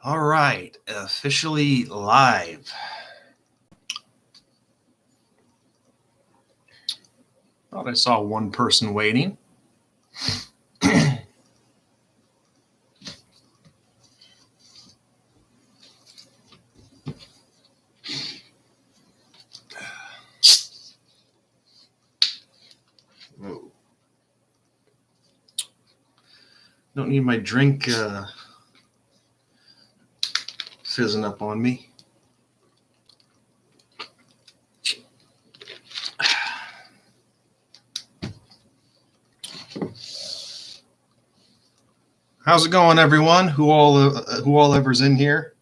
All right, officially live. Thought I saw one person waiting. Whoa. Don't need my drink fizzing up on me. How's it going, everyone? Who all ever's in here?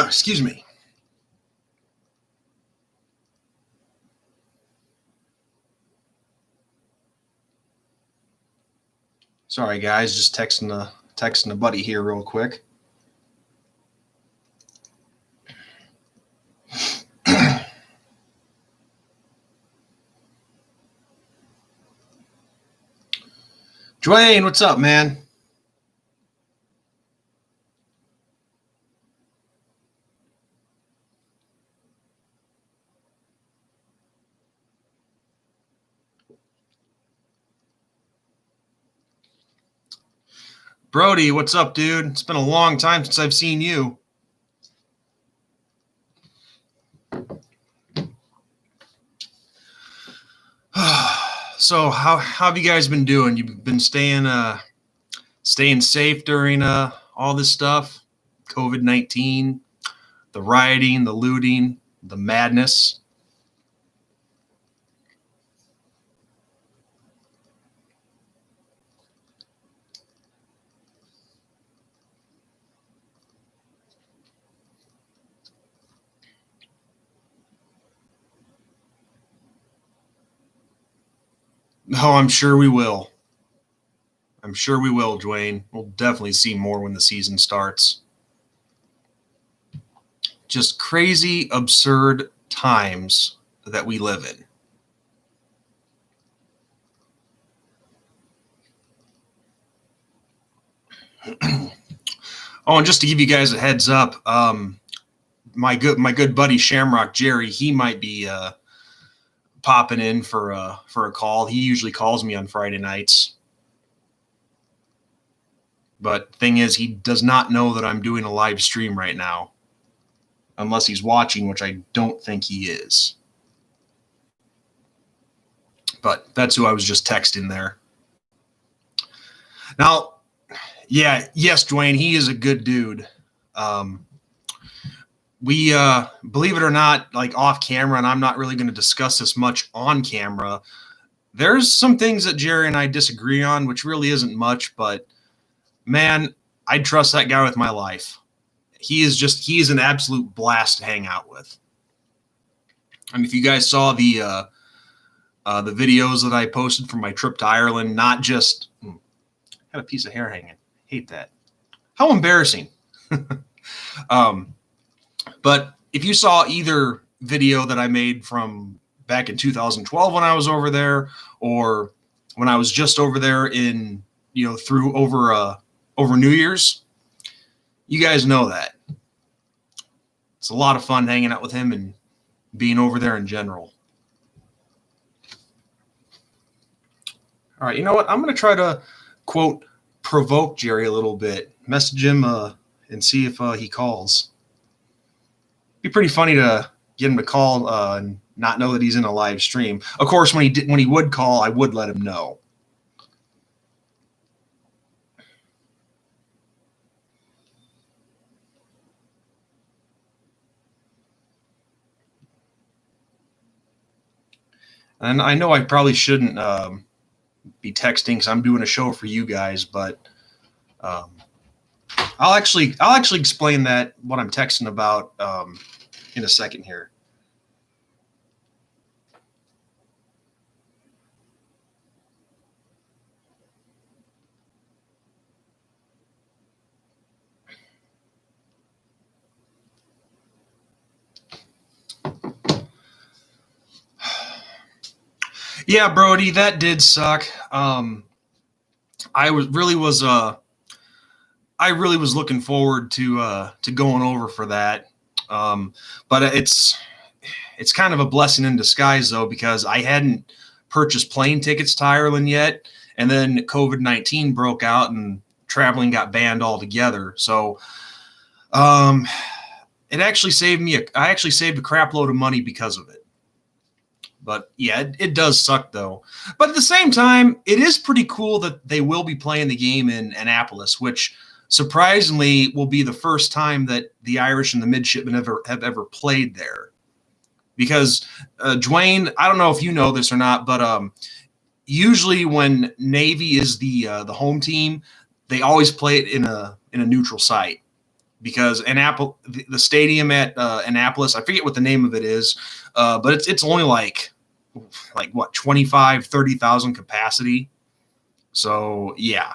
Excuse me. Sorry, guys. Just texting a buddy here real quick. Dwayne, what's up, man? Brody, what's up, dude? It's been a long time since I've seen you. So how have you guys been doing? You've been staying safe during all this stuff? COVID-19, the rioting, the looting, the madness. Oh, I'm sure we will. I'm sure we will, Dwayne. We'll definitely see more when the season starts. Just crazy, absurd times that we live in. Oh, and just to give you guys a heads up, my good buddy Shamrock Jerry, he might be popping in for a call. He usually calls me on Friday nights. But thing is, he does not know that I'm doing a live stream right now, unless he's watching, which I don't think he is. But that's who I was just texting there. Now, yes, Dwayne, he is a good dude. We believe it or not, like off camera, and I'm not really going to discuss this much on camera. There's some things that Jerry and I disagree on, which really isn't much, but man, I'd trust that guy with my life. He is an absolute blast to hang out with. I mean, if you guys saw the videos that I posted from my trip to Ireland, not just had a piece of hair hanging. Hate that. How embarrassing. But if you saw either video that I made from back in 2012 when I was over there, or when I was just over there in, through over New Year's, you guys know that. It's a lot of fun hanging out with him and being over there in general. All right, you know what? I'm going to try to, quote, provoke Jerry a little bit. Message him and see if he calls. Be pretty funny to get him to call and not know that he's in a live stream. Of course, when he would call, I would let him know. And I know I probably shouldn't be texting because I'm doing a show for you guys, but I'll actually explain what I'm texting about in a second here. Yeah, Brody, that did suck. I was really was I really was looking forward to going over for that. Um, but it's kind of a blessing in disguise though, because I hadn't purchased plane tickets to Ireland yet, and then COVID-19 broke out and traveling got banned altogether. So um, it actually saved me. I actually saved a crap load of money because of it. But yeah, it does suck though. But at the same time, it is pretty cool that they will be playing the game in Annapolis, which surprisingly will be the first time that the Irish and the midshipmen have ever played there. Because Dwayne, I don't know if you know this or not, but usually when Navy is the home team, they always play it in a neutral site because the stadium at Annapolis, I forget what the name of it is, but it's only like what 25-30,000 capacity. So yeah,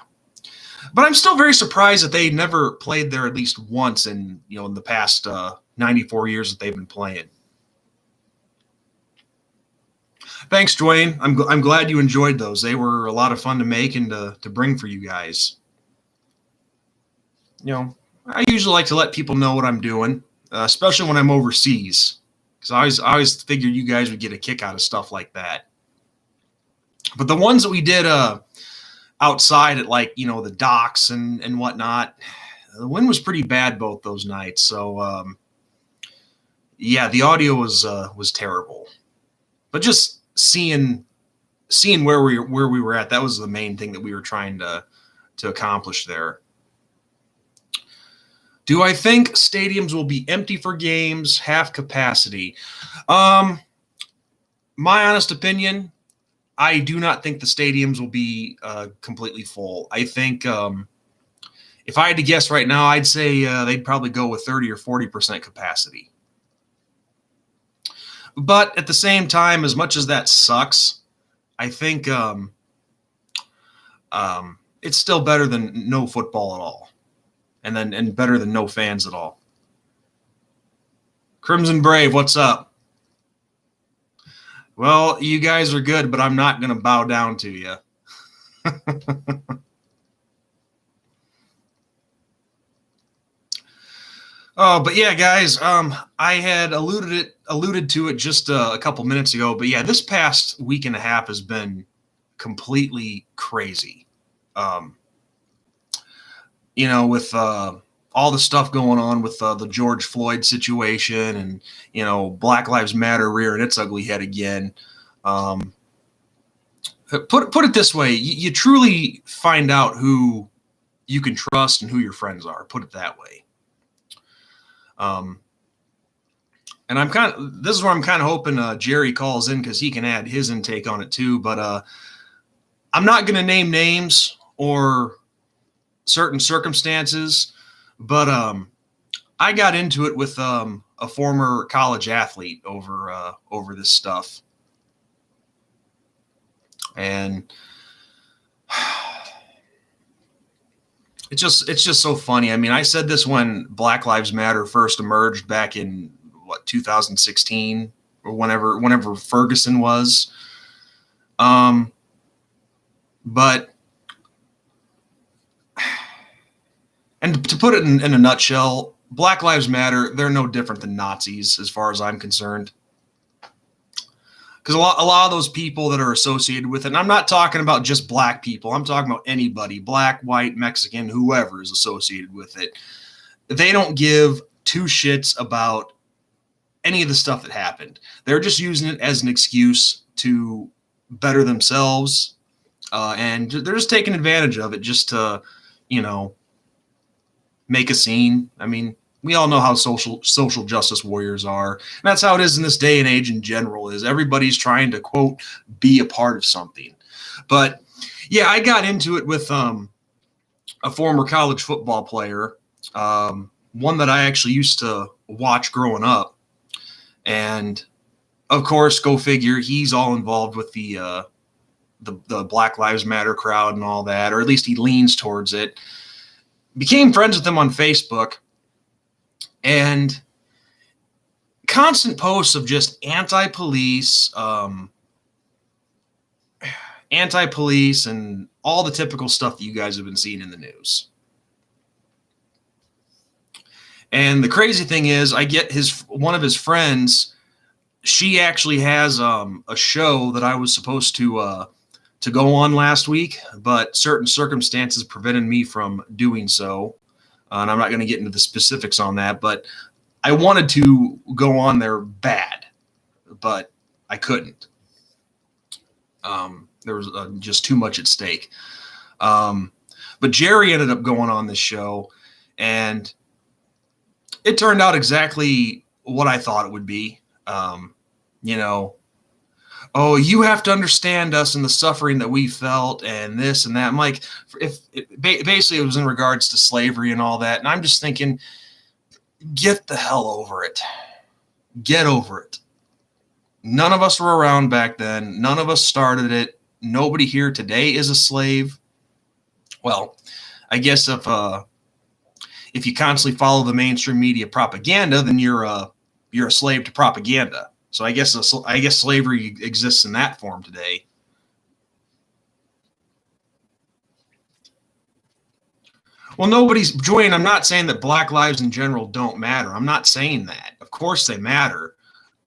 but I'm still very surprised that they never played there at least once in the past 94 years that they've been playing. Thanks, Dwayne. I'm glad you enjoyed those. They were a lot of fun to make and to bring for you guys. I usually like to let people know what I'm doing, especially when I'm overseas, because I always figured you guys would get a kick out of stuff like that. But the ones that we did outside at the docks and whatnot, the wind was pretty bad both those nights. So yeah, the audio was terrible. But just seeing where we were at, that was the main thing that we were trying to accomplish there. Do I think stadiums will be empty for games, half capacity? My honest opinion, I do not think the stadiums will be completely full. I think if I had to guess right now, I'd say they'd probably go with 30 or 40% capacity. But at the same time, as much as that sucks, I think it's still better than no football at all. And better than no fans at all. Crimson Brave, what's up? Well, you guys are good, but I'm not going to bow down to you. Oh, but yeah, guys, I had alluded to it just a couple minutes ago, but yeah, this past week and a half has been completely crazy. With all the stuff going on with the George Floyd situation and, Black Lives Matter rearing its ugly head again. Put it this way, you truly find out who you can trust and who your friends are. Put it that way. And this is where I'm kind of hoping Jerry calls in because he can add his intake on it too. But I'm not going to name names or certain circumstances, but I got into it with a former college athlete over this stuff, and it's just so funny. I mean, I said this when Black Lives Matter first emerged back in 2016 or whenever Ferguson was, but. And to put it in a nutshell, Black Lives Matter, they're no different than Nazis as far as I'm concerned. Because a lot of those people that are associated with it, and I'm not talking about just black people, I'm talking about anybody, black, white, Mexican, whoever is associated with it. They don't give two shits about any of the stuff that happened. They're just using it as an excuse to better themselves, and they're just taking advantage of it just to, make a scene. I mean, we all know how social justice warriors are. And that's how it is in this day and age in general, is everybody's trying to, quote, be a part of something. But yeah, I got into it with a former college football player, one that I actually used to watch growing up. And of course, go figure, he's all involved with the Black Lives Matter crowd and all that, or at least he leans towards it. Became friends with him on Facebook, and constant posts of just anti-police, anti-police, and all the typical stuff that you guys have been seeing in the news. And the crazy thing is, I get one of his friends. She actually has a show that I was supposed to go on last week, but certain circumstances prevented me from doing so. And I'm not going to get into the specifics on that, but I wanted to go on there bad, but I couldn't. There was just too much at stake. But Jerry ended up going on this show, and it turned out exactly what I thought it would be. You know, oh, you have to understand us and the suffering that we felt and this and that. I'm like, basically it was in regards to slavery and all that. And I'm just thinking, get the hell over it. Get over it. None of us were around back then. None of us started it. Nobody here today is a slave. Well, I guess if you constantly follow the mainstream media propaganda, then you're a slave to propaganda. So I guess slavery exists in that form today. Well, Julian, I'm not saying that Black lives in general don't matter. I'm not saying that. Of course they matter,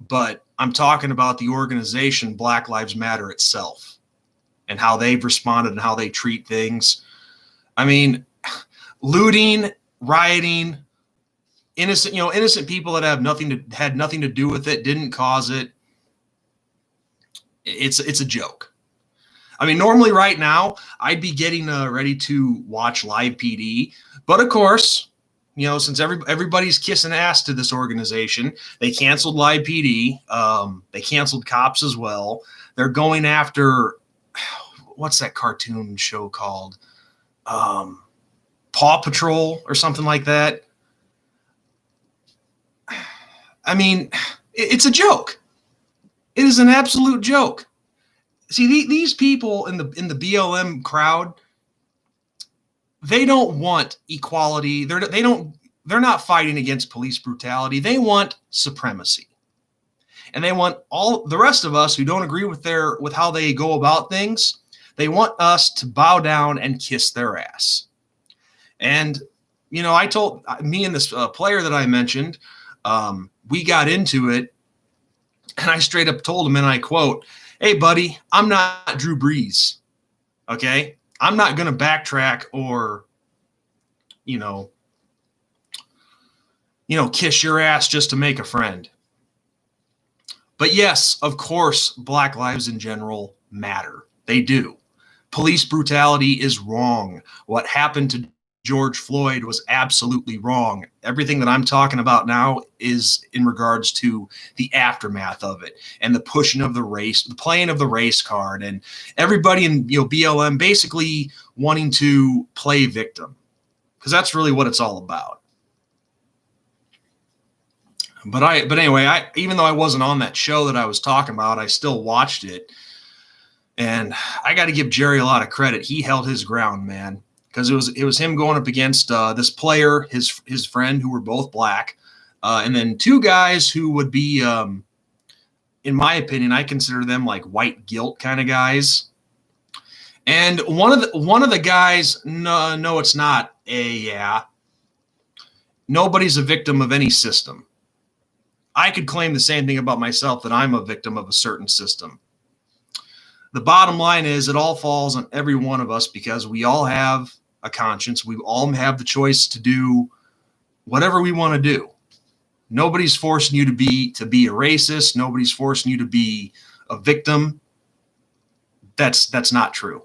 but I'm talking about the organization Black Lives Matter itself and how they've responded and how they treat things. I mean, looting, rioting, innocent people that had nothing to do with it, didn't cause it. It's a joke. I mean, normally right now I'd be getting ready to watch Live PD, but of course, since everybody's kissing ass to this organization, they canceled Live PD. They canceled Cops as well. They're going after, what's that cartoon show called? Paw Patrol or something like that. I mean, it's a joke. It is an absolute joke. See, these people in the BLM crowd, they don't want equality. They're not fighting against police brutality. They want supremacy. And they want all the rest of us who don't agree with how they go about things, they want us to bow down and kiss their ass. And I told me and this player that I mentioned, we got into it, and I straight up told him, and I quote, "Hey, buddy, I'm not Drew Brees, okay? I'm not going to backtrack or, kiss your ass just to make a friend." But yes, of course, Black lives in general matter. They do. Police brutality is wrong. What happened to George Floyd was absolutely wrong. Everything that I'm talking about now is in regards to the aftermath of it and the pushing of the playing of the race card, and everybody in BLM basically wanting to play victim, because that's really what it's all about. But anyway, even though I wasn't on that show that I was talking about, I still watched it, and I got to give Jerry a lot of credit. He held his ground, man. Because it was him going up against this player, his friend, who were both Black, and then two guys who would be, in my opinion, I consider them like white guilt kind of guys. And one of the guys, no, it's not nobody's a victim of any system. I could claim the same thing about myself, that I'm a victim of a certain system. The bottom line is it all falls on every one of us, because we all have a conscience. We all have the choice to do whatever we want to do. Nobody's forcing you to be a racist. Nobody's forcing you to be a victim. That's not true.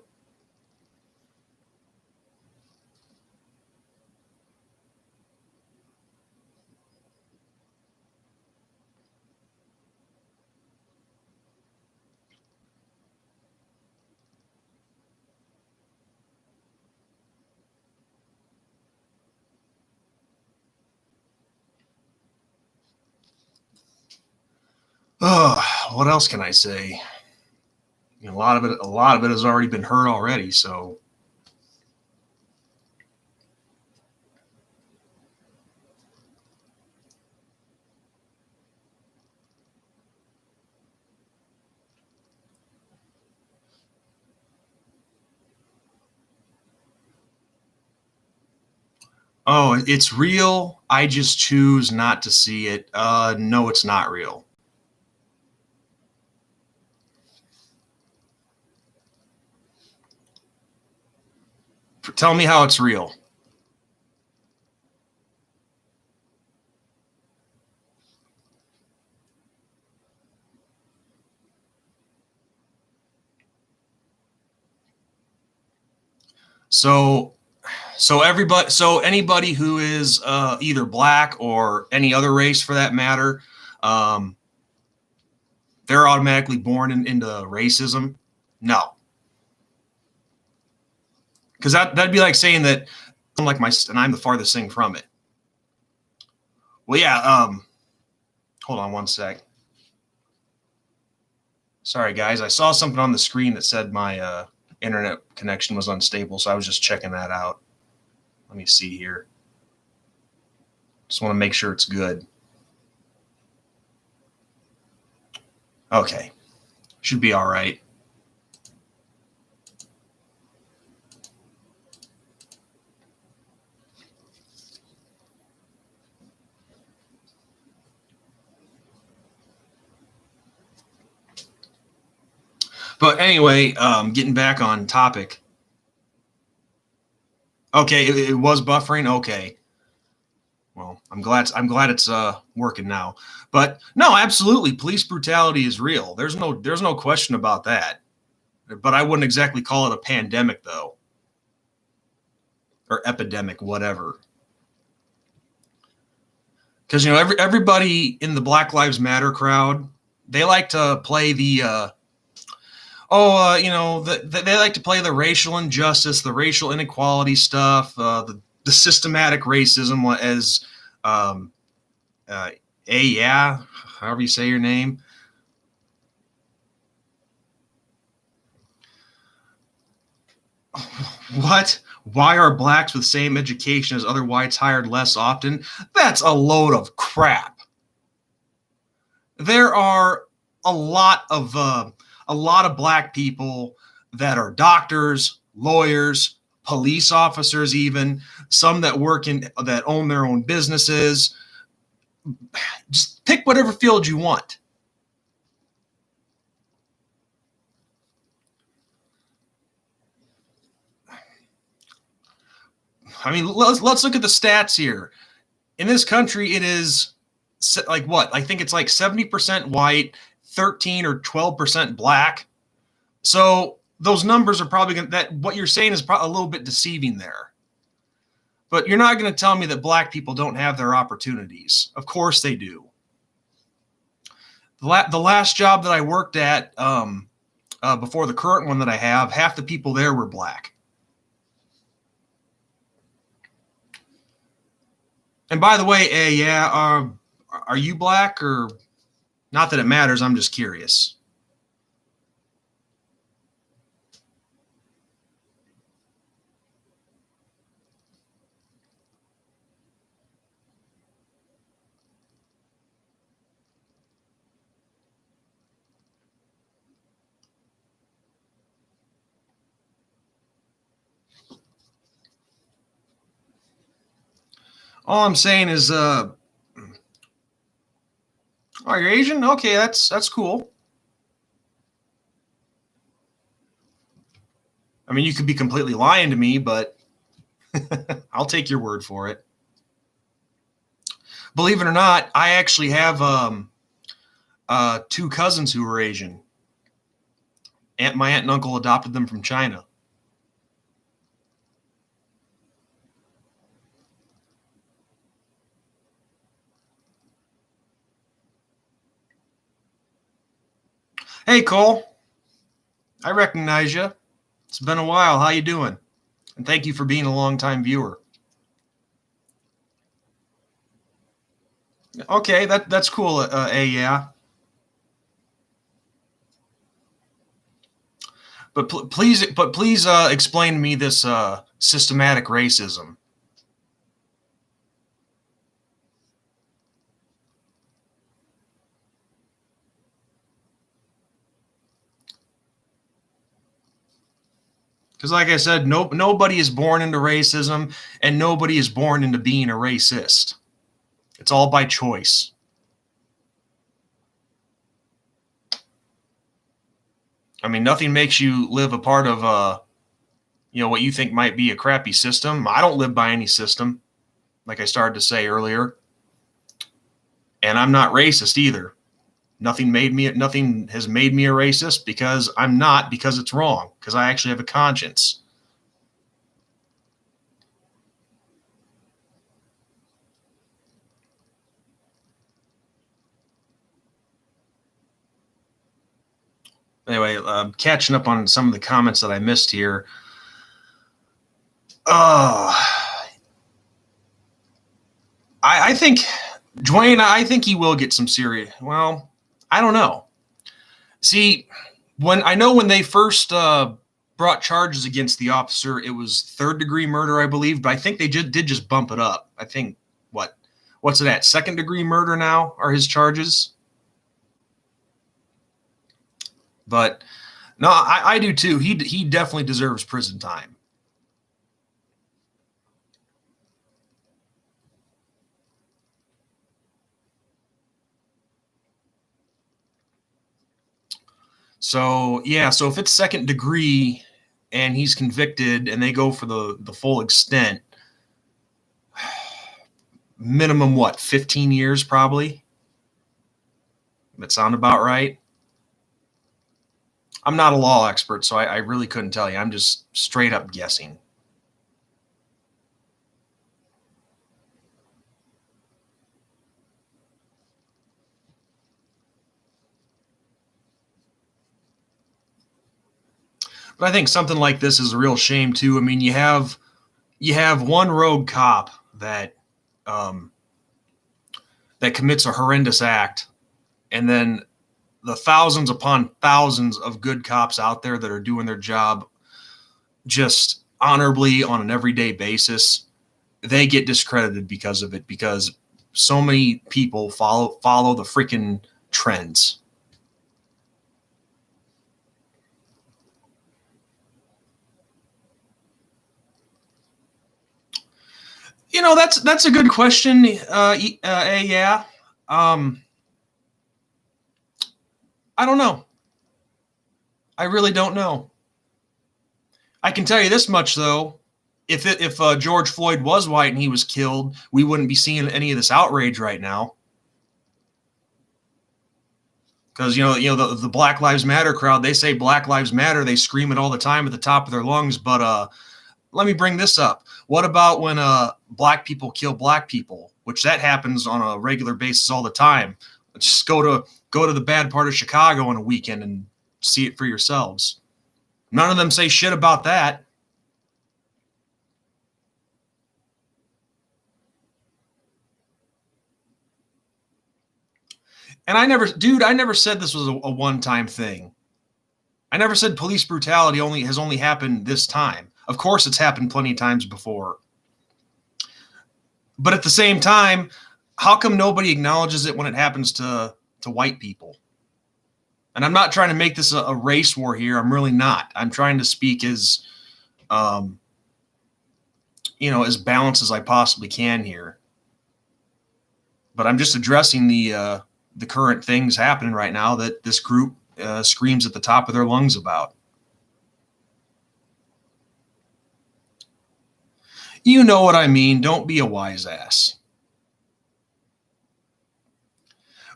What else can I say? A lot of it has already been heard already. So, Oh, it's real. I just choose not to see it. No, it's not real. Tell me how it's real. So, so anybody who is either black or any other race for that matter, um, they're automatically born into racism. No, because that'd be like saying that I'm like my and I'm the farthest thing from it. Well, yeah. Hold on one sec. Sorry, guys. I saw something on the screen that said my internet connection was unstable, so I was just checking that out. Let me see here. Just want to make sure it's good. Okay, should be all right. But anyway, getting back on topic. Okay, it was buffering. Okay. Well, I'm glad it's working now. But no, absolutely, police brutality is real. There's no question about that. But I wouldn't exactly call it a pandemic though, or epidemic, whatever. Because everybody in the Black Lives Matter crowd, they like to play the they like to play the racial injustice, the racial inequality stuff, the systematic racism as um, uh, yeah, however you say your name. What? Why are blacks with same education as other whites hired less often? That's a load of crap. There are a lot of uh, a lot of black people that are doctors, lawyers, police officers, even some that work in that own their own businesses. Just pick whatever field you want. I mean, let's look at the stats here. In this country, it is like what? I think it's like 70% white, 13 or 12% black. So those numbers are probably going to, that what you're saying is probably a little bit deceiving there. But you're not going to tell me that black people don't have their opportunities. Of course they do. The last job that I worked at before the current one that I have, half the people there were black. And by the way, yeah, are you black or not that it matters? I'm just curious. All I'm saying is, oh, you're Asian? Okay, that's cool. I mean, you could be completely lying to me, but I'll take your word for it. Believe it or not, I actually have two cousins who are Asian. My aunt and uncle adopted them from China. Hey, Cole, I recognize you. It's been a while. How you doing? And thank you for being a longtime viewer. Okay, that's cool. Yeah, but please explain to me this systematic racism. Because, like I said, nobody is born into racism, and nobody is born into being a racist. It's all by choice. I mean, nothing makes you live a part of, what you think might be a crappy system. I don't live by any system, like I started to say earlier. And I'm not racist either. Nothing has made me a racist, because I'm not, because it's wrong, because I actually have a conscience. Anyway, catching up on some of the comments that I missed here. I think Dwayne, I think he will get some serious. Well, I don't know. See, when they first brought charges against the officer, it was third-degree murder, I believe, but I think they did just bump it up. I think what's it at? Second-degree murder now are his charges. But no, I do too. He definitely deserves prison time. So yeah, so if it's second degree and he's convicted and they go for the full extent, minimum 15 years probably? That sound about right? I'm not a law expert, so I really couldn't tell you. I'm just straight up guessing. But I think something like this is a real shame too. I mean, you have one rogue cop that that commits a horrendous act, and then the thousands upon thousands of good cops out there that are doing their job just honorably on an everyday basis, they get discredited because of it, because so many people follow the freaking trends. That's a good question. Yeah. I don't know. I really don't know. I can tell you this much though: if George Floyd was white and he was killed, we wouldn't be seeing any of this outrage right now. Because the Black Lives Matter crowd, they say Black Lives Matter, they scream it all the time at the top of their lungs. But let me bring this up. What about when black people kill black people, which that happens on a regular basis all the time? Just go to the bad part of Chicago on a weekend and see it for yourselves. None of them say shit about that. And I never said this was a one-time thing. I never said police brutality has only happened this time. Of course, it's happened plenty of times before. But at the same time, how come nobody acknowledges it when it happens to white people? And I'm not trying to make this a race war here. I'm really not. I'm trying to speak as, as balanced as I possibly can here. But I'm just addressing the current things happening right now that this group screams at the top of their lungs about. You know what I mean. Don't be a wise ass.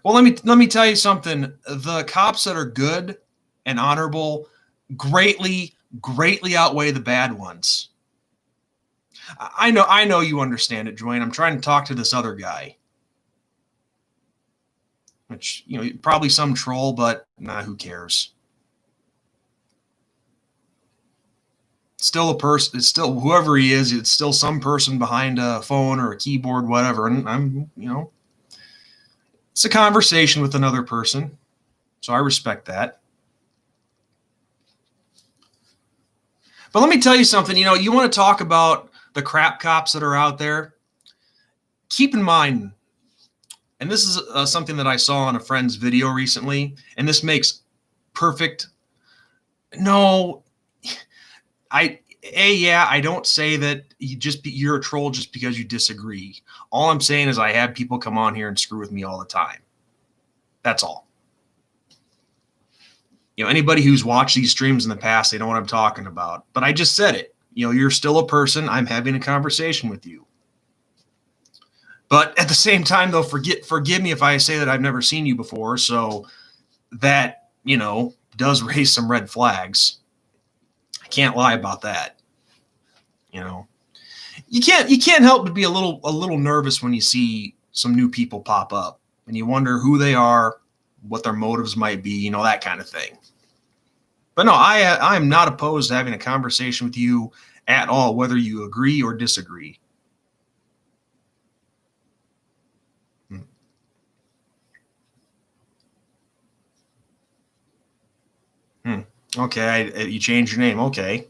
Well, let me tell you something. The cops that are good and honorable greatly outweigh the bad ones. I know you understand it, Dwayne. I'm trying to talk to this other guy. Which, probably some troll, but who cares? Still a person. It's still whoever he is. It's still some person behind a phone or a keyboard, whatever. And I'm, it's a conversation with another person, so I respect that. But let me tell you something. You want to talk about the crap cops that are out there? Keep in mind, and this is something that I saw on a friend's video recently, and this makes perfect. No, I don't say that you're a troll just because you disagree. All I'm saying is I have people come on here and screw with me all the time. That's all. Anybody who's watched these streams in the past, they know what I'm talking about. But I just said it. You're still a person. I'm having a conversation with you. But at the same time, though, forgive me if I say that I've never seen you before. So that, does raise some red flags. I can't lie about that. You can't help but be a little nervous when you see some new people pop up and you wonder who they are, what their motives might be, that kind of thing. But no, I am not opposed to having a conversation with you at all, whether you agree or disagree. Okay, you changed your name. Okay.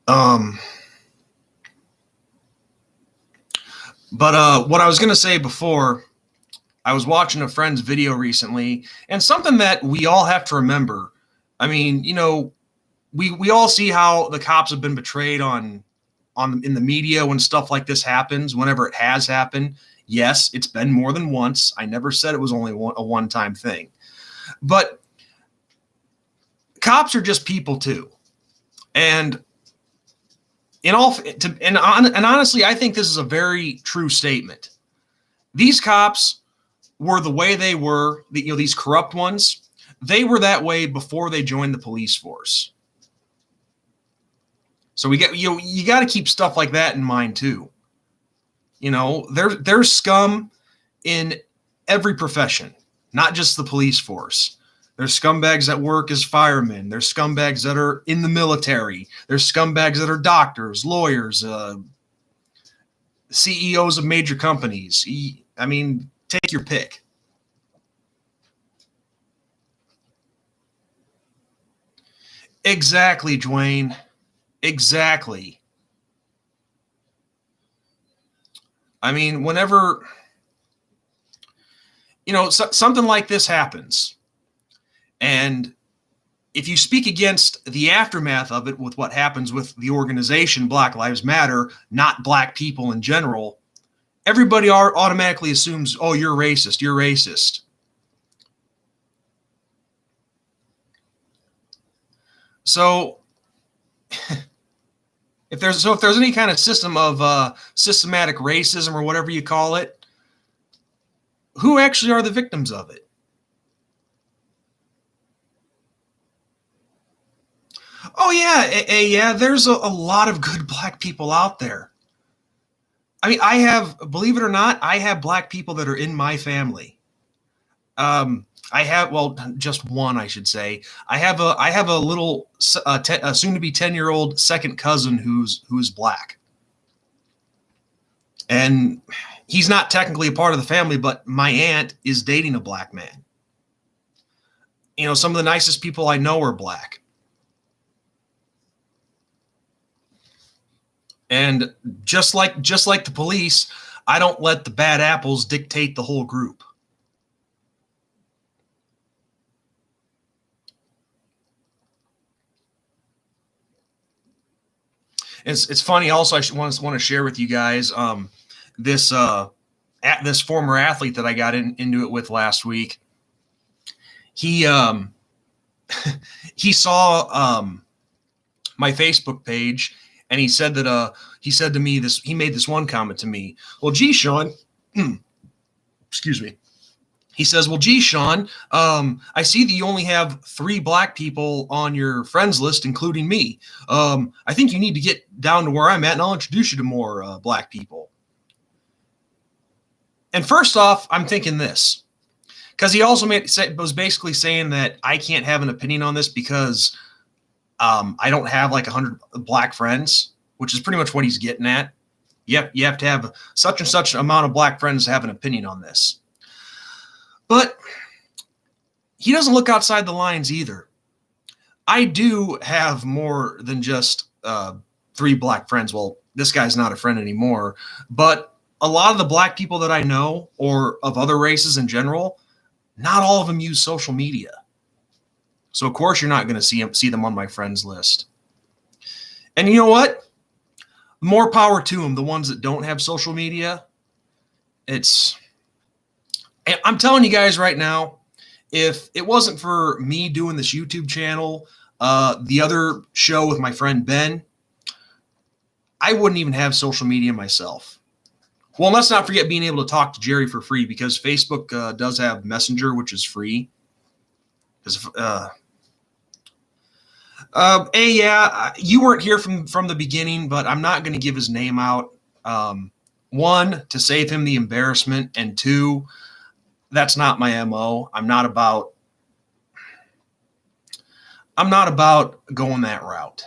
But what I was going to say before, I was watching a friend's video recently, and something that we all have to remember. I mean, we all see how the cops have been betrayed in the media when stuff like this happens, whenever it has happened. Yes, it's been more than once. I never said it was only a one-time thing. But cops are just people too. And honestly, I think this is a very true statement. These cops were the way they were, these corrupt ones, they were that way before they joined the police force. So you got to keep stuff like that in mind too. There's scum in every profession, not just the police force. There's scumbags that work as firemen. There's scumbags that are in the military. There's scumbags that are doctors, lawyers, CEOs of major companies. I mean, take your pick. Exactly, Dwayne. Exactly. I mean, whenever, something like this happens, and if you speak against the aftermath of it with what happens with the organization Black Lives Matter, not black people in general, everybody automatically assumes, oh, you're racist. You're racist. So if there's any kind of system of systematic racism or whatever you call it, who actually are the victims of it? Oh yeah, there's a lot of good black people out there. I mean, believe it or not, I have black people that are in my family. I have, just one, I should say. I have a little, soon to be 10-year-old second cousin who's black, and he's not technically a part of the family, but my aunt is dating a black man. Some of the nicest people I know are black. And just like the police, I don't let the bad apples dictate the whole group. It's funny. Also, I want to share with you guys this former athlete that I got into it with last week. He he saw my Facebook page. And he said that he said to me this. He made this one comment to me. Well, gee, Sean, excuse me. He says, "Well, gee, Sean, I see that you only have 3 black people on your friends list, including me. I think you need to get down to where I'm at, and I'll introduce you to more black people." And first off, I'm thinking this, because he also was basically saying that I can't have an opinion on this because I don't have like 100 black friends, which is pretty much what he's getting at. You have to have such and such amount of black friends to have an opinion on this. But he doesn't look outside the lines either. I do have more than just 3 black friends. Well, this guy's not a friend anymore, but a lot of the black people that I know, or of other races in general, not all of them use social media. So of course you're not going to see them on my friends list. And you know what? More power to them. The ones that don't have social media, I'm telling you guys right now, if it wasn't for me doing this YouTube channel, the other show with my friend Ben, I wouldn't even have social media myself. Well, let's not forget being able to talk to Jerry for free, because Facebook does have Messenger, which is free. You weren't here from the beginning, but I'm not going to give his name out. One, to save him the embarrassment, and two, that's not my MO. I'm not about going that route,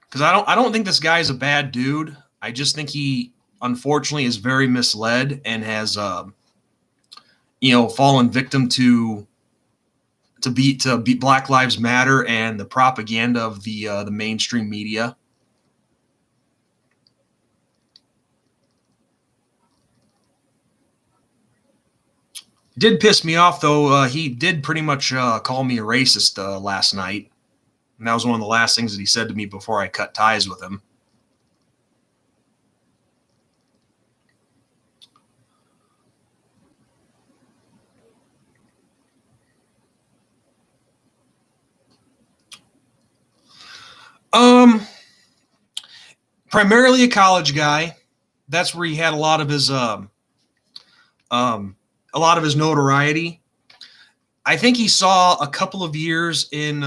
because I don't think this guy is a bad dude. I just think he unfortunately is very misled and has fallen victim to beat Black Lives Matter and the propaganda of the mainstream media. Did piss me off, though. He did pretty much call me a racist last night. And that was one of the last things that he said to me before I cut ties with him. Primarily a college guy. That's where he had a lot of his notoriety. I think he saw a couple of years in.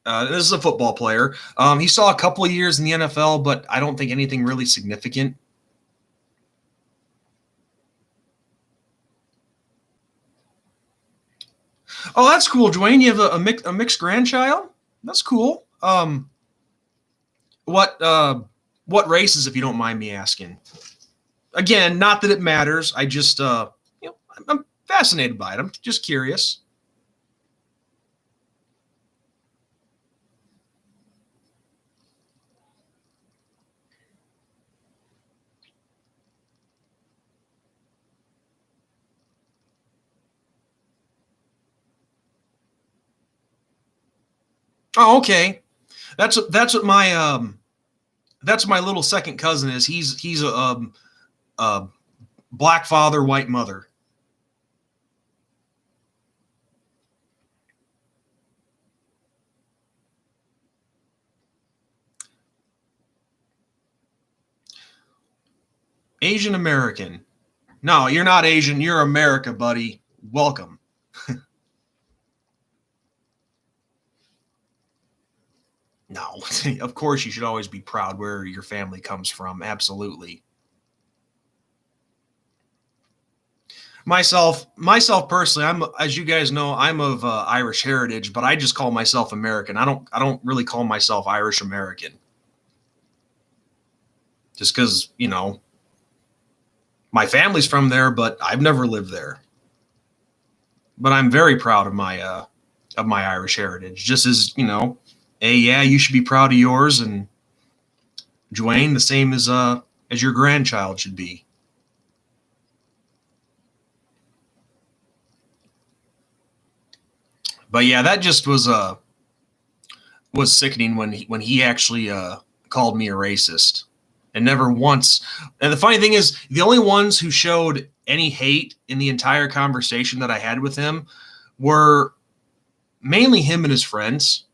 This is a football player. He saw a couple of years in the NFL, but I don't think anything really significant. Oh, that's cool, Dwayne. You have a mixed grandchild? That's cool. What races, if you don't mind me asking? Again, not that it matters. I just I'm fascinated by it. I'm just curious. Oh, okay. That's what my little second cousin is. He's a black father, white mother. Asian American. No, you're not Asian. You're America, buddy. Welcome. No, of course you should always be proud where your family comes from. Absolutely. Myself personally, as you guys know, I'm of Irish heritage, but I just call myself American. I don't really call myself Irish American. Just because, my family's from there, but I've never lived there. But I'm very proud of my Irish heritage. Just as, you should be proud of yours, and Dwayne, the same as your grandchild should be. But yeah, that just was sickening when he actually called me a racist, and never once. And the funny thing is, the only ones who showed any hate in the entire conversation that I had with him were mainly him and his friends.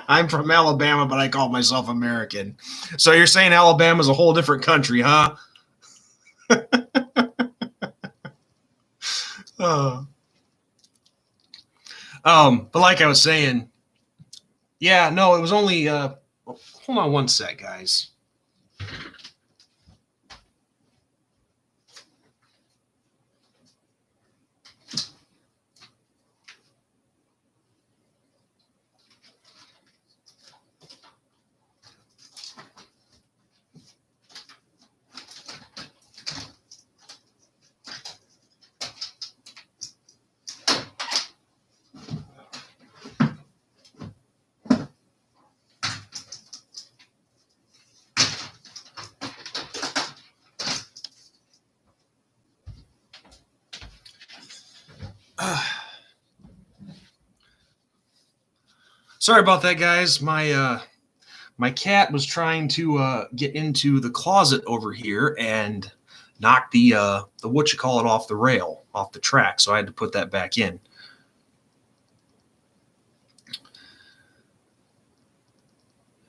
I'm from Alabama, but I call myself American. So you're saying Alabama's a whole different country, huh? But like I was saying, yeah, no, it was only hold on one sec, guys. Sorry about that, guys. My cat was trying to get into the closet over here and knock the what you call it off the rail, off the track. So I had to put that back in.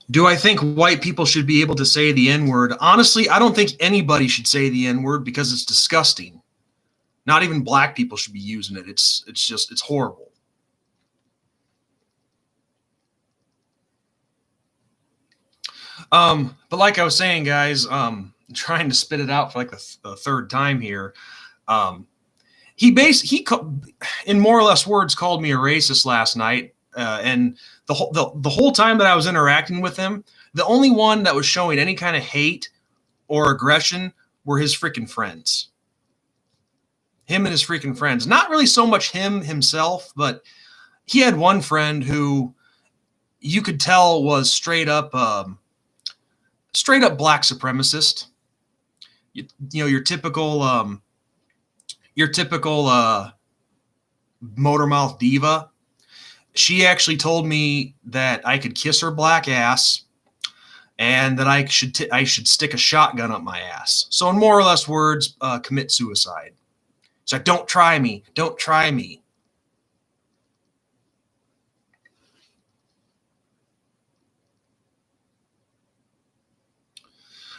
Do I think white people should be able to say the N-word? Honestly, I don't think anybody should say the N-word because it's disgusting. Not even black people should be using it. It's horrible. But like I was saying, guys, trying to spit it out for like the third time here. He in more or less words called me a racist last night, and the whole time that I was interacting with him, the only one that was showing any kind of hate or aggression were his freaking friends. Him and his freaking friends. Not really so much him himself, but he had one friend who you could tell was straight up black supremacist. You know, your typical motor mouth diva. She actually told me that I could kiss her black ass and that I should stick a shotgun up my ass. So in more or less words, commit suicide. It's like, don't try me. Don't try me.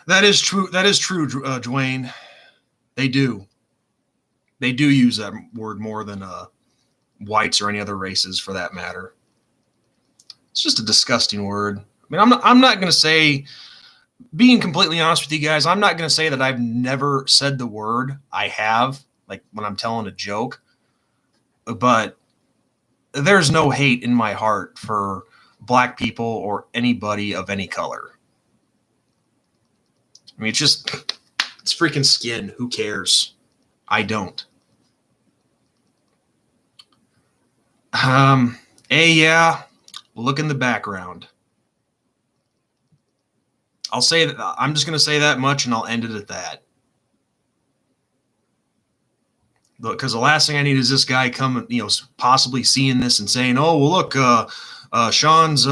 That is true. That is true, Dwayne. They do. They do use that word more than whites or any other races, for that matter. It's just a disgusting word. I mean, I'm not going to say, being completely honest with you guys, I'm not going to say that I've never said the word. I have, like when I'm telling a joke, but there's no hate in my heart for black people or anybody of any color. I mean, it's freaking skin. Who cares? I don't. Yeah, look in the background. I'll say that. I'm just going to say that much, and I'll end it at that. Look, because the last thing I need is this guy coming, possibly seeing this and saying, "Oh, well, look, Sean's,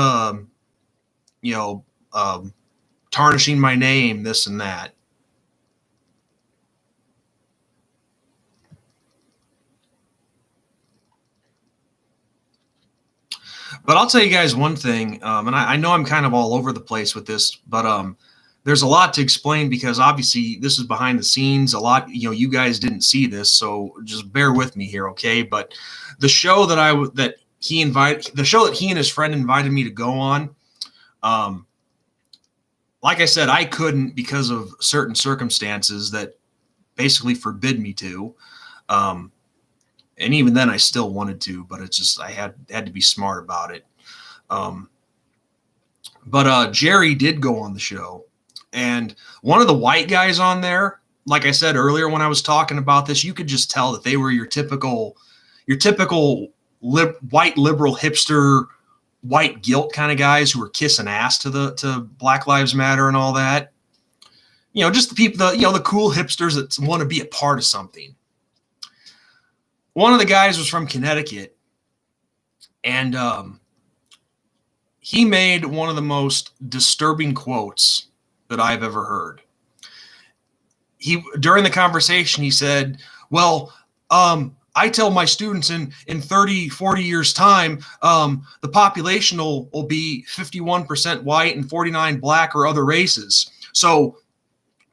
tarnishing my name, this and that." But I'll tell you guys one thing, and I know I'm kind of all over the place with this, but there's a lot to explain because obviously this is behind the scenes. A lot, you guys didn't see this, so just bear with me here, okay? But the show that he and his friend invited me to go on, like I said, I couldn't because of certain circumstances that basically forbid me to. And even then I still wanted to, but it's just, I had to be smart about it. But Jerry did go on the show, and one of the white guys on there, like I said earlier when I was talking about this, you could just tell that they were your typical white liberal hipster, white guilt kind of guys who were kissing ass to Black Lives Matter and all that. Just the people, the cool hipsters that want to be a part of something. One of the guys was from Connecticut, and he made one of the most disturbing quotes that I've ever heard. During the conversation, he said, well, I tell my students in 30, 40 years time, the population will be 51% white and 49 black or other races. So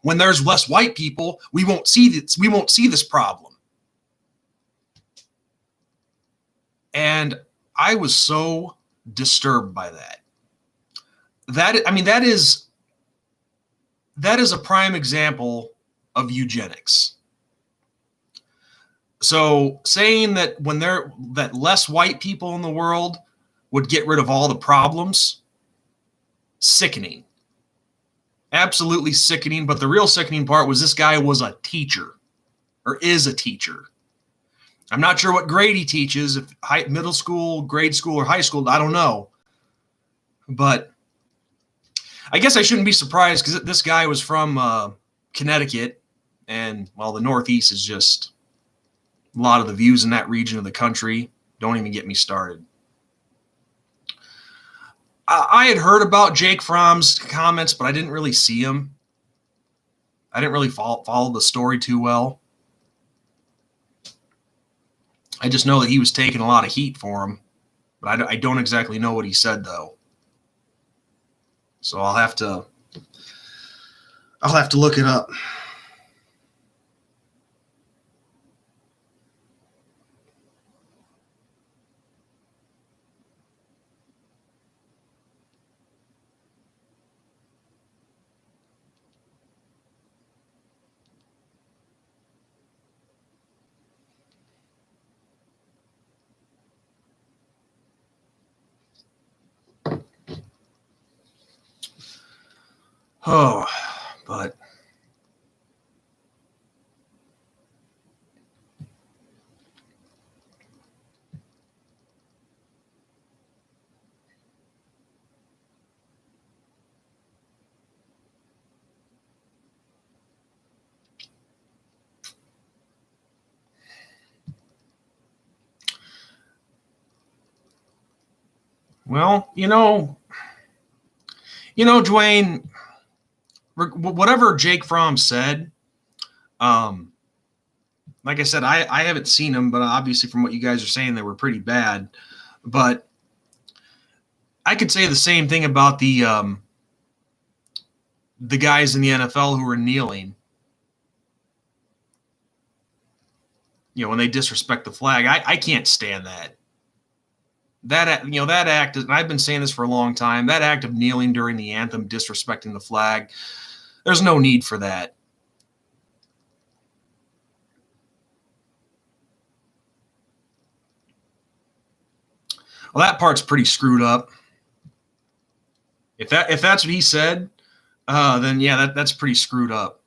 when there's less white people, we won't see this problem. And I was so disturbed by that. That is a prime example of eugenics. So saying that that less white people in the world would get rid of all the problems, sickening. Absolutely sickening. But the real sickening part was this guy was a teacher, or is a teacher. I'm not sure what grade he teaches, if middle school, grade school, or high school. I don't know. But I guess I shouldn't be surprised because this guy was from Connecticut. And, well, the Northeast is just a lot of the views in that region of the country. Don't even get me started. I had heard about Jake Fromm's comments, but I didn't really see him. I didn't really follow the story too well. I just know that he was taking a lot of heat for him, but I don't exactly know what he said, though. So I'll have to look it up. Oh, but well, Dwayne, whatever Jake Fromm said, like I said, I haven't seen them, but obviously from what you guys are saying, they were pretty bad. But I could say the same thing about the guys in the NFL who were kneeling. When they disrespect the flag, I can't stand that. That act, and I've been saying this for a long time, that act of kneeling during the anthem, disrespecting the flag, there's no need for that. Well, that part's pretty screwed up. If that's what he said, then yeah, that's pretty screwed up.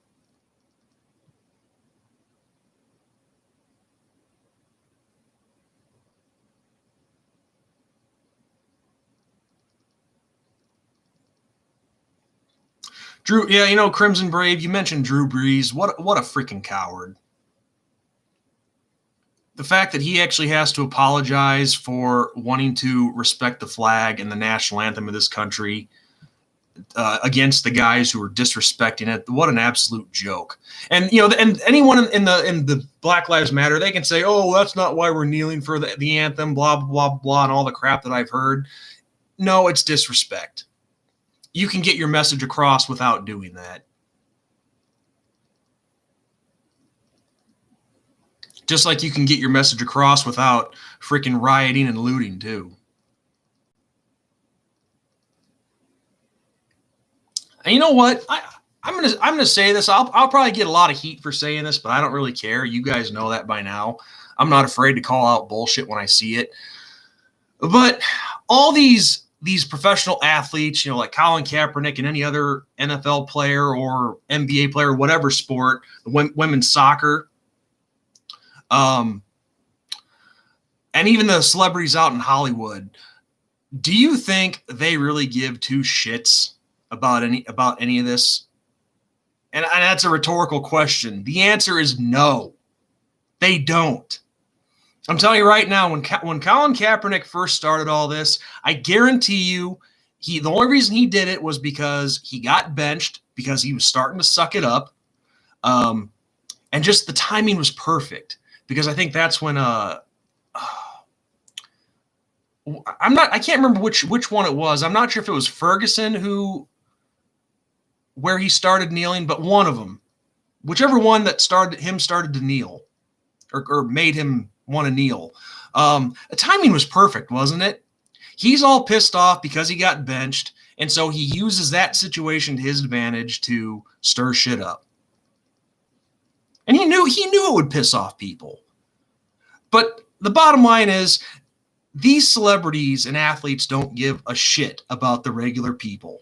Drew, yeah, Crimson Brave, you mentioned Drew Brees. What a freaking coward. The fact that he actually has to apologize for wanting to respect the flag and the national anthem of this country against the guys who are disrespecting it. What an absolute joke. And and anyone in the Black Lives Matter, they can say, "Oh, that's not why we're kneeling for the anthem, blah blah blah," and all the crap that I've heard. No, it's disrespect. You can get your message across without doing that. Just like you can get your message across without freaking rioting and looting too. And you know what? I'm gonna say this. I'll probably get a lot of heat for saying this, but I don't really care. You guys know that by now. I'm not afraid to call out bullshit when I see it. But all these professional athletes, like Colin Kaepernick and any other NFL player or NBA player, whatever sport, women's soccer, and even the celebrities out in Hollywood, do you think they really give two shits about any of this? And that's a rhetorical question. The answer is no. They don't. I'm telling you right now, when Colin Kaepernick first started all this, I guarantee you, the only reason he did it was because he got benched because he was starting to suck it up, and just the timing was perfect. Because I think that's when I can't remember which one it was. I'm not sure if it was Ferguson where he started kneeling, but one of them, whichever one that started to kneel or made him want to kneel. The timing was perfect, wasn't it? He's all pissed off because he got benched, and so he uses that situation to his advantage to stir shit up. And he knew it would piss off people. But the bottom line is, these celebrities and athletes don't give a shit about the regular people.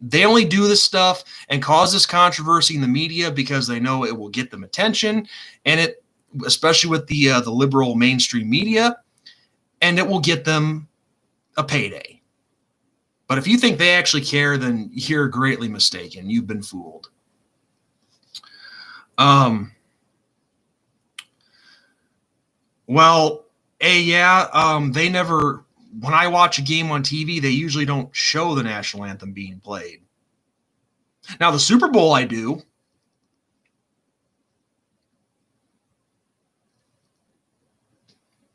They only do this stuff and cause this controversy in the media because they know it will get them attention, and it, especially with the liberal mainstream media, and it will get them a payday. But if you think they actually care, then you're greatly mistaken. You've been fooled. Well, they never. When I watch a game on TV, they usually don't show the national anthem being played. Now the Super Bowl, I do.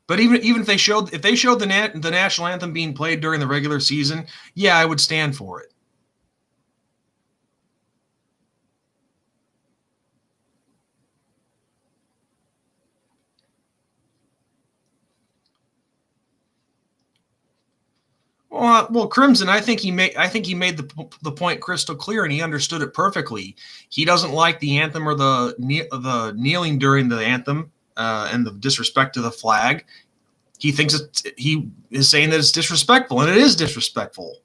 But even if they showed the national anthem being played during the regular season, yeah, I would stand for it. Well, Crimson, I think he made the point crystal clear, and he understood it perfectly. He doesn't like the anthem or the kneeling during the anthem and the disrespect to the flag. He thinks he is saying that it's disrespectful, and it is disrespectful.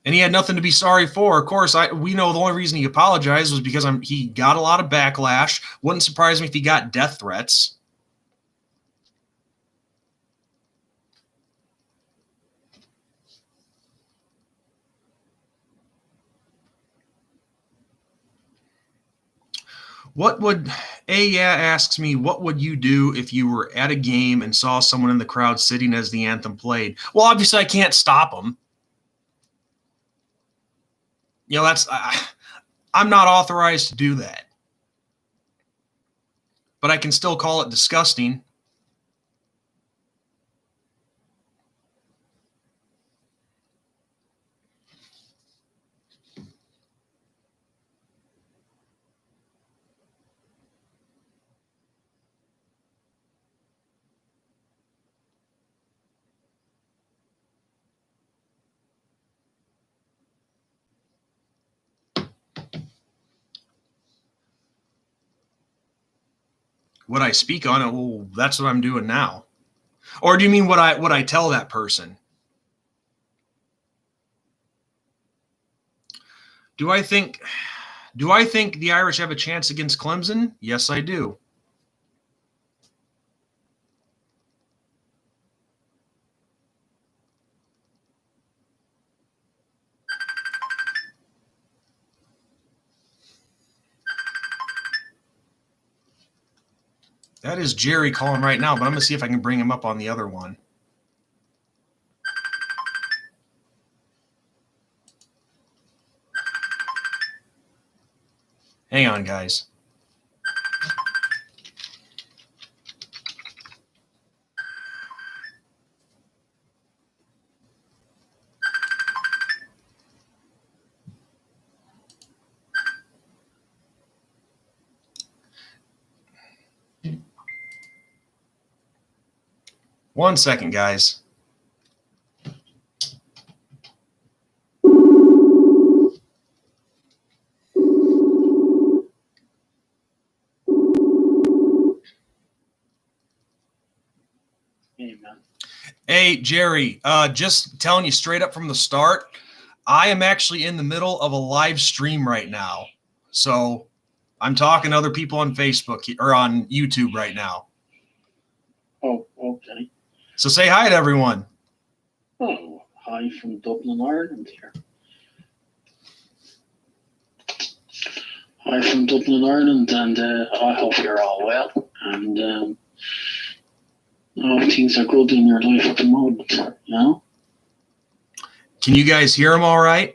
And he had nothing to be sorry for. Of course, we know the only reason he apologized was because he got a lot of backlash. Wouldn't surprise me if he got death threats. Asks me, what would you do if you were at a game and saw someone in the crowd sitting as the anthem played? Well, obviously I can't stop them. I'm not authorized to do that. But I can still call it disgusting. Would I speak on it? Well, that's what I'm doing now. Or do you mean what I tell that person? Do I think the Irish have a chance against Clemson? Yes, I do. That is Jerry calling right now, but I'm going to see if I can bring him up on the other one. Hang on, guys. One second, guys. Hey, Jerry, just telling you straight up from the start, I am actually in the middle of a live stream right now. So I'm talking to other people on Facebook or on YouTube right now. Oh, okay. So say hi to everyone. Oh, hi from Dublin, Ireland here. Hi from Dublin, Ireland, and I hope you're all well. And I hope things are good in your life at the moment, you know? Can you guys hear him all right?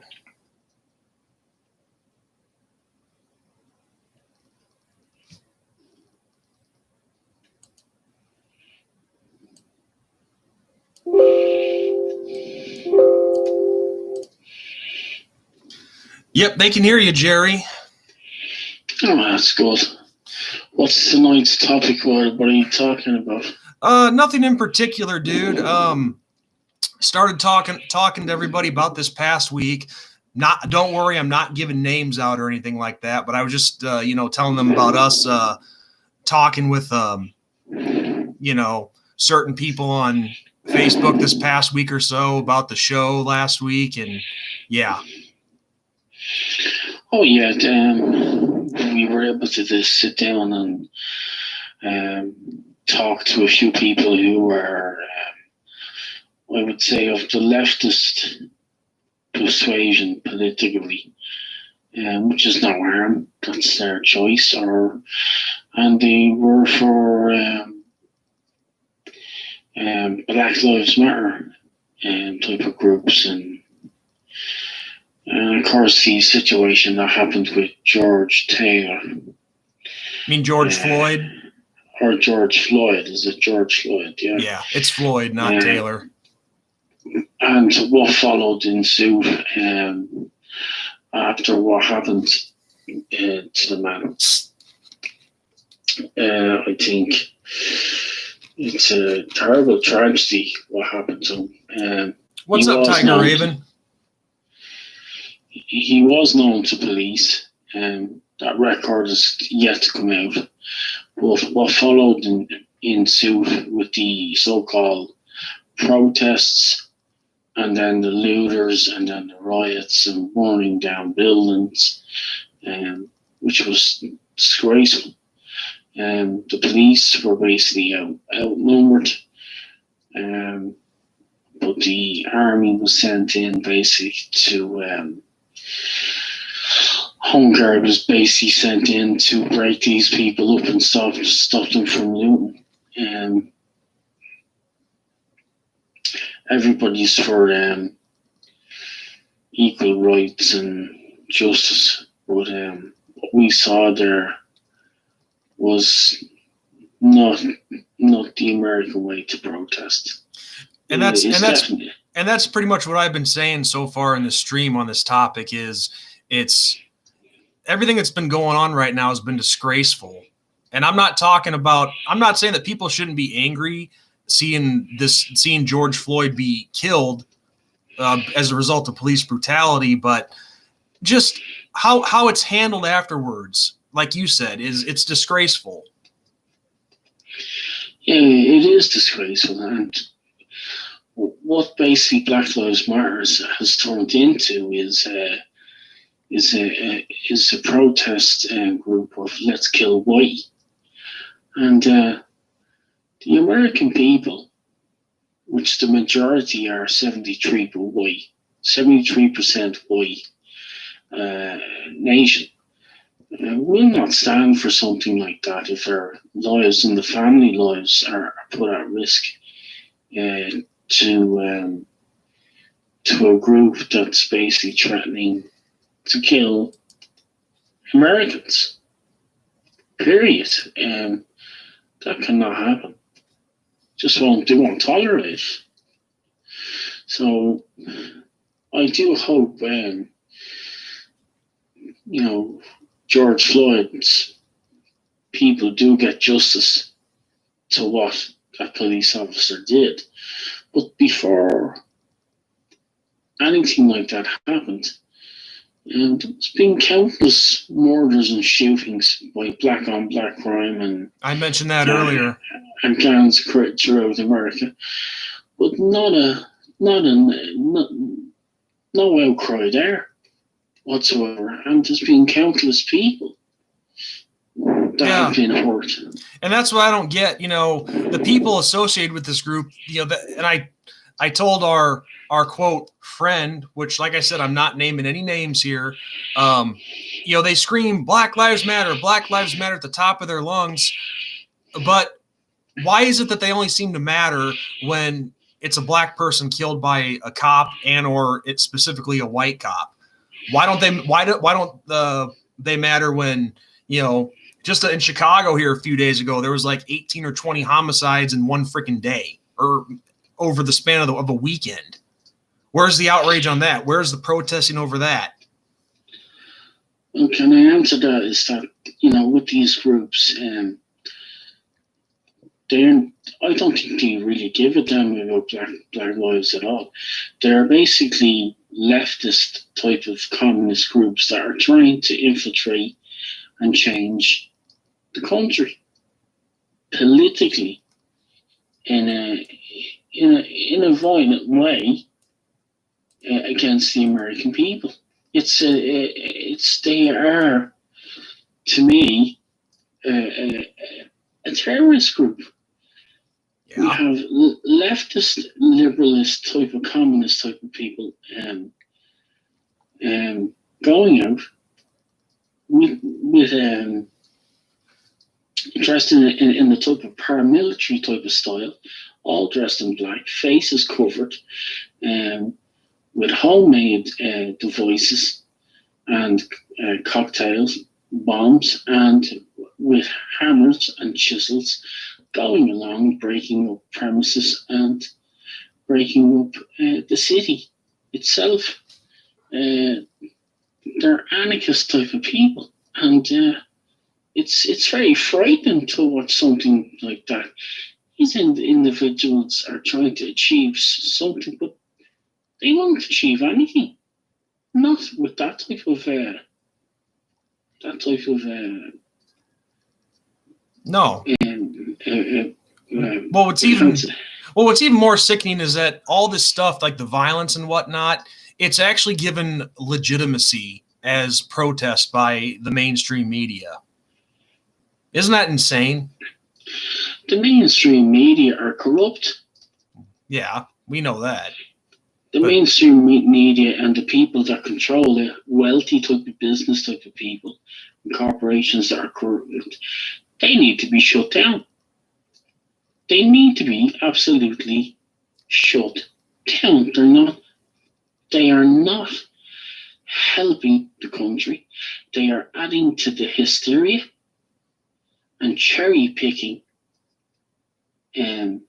Yep, they can hear you, Jerry. Oh, that's good. What's tonight's topic? What are you talking about? Nothing in particular, dude. Started talking to everybody about this past week. Don't worry, I'm not giving names out or anything like that, but I was just telling them about us talking with certain people on Facebook this past week or so about the show last week, and yeah. Oh yeah, we were able to just sit down and talk to a few people who were, I would say, of the leftist persuasion politically. which is no harm. That's their choice. And they were for Black Lives Matter type of groups, and of course the situation that happened with George Taylor. You mean George Floyd? Or George Floyd. Is it George Floyd? Yeah. Yeah, it's Floyd, not Taylor. And what followed in suit after what happened to the man. I think it's a terrible tragedy what happened to him. What's up, Tiger Raven? He was known to police, and that record is yet to come out. What followed in suit with the so-called protests, and then the looters, and then the riots and burning down buildings, which was disgraceful. The police were basically outnumbered, but the army was sent in basically to Home Guard was basically sent in to break these people up and stop them from looting. Everybody's for equal rights and justice, but what we saw there was not the American way to protest. And that's pretty much what I've been saying so far in the stream on this topic. Is it's everything that's been going on right now has been disgraceful. And I'm not saying that people shouldn't be angry seeing George Floyd be killed as a result of police brutality, but just how it's handled afterwards, like you said, it's disgraceful. Yeah, it is disgraceful, and what basically Black Lives Matter has turned into is a protest group of Let's Kill White, and the American people, which the majority are 73% white nation, will not stand for something like that if their lives and the family lives are put at risk to a group that's basically threatening to kill Americans. Period. That cannot happen. They won't tolerate it. So I do hope, George Floyd's people do get justice to what that police officer did. But before anything like that happened, there's been countless murders and shootings by black on black crime, and I mentioned that earlier, and gangs throughout America, but no outcry there whatsoever. And there's been countless people that have been hurt, and that's what I don't get. The people associated with this group, and I told our quote friend, which, like I said, I'm not naming any names here. They scream Black Lives Matter at the top of their lungs. But why is it that they only seem to matter when it's a black person killed by a cop or it's specifically a white cop? Why don't they matter when, just in Chicago here a few days ago, there was like 18 or 20 homicides in one freaking day, or over the span of a weekend? Where's the outrage on that? Where's the protesting over that? Well, can I answer that? Is that, with these groups, I don't think they really give a damn about black lives at all. They're basically leftist type of communist groups that are trying to infiltrate and change the country politically in a violent way against the American people. They are, to me, a terrorist group. Yeah. We have leftist, liberalist type of communist type of people going out with dressed in the type of paramilitary type of style, all dressed in black, faces covered, with homemade devices and cocktails, bombs, and with hammers and chisels, going along, breaking up premises and breaking up the city itself. They're anarchist type of people, and it's very frightening to watch something like that. These individuals are trying to achieve something, but they won't achieve anything. Not with that type of No. Um, What's even more sickening is that all this stuff, like the violence and whatnot, it's actually given legitimacy as protest by the mainstream media. Isn't that insane? The mainstream media are corrupt. Yeah, we know that. The mainstream media and the people that control it, wealthy type of business type of people, and corporations that are corrupt, they need to be shut down. They need to be absolutely shut down. They are not helping the country. They are adding to the hysteria and cherry picking the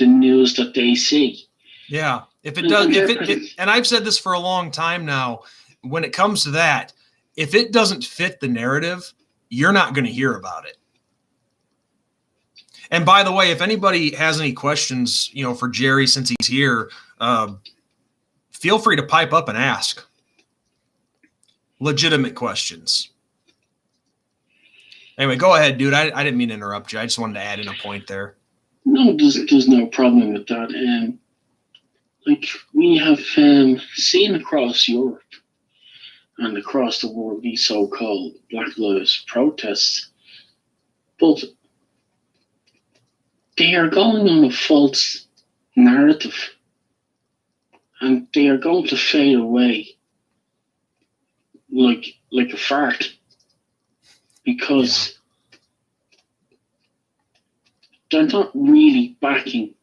news that they see. Yeah, if it does, and I've said this for a long time now, when it comes to that, if it doesn't fit the narrative, you're not going to hear about it. And by the way, if anybody has any questions, for Jerry, since he's here, feel free to pipe up and ask legitimate questions. Anyway, go ahead, dude. I didn't mean to interrupt you. I just wanted to add in a point there. No, there's no problem with that. Like we have seen across Europe and across the world these so-called Black Lives protests, but they are going on a false narrative, and they are going to fade away like a fart, because they're not really backing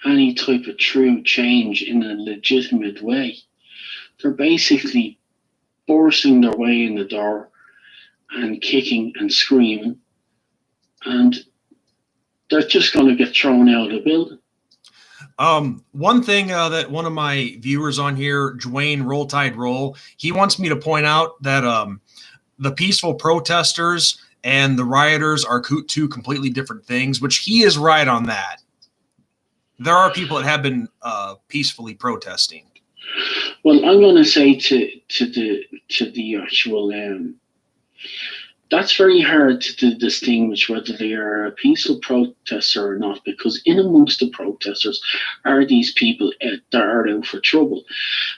any type of true change in a legitimate way. They're basically forcing their way in the door and kicking and screaming, and they're just going to get thrown out of the building. One thing that one of my viewers on here, Dwayne Roll Tide Roll, he wants me to point out that the peaceful protesters and the rioters are two completely different things, which he is right on that. There are people that have been peacefully protesting. Well, I'm going to say to the actual that's very hard to distinguish whether they are a peaceful protester or not, because in amongst the protesters are these people that are out for trouble,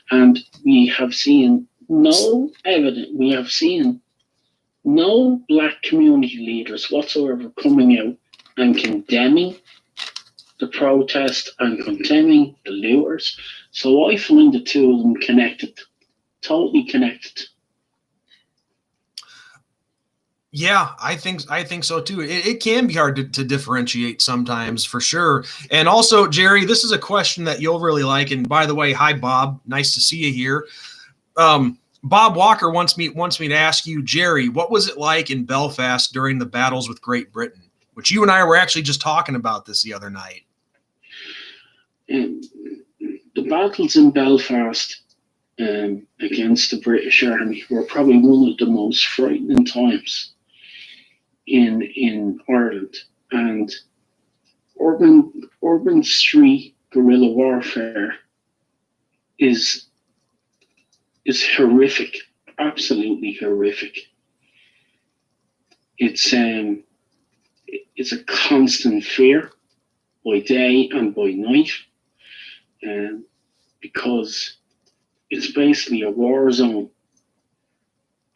and we have seen no evidence. We have seen no Black community leaders whatsoever coming out and condemning the protest and condemning the looters. So I find the two of them connected, totally connected. Yeah, I think so too. It can be hard to differentiate sometimes, for sure. And also, Jerry, this is a question that you'll really like. And by the way, hi Bob, nice to see you here. Bob Walker wants me to ask you, Jerry, what was it like in Belfast during the battles with Great Britain? Which you and I were actually just talking about this the other night. The battles in Belfast against the British Army were probably one of the most frightening times in Ireland. And urban street guerrilla warfare is horrific, absolutely horrific. It's a constant fear by day and by night, because it's basically a war zone,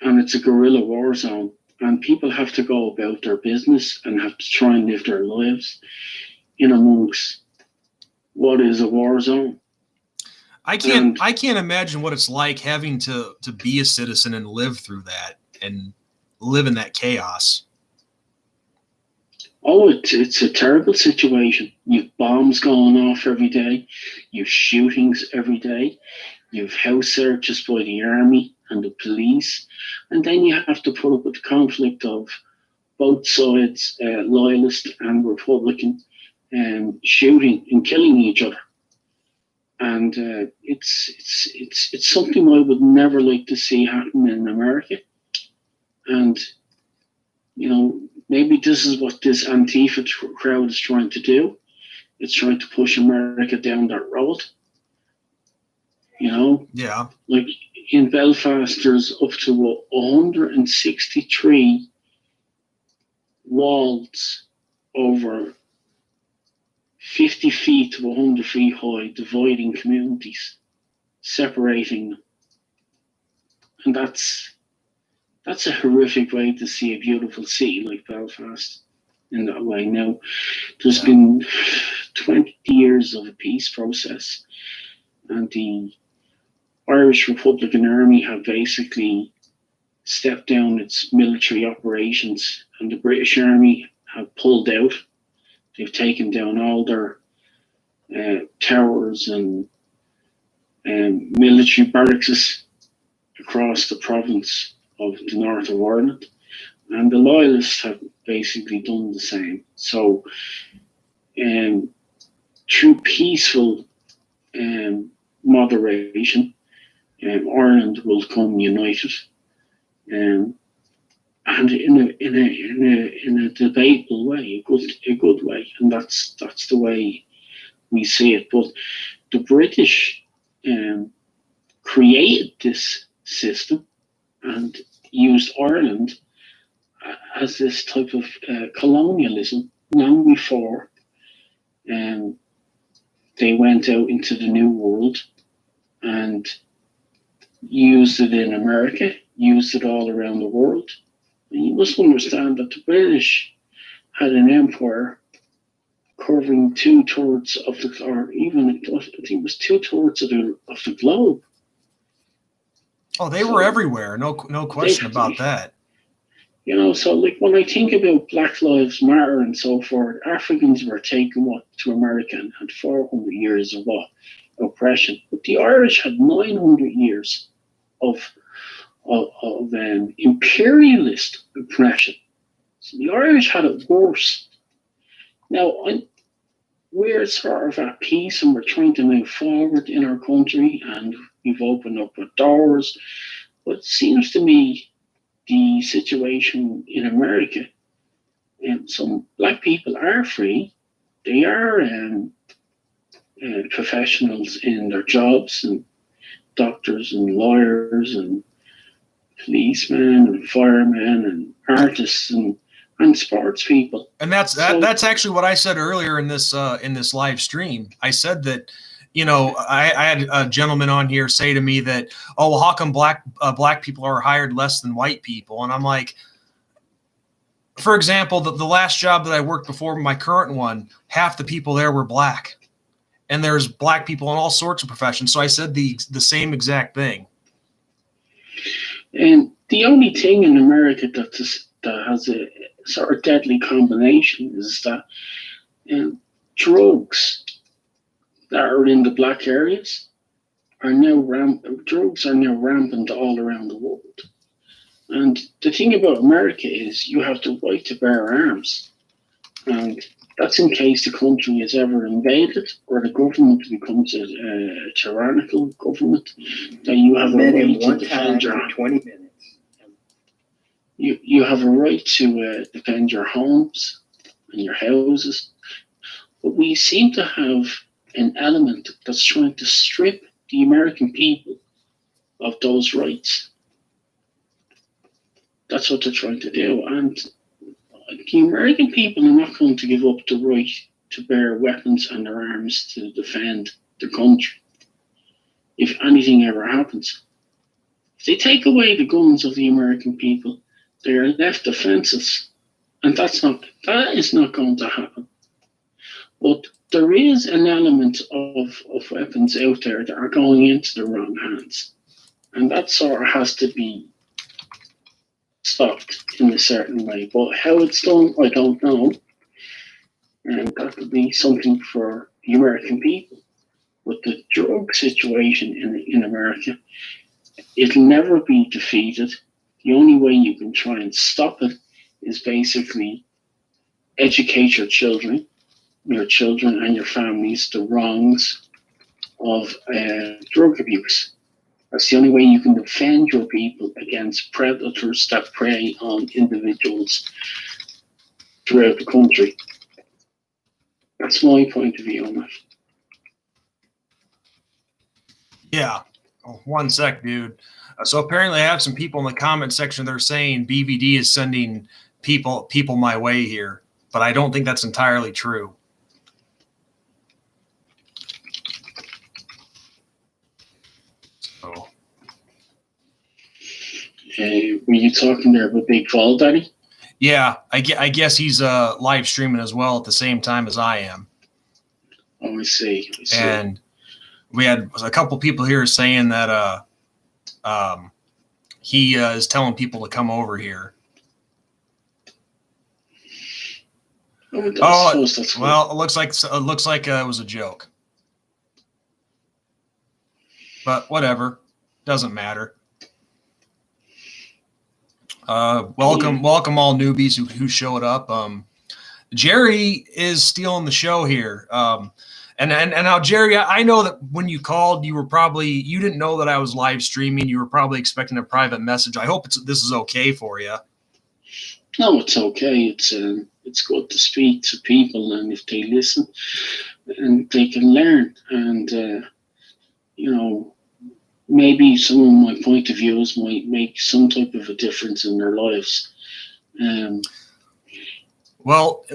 and it's a guerrilla war zone, and people have to go about their business and have to try and live their lives in amongst what is a war zone. I can't imagine what it's like having to be a citizen and live through that and live in that chaos. Oh, it's a terrible situation. You've bombs going off every day. You've shootings every day. You've house searches by the army and the police. And then you have to put up with the conflict of both sides, loyalist and Republican, shooting and killing each other. And it's something I would never like to see happen in America. And, you know, maybe this is what this Antifa crowd is trying to do. It's trying to push America down that road. You know? Yeah. Like in Belfast, there's up to 163 walls over 50 feet to 100 feet high, dividing communities, separating them. And that's a horrific way to see a beautiful city like Belfast in that way. Now, there's been 20 years of a peace process, and the Irish Republican Army have basically stepped down its military operations, and the British Army have pulled out. They've taken down all their towers and military barracks across the province of the north of Ireland, and the loyalists have basically done the same. So, through peaceful moderation, Ireland will come united, and in a debatable way, a good way, and that's the way we see it. But the British created this system and used Ireland as this type of colonialism long before they went out into the New World and used it in America, used it all around the world. And you must understand that the British had an empire covering 2/3 of the, or even I think it was 2/3 of the globe. Oh, they were everywhere. No question about that. You know, so like when I think about Black Lives Matter and so forth, Africans were taken to America and had 400 years of oppression, but the Irish had 900 years of imperialist oppression. So the Irish had it worse. Now, we're sort of at peace and we're trying to move forward in our country and we've opened up our doors. But it seems to me the situation in America, and some black people are free. They are professionals in their jobs, and doctors and lawyers and policemen and firemen and artists and sports people. And that's actually what I said earlier in this live stream. I said that, you know, I had a gentleman on here say to me that, oh, well, how come black people are hired less than white people? And I'm like, for example, the last job that I worked before my current one, half the people there were black, and there's black people in all sorts of professions. So I said the same exact thing. And the only thing in America that has a sort of deadly combination is that drugs that are in the black areas are now rampant all around the world. And the thing about America is you have the right to bear arms, and that's in case the country is ever invaded or the government becomes a tyrannical government, that you have a right to defend your 20 minutes. You have a right to defend your homes and your houses. But we seem to have an element that's trying to strip the American people of those rights. That's what they're trying to do. And the American people are not going to give up the right to bear weapons and their arms to defend their country if anything ever happens. If they take away the guns of the American people, they are left defenseless. And that is not going to happen. But there is an element of weapons out there that are going into the wrong hands. And that sort of has to be stopped in a certain way. But how it's done, I don't know. And that could be something for the American people. With the drug situation in America, it'll never be defeated. The only way you can try and stop it is basically educate your children and your families the wrongs of drug abuse. That's the only way you can defend your people against predators that prey on individuals throughout the country. That's my point of view on it. Yeah. Oh, 1 sec, dude. So apparently I have some people in the comment section that are saying BBD is sending people my way here, but I don't think that's entirely true. So. Were you talking there about Big Fall Daddy? Yeah, I guess he's live streaming as well at the same time as I am. Oh, I see. And we had a couple people here saying that he is telling people to come over here. Well, it looks like it was a joke, but whatever, doesn't matter. Welcome all newbies who showed up. Jerry is stealing the show here. And now, Jerry, I know that when you called, you didn't know that I was live streaming. You were probably expecting a private message. I hope this is okay for you. No, it's okay. It's good to speak to people, and if they listen, and they can learn, and maybe some of my point of views might make some type of a difference in their lives. Well,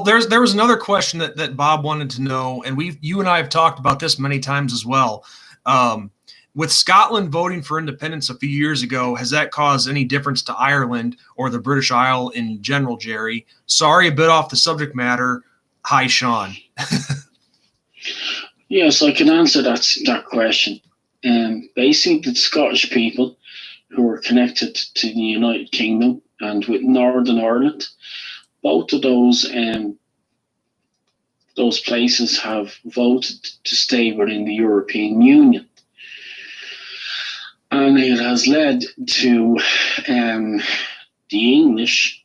there was another question that Bob wanted to know, and you and I have talked about this many times as well. With Scotland voting for independence a few years ago, has that caused any difference to Ireland or the British Isle in general, Jerry? Sorry, a bit off the subject matter. Hi, Sean. Yes, I can answer that question. Basically, the Scottish people who are connected to the United Kingdom and with Northern Ireland, both of those places have voted to stay within the European Union. And it has led to the English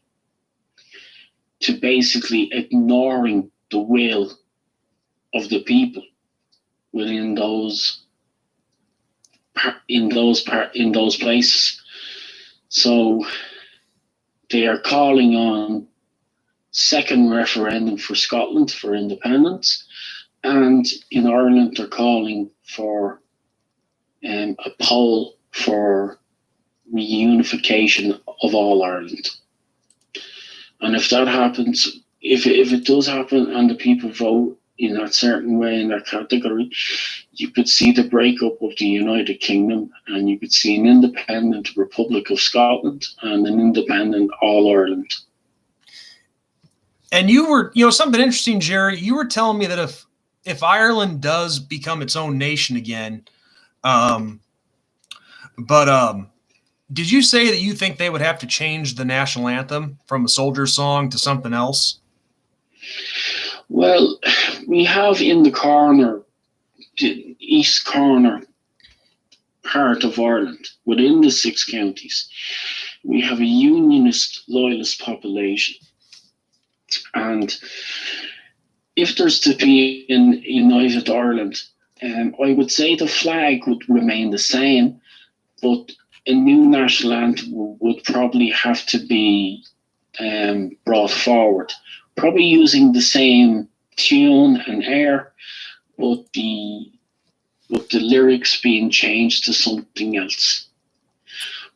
to basically ignoring the will of the people within those places. So they are calling on second referendum for Scotland for independence, and in Ireland they're calling for a poll for reunification of all Ireland. And if that happens, if it does happen and the people vote in that certain way in that category, you could see the breakup of the United Kingdom, and you could see an independent Republic of Scotland and an independent All Ireland. And you were, something interesting, Jerry. You were telling me that if Ireland does become its own nation again, did you say that you think they would have to change the national anthem from a soldier song to something else? Well, we have in the east corner part of Ireland, within the 6 counties, we have a unionist, loyalist population. And if there's to be in United Ireland, I would say the flag would remain the same, but a new national anthem would probably have to be brought forward, probably using the same tune and air, but the lyrics being changed to something else.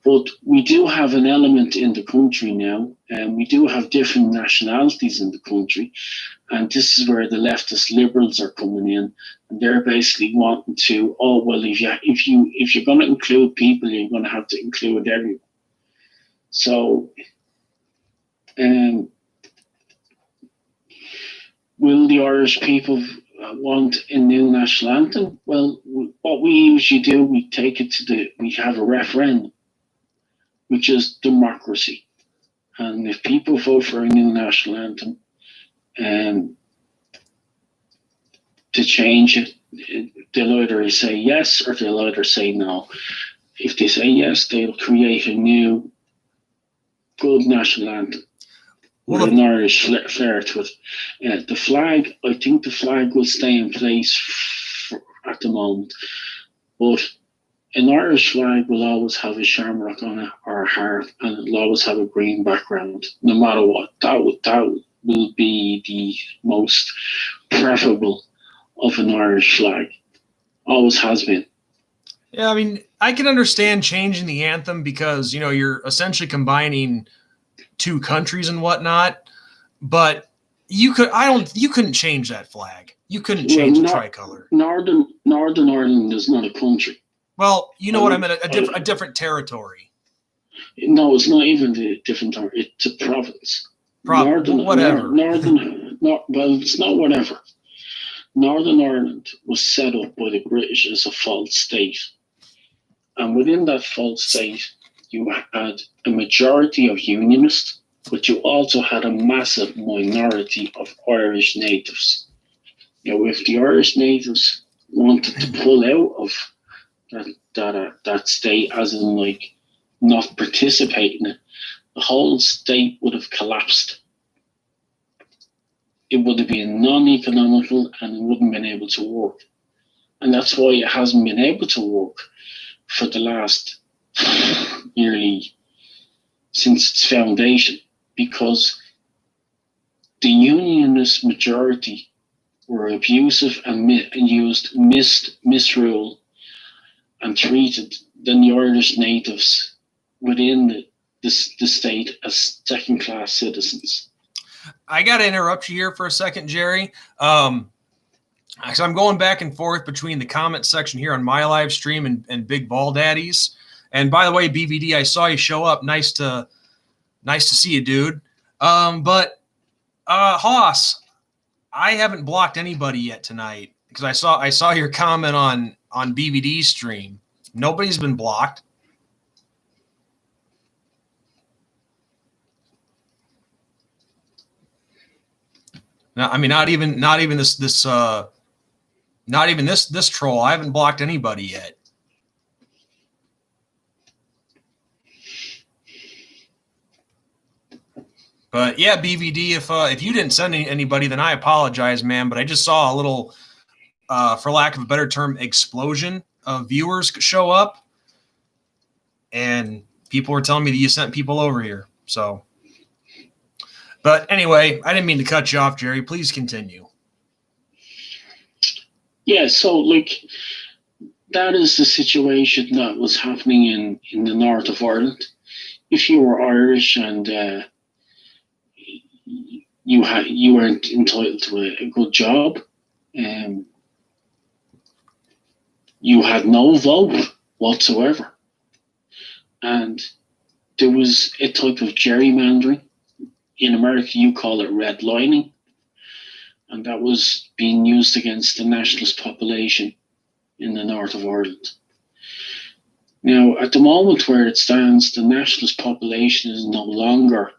But we do have an element in the country now, and we do have different nationalities in the country, and this is where the leftist liberals are coming in, and they're basically wanting to, if you're going to include people, you're going to have to include everyone. So, with will the Irish people want a new national anthem? Well, what we usually do, we take it to we have a referendum, which is democracy. And if people vote for a new national anthem to change it, they'll either say yes or they'll either say no. If they say yes, they'll create a new good national anthem with an Irish flair to it. The flag, I think the flag will stay in place at the moment, but an Irish flag will always have a shamrock on it or a heart, and it'll always have a green background, no matter what. That will be the most preferable of an Irish flag. Always has been. Yeah, I mean, I can understand changing the anthem because, you know, you're essentially combining two countries and whatnot, but you couldn't change that flag. You couldn't change the tricolor. Northern Ireland is not a country. Well, you know what I mean, a different territory. No, it's not even a different territory. It's a province. Whatever. Well, it's not whatever. Northern Ireland was set up by the British as a false state. And within that false state, you had a majority of Unionists, but you also had a massive minority of Irish natives. You know, if the Irish natives wanted to pull out of that state, as in like not participate in it, the whole state would have collapsed. It would have been non-economical and it wouldn't have been able to work. And that's why it hasn't been able to work for the last nearly since its foundation, because the Unionist majority were abusive and used misrule and treated the Irish natives within the state as second-class citizens. I got to interrupt you here for a second, Jerry. So I'm going back and forth between the comment section here on my live stream and Big Ball Daddies. And by the way, BVD, I saw you show up. Nice to see you, dude. But Hoss, I haven't blocked anybody yet tonight because I saw your comment on BVD's stream. Nobody's been blocked. No, I mean, not even this troll. I haven't blocked anybody yet. But yeah, BVD, if you didn't send anybody, then I apologize, man. But I just saw a little, for lack of a better term, explosion of viewers show up, and people were telling me that you sent people over here. So, but anyway, I didn't mean to cut you off, Jerry. Please continue. Yeah, so like that is the situation that was happening in the north of Ireland. If you were Irish and you weren't entitled to a good job, you had no vote whatsoever, and there was a type of gerrymandering. In America, you call it redlining, and that was being used against the nationalist population in the north of Ireland. Now, at the moment where it stands, the nationalist population is no longer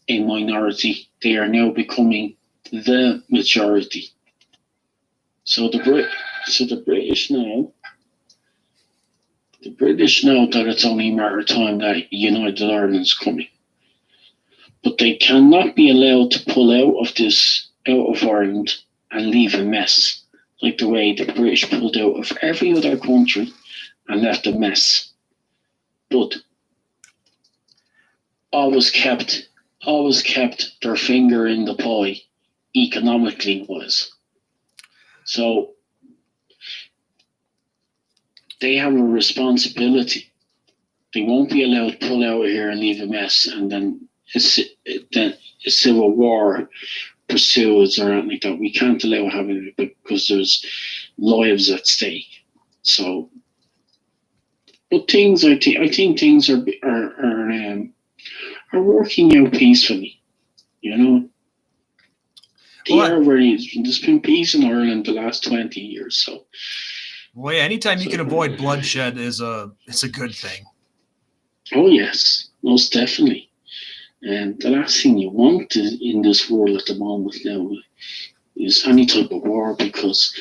a minority. They are now becoming the majority. So the British know that it's only a matter of time that United Ireland is coming. But they cannot be allowed to pull out of Ireland and leave a mess, like the way the British pulled out of every other country and left a mess. But always kept their finger in the pie, economically wise. So they have a responsibility. They won't be allowed to pull out of here and leave a mess, and then a civil war pursues or anything like that. We can't allow having it because there's lives at stake. So, but things I think things are working out peacefully, you know. They are very. There's been peace in Ireland the last 20 years. So, well, yeah, anytime you can avoid bloodshed it's a good thing. Oh yes, most definitely. And the last thing you want in this world at the moment now is any type of war, because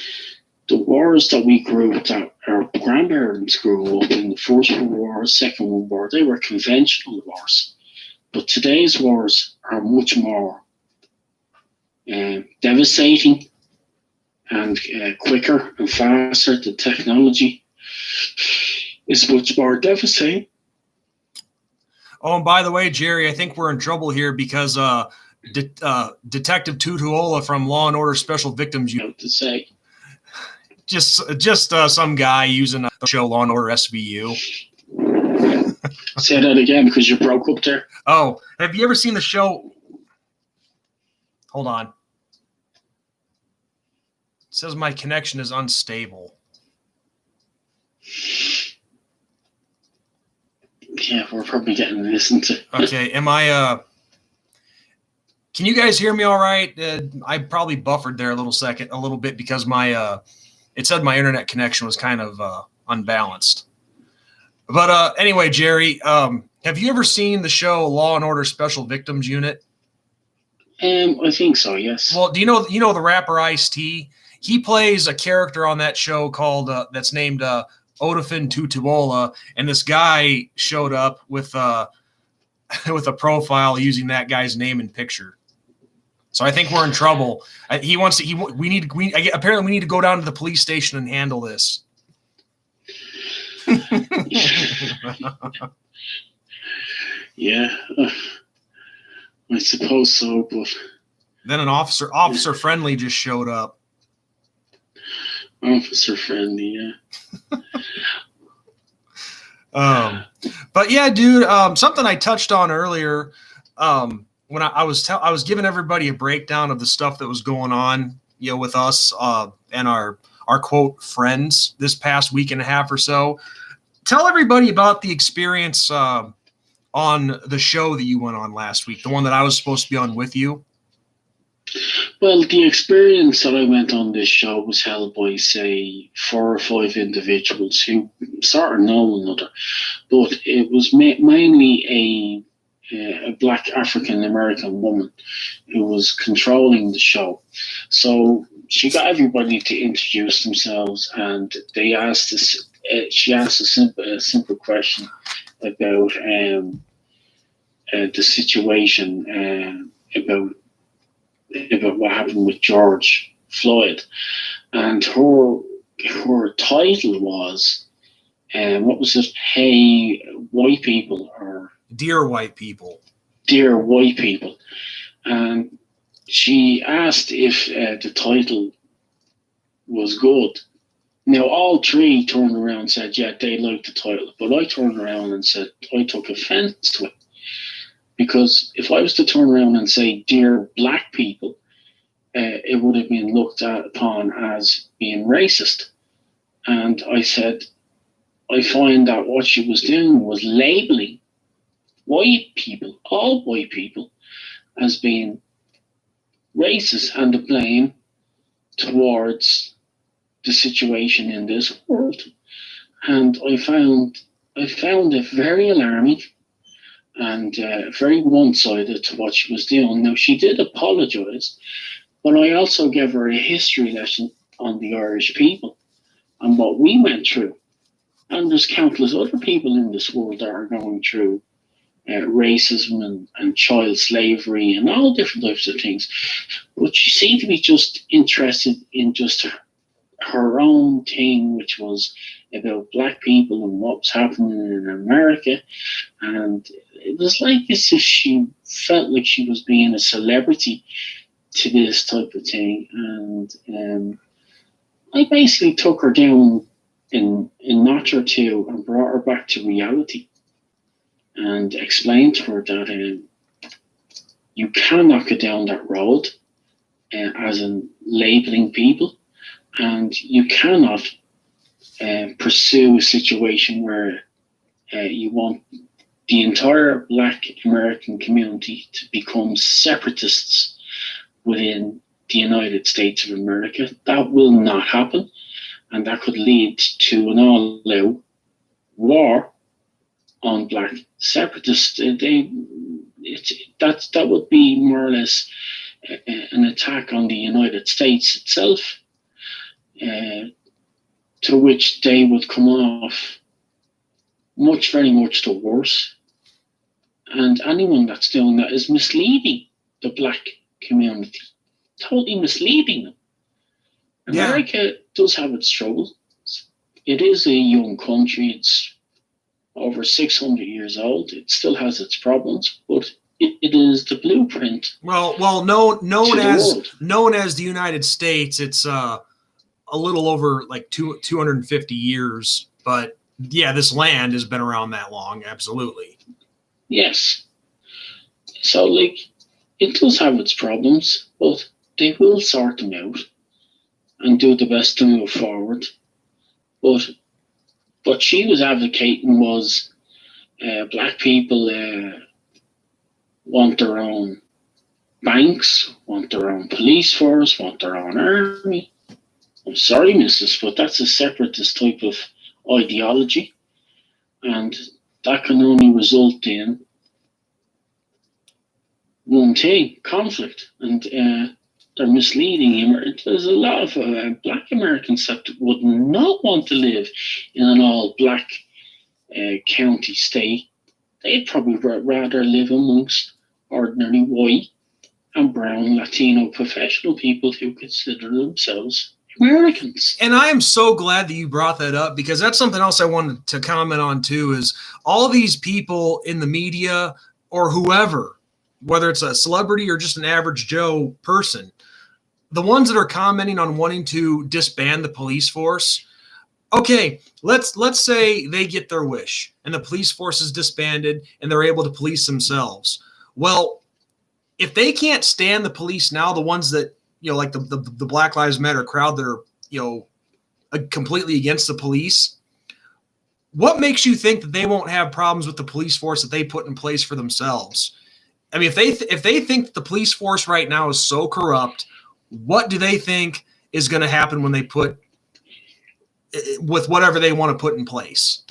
the wars that we grew up, that our grandparents grew up in, the First World War, Second World War, they were conventional wars. But today's wars are much more devastating and quicker and faster. The technology is much more devastating. Oh, and by the way, Jerry, I think we're in trouble here because Detective Tutuola from Law and Order Special Victims Unit to say. Just some guy using the show Law and Order SVU. Say that again, because you broke up there. Oh, have you ever seen the show? Hold on. It says my connection is unstable. Yeah, we're probably getting listened to. Okay, am I can you guys hear me all right? I probably buffered there a little bit because my it said my internet connection was kind of unbalanced. But anyway, Jerry, have you ever seen the show Law and Order Special Victims Unit? I think so, yes. Well, do you know the rapper Ice-T? He plays a character on that show called that's named Odafin Tutuola, and this guy showed up with with a profile using that guy's name and picture. So I think we're in trouble. He wants to. Apparently we need to go down to the police station and handle this. Yeah, I suppose so. But then an Officer Friendly just showed up. Officer Friendly, yeah. But yeah, dude. Something I touched on earlier. When I was giving everybody a breakdown of the stuff that was going on, with us and our quote friends this past week and a half or so. Tell everybody about the experience on the show that you went on last week, the one that I was supposed to be on with you. Well, the experience that I went on this show was held by, say, 4 or 5 individuals who sort of know one another, but it was mainly a Black African American woman who was controlling the show. So she got everybody to introduce themselves, and they asked this. She asked a simple question about the situation, about what happened with George Floyd, and her title was, what was it? Hey, white people, or Dear White People. Dear White People. And she asked if the title was good. Now, all 3 turned around and said, yeah, they liked the title. But I turned around and said, I took offense to it. Because if I was to turn around and say, Dear Black People, it would have been looked upon as being racist. And I said, I find that what she was doing was labeling white people, all white people, as being racist, and the blame towards the situation in this world. And I found it very alarming and very one-sided to what she was doing. Now, she did apologise, but I also gave her a history lesson on the Irish people and what we went through. And there's countless other people in this world that are going through racism and child slavery and all different types of things. But she seemed to be just interested in just her own thing, which was about Black people and what was happening in America. And it was like as if she felt like she was being a celebrity to this type of thing. And I basically took her down in a notch or two and brought her back to reality, and explained to her that you cannot go down that road, as in labeling people, and you cannot pursue a situation where you want the entire Black American community to become separatists within the United States of America. That will not happen, and that could lead to an all-out war on black separatists. That would be more or less an attack on the United States itself, to which they would come off very much the worse. And anyone that's doing that is misleading the black community, totally misleading them. America does have its trouble. It is a young country. It's over 600 years old. It still has its problems, but it is the blueprint. Known as the United States, it's a little over like 250 years. But yeah, this land has been around that long. Absolutely. Yes. So, like, it does have its problems, but they will sort them out and do the best to move forward. But what she was advocating was black people want their own banks, want their own police force, want their own army. I'm sorry, missus, but that's a separatist type of ideology. And that can only result in one thing, conflict. And they're misleading. There's a lot of black Americans that would not want to live in an all-black county state. They'd probably rather live amongst ordinary white and brown Latino professional people who consider themselves Americans. And I am so glad that you brought that up, because that's something else I wanted to comment on too, is all these people in the media or whoever, whether it's a celebrity or just an average Joe person, the ones that are commenting on wanting to disband the police force. Okay, let's say they get their wish and the police force is disbanded and they're able to police themselves. Well, if they can't stand the police now, the ones that, like the Black Lives Matter crowd that are, completely against the police, what makes you think that they won't have problems with the police force that they put in place for themselves? I mean, if they think the police force right now is so corrupt, what do they think is going to happen when they put with whatever they want to put in place?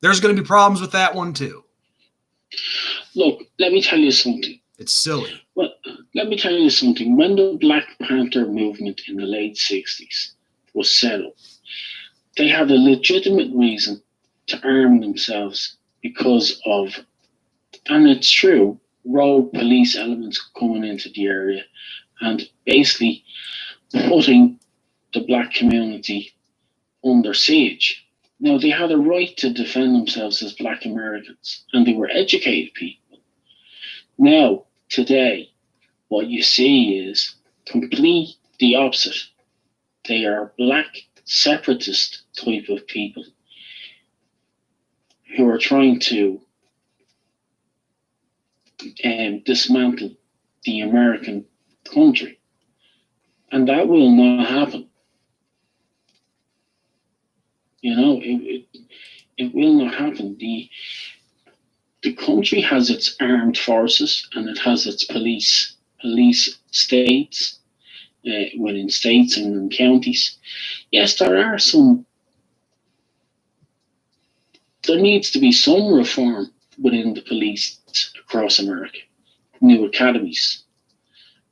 There's going to be problems with that one too. Look, let me tell you something. It's silly. Well, let me tell you something. When the Black Panther movement in the late 60s was set up, they had a legitimate reason to arm themselves because of, and it's true, rogue police elements coming into the area and basically putting the black community under siege. Now, they had a right to defend themselves as black Americans, and they were educated people. Now, today, what you see is complete the opposite. They are black separatist type of people who are trying to dismantle the American country. And that will not happen. It will not happen. The country has its armed forces and it has its police states, within states and in counties. Yes, there needs to be some reform within the police across America. New academies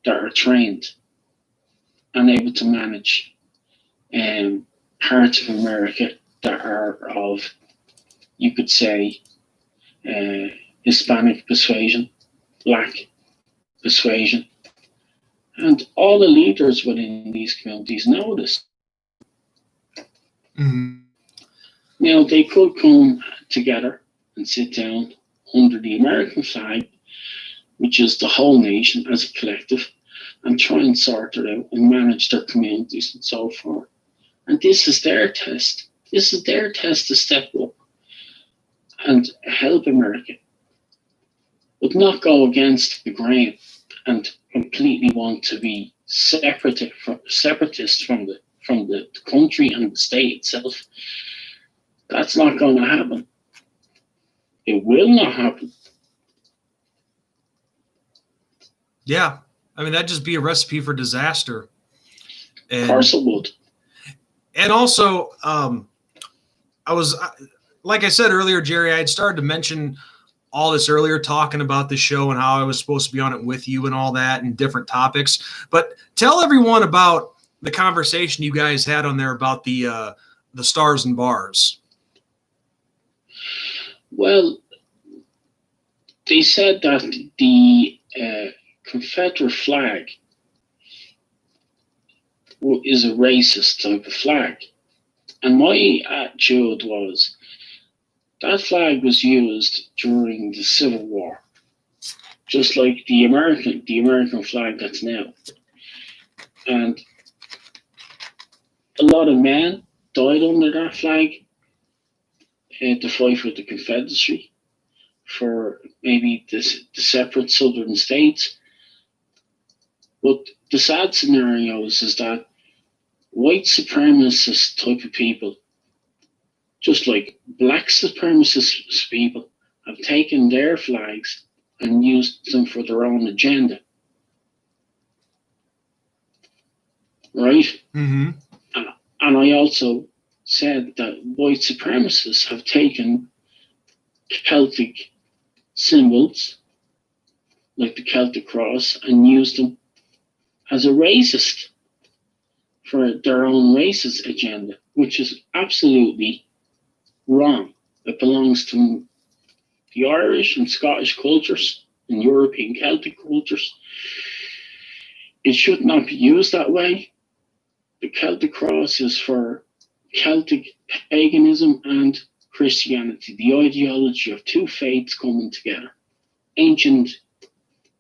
that are trained and able to manage parts of America that are of, you could say, Hispanic persuasion, black persuasion. And all the leaders within these communities know this. Mm-hmm. Now, they could come together and sit down under the American flag, which is the whole nation as a collective, and try and sort it out and manage their communities and so forth. And this is their test. This is their test to step up and help America, but not go against the grain and completely want to be separatist from the country and the state itself. That's not going to happen. It will not happen. Yeah, I mean, that'd just be a recipe for disaster. Of course it would. And also, like I said earlier, Jerry, I had started to mention all this earlier, talking about the show and how I was supposed to be on it with you and all that and different topics. But tell everyone about the conversation you guys had on there about the stars and bars. Well, they said that the Confederate flag is a racist type of flag. And my attitude was that flag was used during the Civil War, just like the American flag that's now. And a lot of men died under that flag to fight for the Confederacy, for maybe the separate southern states. But the sad scenario is that white supremacist type of people, just like black supremacist people, have taken their flags and used them for their own agenda. Right? Mm-hmm. And I also said that white supremacists have taken Celtic symbols, like the Celtic cross, and used them as a racist for their own racist agenda, which is absolutely wrong. It belongs to the Irish and Scottish cultures and European Celtic cultures. It should not be used that way. The Celtic cross is for Celtic paganism and Christianity, the ideology of two faiths coming together, ancient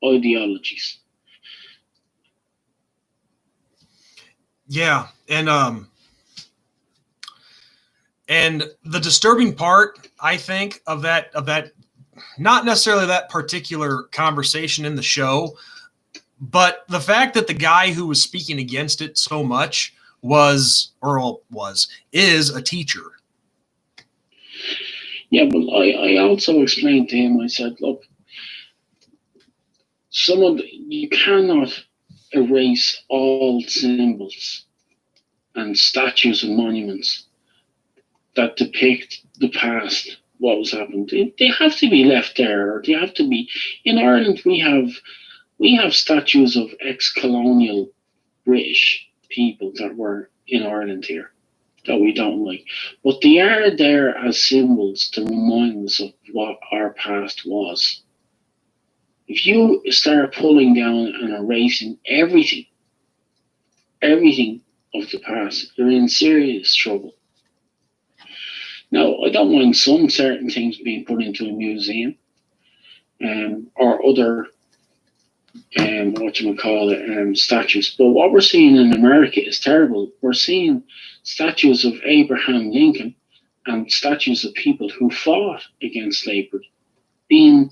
ideologies. Yeah, and the disturbing part, I think, of that, not necessarily that particular conversation in the show, but the fact that the guy who was speaking against it so much is a teacher. Yeah, but I also explained to him, I said, look, you cannot erase all symbols and statues and monuments that depict the past, what was happened. They have to be left there, or they have to be. In Ireland, we have statues of ex-colonial British people that were in Ireland here that we don't like, but they are there as symbols to remind us of what our past was. If you start pulling down and erasing everything of the past, you're in serious trouble. Now, I don't mind some certain things being put into a museum, or other, statues. But what we're seeing in America is terrible. We're seeing statues of Abraham Lincoln and statues of people who fought against slavery being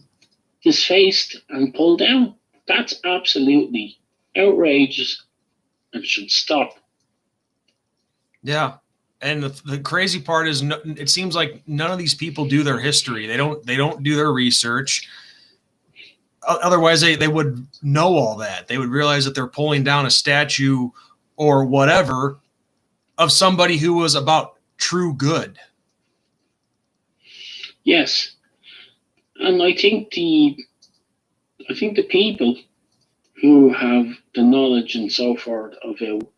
defaced and pulled down. That's absolutely outrageous and should stop. Yeah. And the crazy part is, it seems like none of these people do their history. They don't do their research. Otherwise, they would know all that. They would realize that they're pulling down a statue or whatever of somebody who was about true good. Yes. And I think the people who have the knowledge and so forth about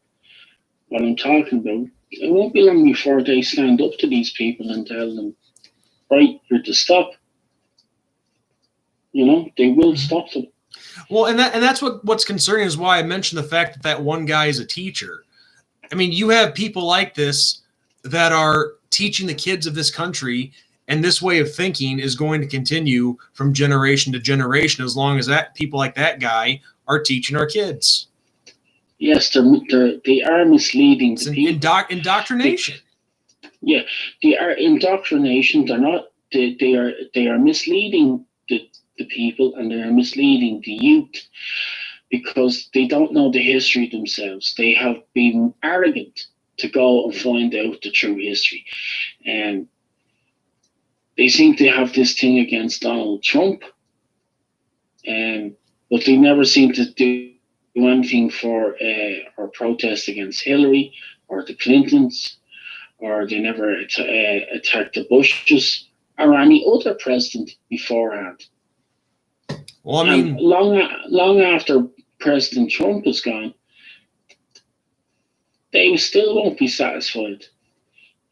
what I'm talking about, it won't be long before they stand up to these people and tell them, right, you're to stop. You know, they will stop them. Well, and that's what's concerning, is why I mentioned the fact that one guy is a teacher. I mean, you have people like this that are teaching the kids of this country, and this way of thinking is going to continue from generation to generation as long as people like that guy are teaching our kids. Yes, they are misleading the people. Indoctrination. They are indoctrination. They're not. They are misleading the people, and they are misleading the youth because they don't know the history themselves. They have been arrogant to go and find out the true history, and they think they have this thing against Donald Trump, but they never seem to do do anything for or protest against Hillary or the Clintons, or they never attacked the Bushes or any other president beforehand. Well, I mean, long after President Trump is gone, they still won't be satisfied.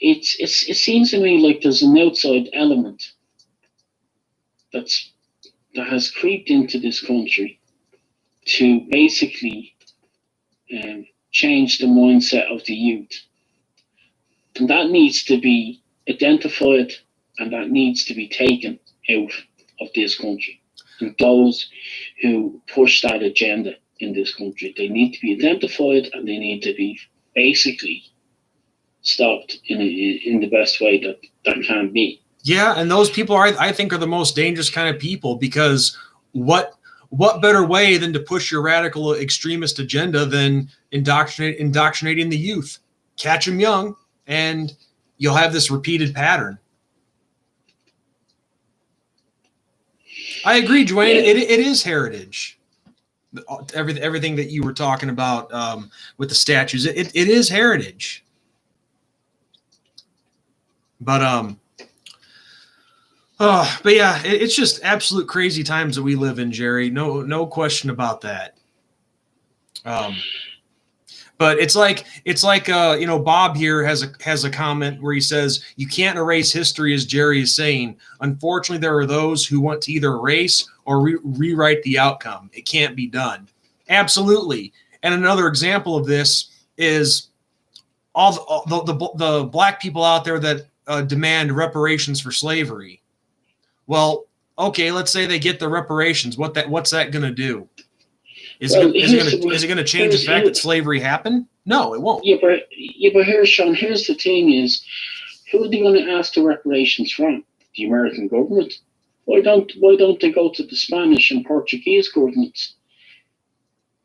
It seems to me like there's an outside element that has creeped into this country to basically change the mindset of the youth. And that needs to be identified, and that needs to be taken out of this country. And those who push that agenda in this country, they need to be identified, and they need to be basically stopped in the best way that can be. Yeah, and those people I think are the most dangerous kind of people, because what better way than to push your radical extremist agenda than indoctrinating the youth? Catch them young, and you'll have this repeated pattern. I agree, Dwayne. Yeah. It is heritage. Everything that you were talking about with the statues, it is heritage. But yeah, it's just absolute crazy times that we live in, Jerry. No question about that. But it's like Bob here has a comment where he says, you can't erase history, as Jerry is saying. Unfortunately, there are those who want to either erase or rewrite the outcome. It can't be done. Absolutely. And another example of this is all the black people out there that demand reparations for slavery. Well, okay, let's say they get the reparations. What's that going to do? Is it going to change the fact that slavery happened? No, it won't. Yeah, but here, Sean, here's the thing: is who are they going to ask the reparations from? The American government. Why don't they go to the Spanish and Portuguese governments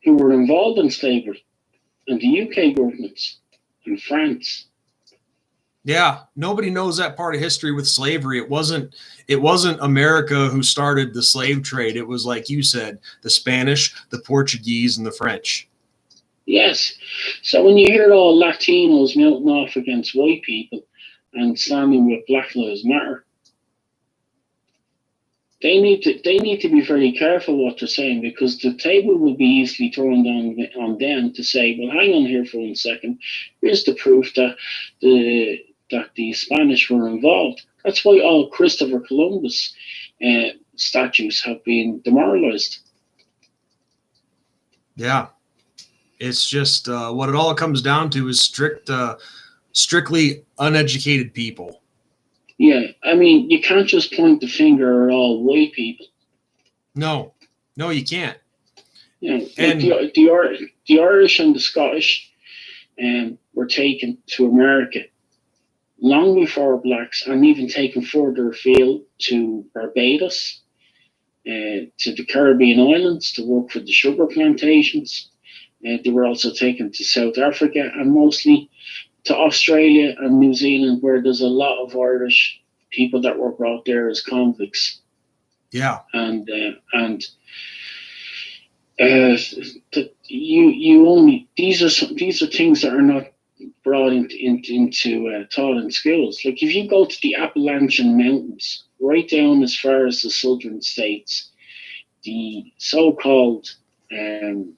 who were involved in slavery, and the UK governments, and France? Yeah, nobody knows that part of history with slavery. It wasn't America who started the slave trade. It was, like you said, the Spanish, the Portuguese, and the French. Yes. So when you hear all Latinos melting off against white people and standing with Black Lives Matter, they need to be very careful what they're saying, because the table will be easily thrown down on them to say, well, hang on here for 1 second. Here's the proof that the Spanish were involved. That's why all Christopher Columbus statues have been demoralized. Yeah. It's just what it all comes down to is strictly uneducated people. Yeah, I mean, you can't just point the finger at all white people. No, you can't. You know, and the Irish and the Scottish were taken to America long before blacks, and even taken further afield to Barbados, to the Caribbean islands to work for the sugar plantations. They were also taken to South Africa, and mostly to Australia and New Zealand, where there's a lot of Irish people that were brought there as convicts. Yeah. And you only, these are things that are not brought into taught in schools. Like if you go to the Appalachian Mountains, right down as far as the southern states, the so-called rednecks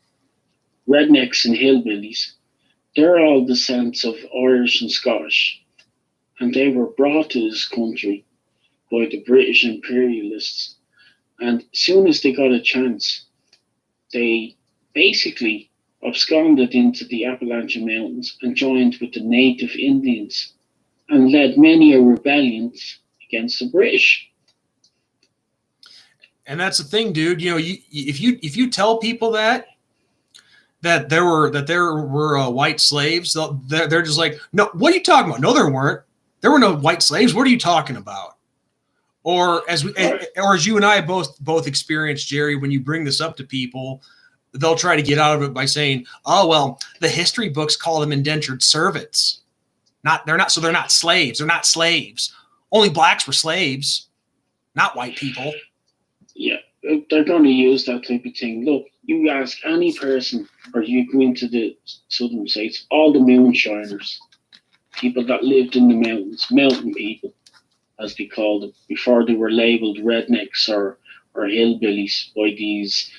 and hillbillies, they're all descendants of Irish and Scottish, and they were brought to this country by the British imperialists. And as soon as they got a chance, they basically absconded into the Appalachian Mountains and joined with the native Indians, and led many a rebellions against the British. And that's the thing, dude. You know, if you tell people that there were white slaves, they're just like, no, what are you talking about? No, there weren't. There were no white slaves. What are you talking about? Or as you and I both experienced, Jerry, when you bring this up to people, they'll try to get out of it by saying, oh, well, the history books call them indentured servants. They're not slaves. They're not slaves. Only blacks were slaves, not white people. Yeah, they're going to use that type of thing. Look, You ask any person, or you go into the southern states, all the moonshiners, people that lived in the mountains, mountain people, as they called them, before they were labelled rednecks or hillbillies by these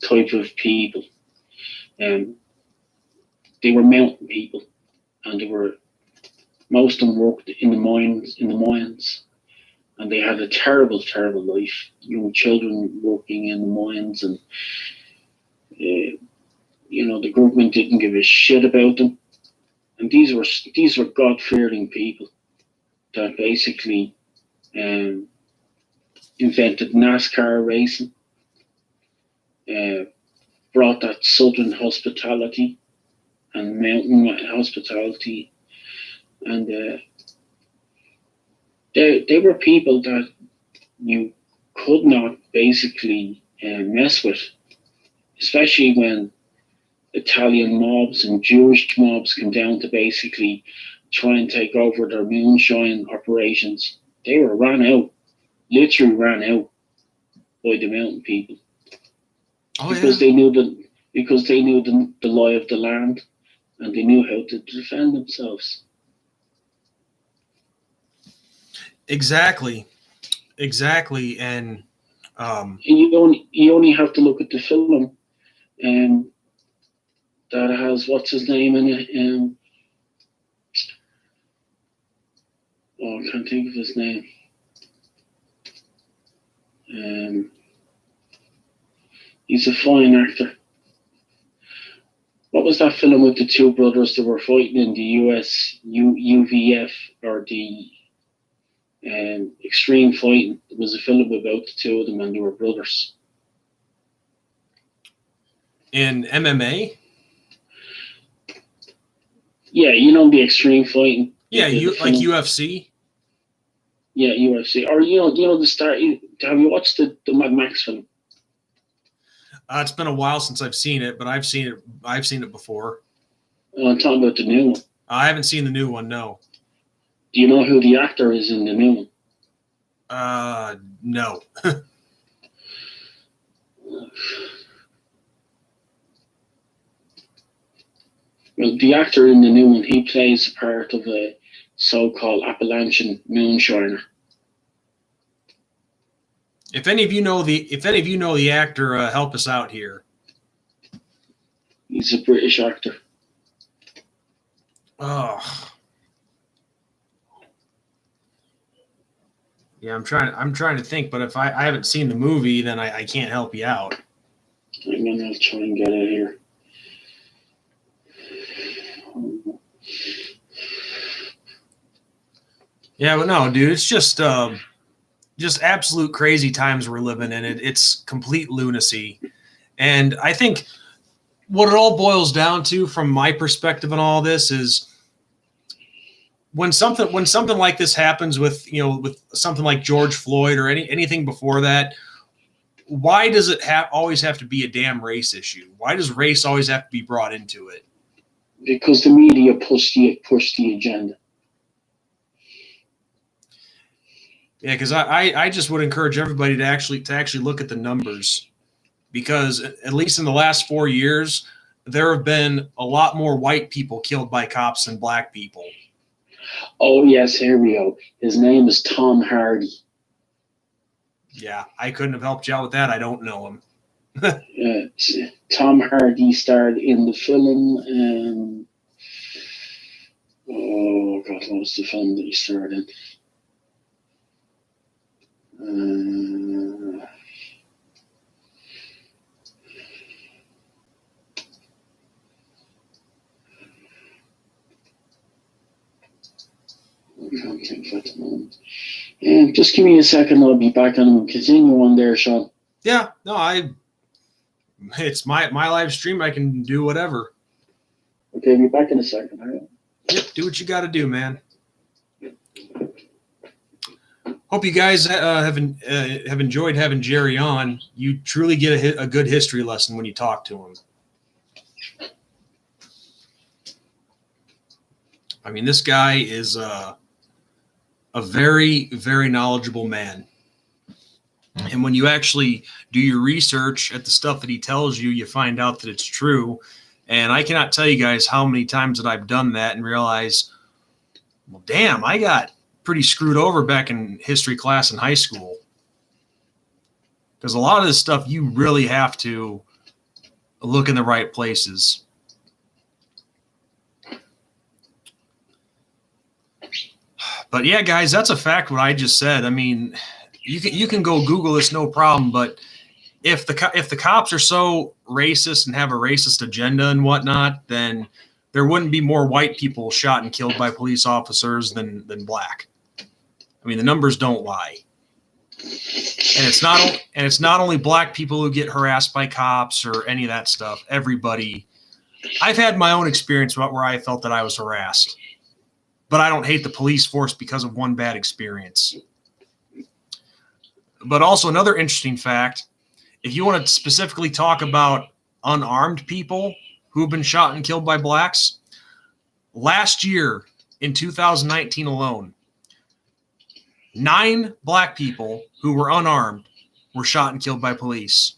type of people. Um, they were mountain people, and they were most of them worked in the mines, and they had a terrible, terrible life. Young children working in the mines, and the government didn't give a shit about them. And these were God fearing people that basically um, invented NASCAR racing, brought that southern hospitality and mountain hospitality, and they were people that you could not basically mess with, especially when Italian mobs and Jewish mobs came down to basically try and take over their moonshine operations. They were literally ran out by the mountain people because they knew the lie of the land, and they knew how to defend themselves. Exactly, and you only have to look at the film, that has what's his name in it. I can't think of his name. He's a fine actor. What was that film with the two brothers that were fighting in the US UVF, or the extreme fighting? It was a film about the two of them, and they were brothers. In MMA? Yeah, the extreme fighting. Yeah, like UFC. Yeah, UFC. Or the start. Have you watched the Mad Max film? It's been a while since I've seen it, but I've seen it before. I'm talking about the new one. I haven't seen the new one. No. Do you know who the actor is in the new one? No. Well, the actor in the new one, he plays the part of a so-called Appalachian moonshiner. If any of you know the actor, help us out here. He's a British actor. Oh. Yeah, I'm trying to think, but if I haven't seen the movie, then I can't help you out. I'm gonna try and get it here. Yeah, but no, dude, it's just absolute crazy times we're living in. It's complete lunacy. And I think what it all boils down to, from my perspective on all this, is when something like this happens with something like George Floyd or anything before that, why does it always have to be a damn race issue? Why does race always have to be brought into it? Because the media push the agenda. Yeah, because I just would encourage everybody to actually look at the numbers, because at least in the last 4 years, there have been a lot more white people killed by cops than black people. Oh yes, here we go. His name is Tom Hardy. Yeah, I couldn't have helped you out with that. I don't know him. Tom Hardy starred in the film. Oh God, what was the film that he starred in? I can't think of it at the moment. Just give me a second. I'll be back and continue on there, Sean. Yeah, no, it's my live stream. I can do whatever. Okay, I'll be back in a second. All right. Yep, do what you got to do, man. Hope you guys have enjoyed having Jerry on. You truly get a good history lesson when you talk to him. I mean, this guy is a very, very knowledgeable man. And when you actually do your research at the stuff that he tells you, you find out that it's true. And I cannot tell you guys how many times that I've done that and realized, well, damn, I got pretty screwed over back in history class in high school. Because a lot of this stuff, you really have to look in the right places. But yeah, guys, that's a fact what I just said. I mean, you can go Google this, no problem. But if the cops are so racist and have a racist agenda and whatnot, then there wouldn't be more white people shot and killed by police officers than black. I mean, the numbers don't lie. And it's not only black people who get harassed by cops or any of that stuff. Everybody. I've had my own experience where I felt that I was harassed. But I don't hate the police force because of one bad experience. But also another interesting fact, if you want to specifically talk about unarmed people who've been shot and killed by blacks, last year in 2019 alone, 9 black people who were unarmed were shot and killed by police.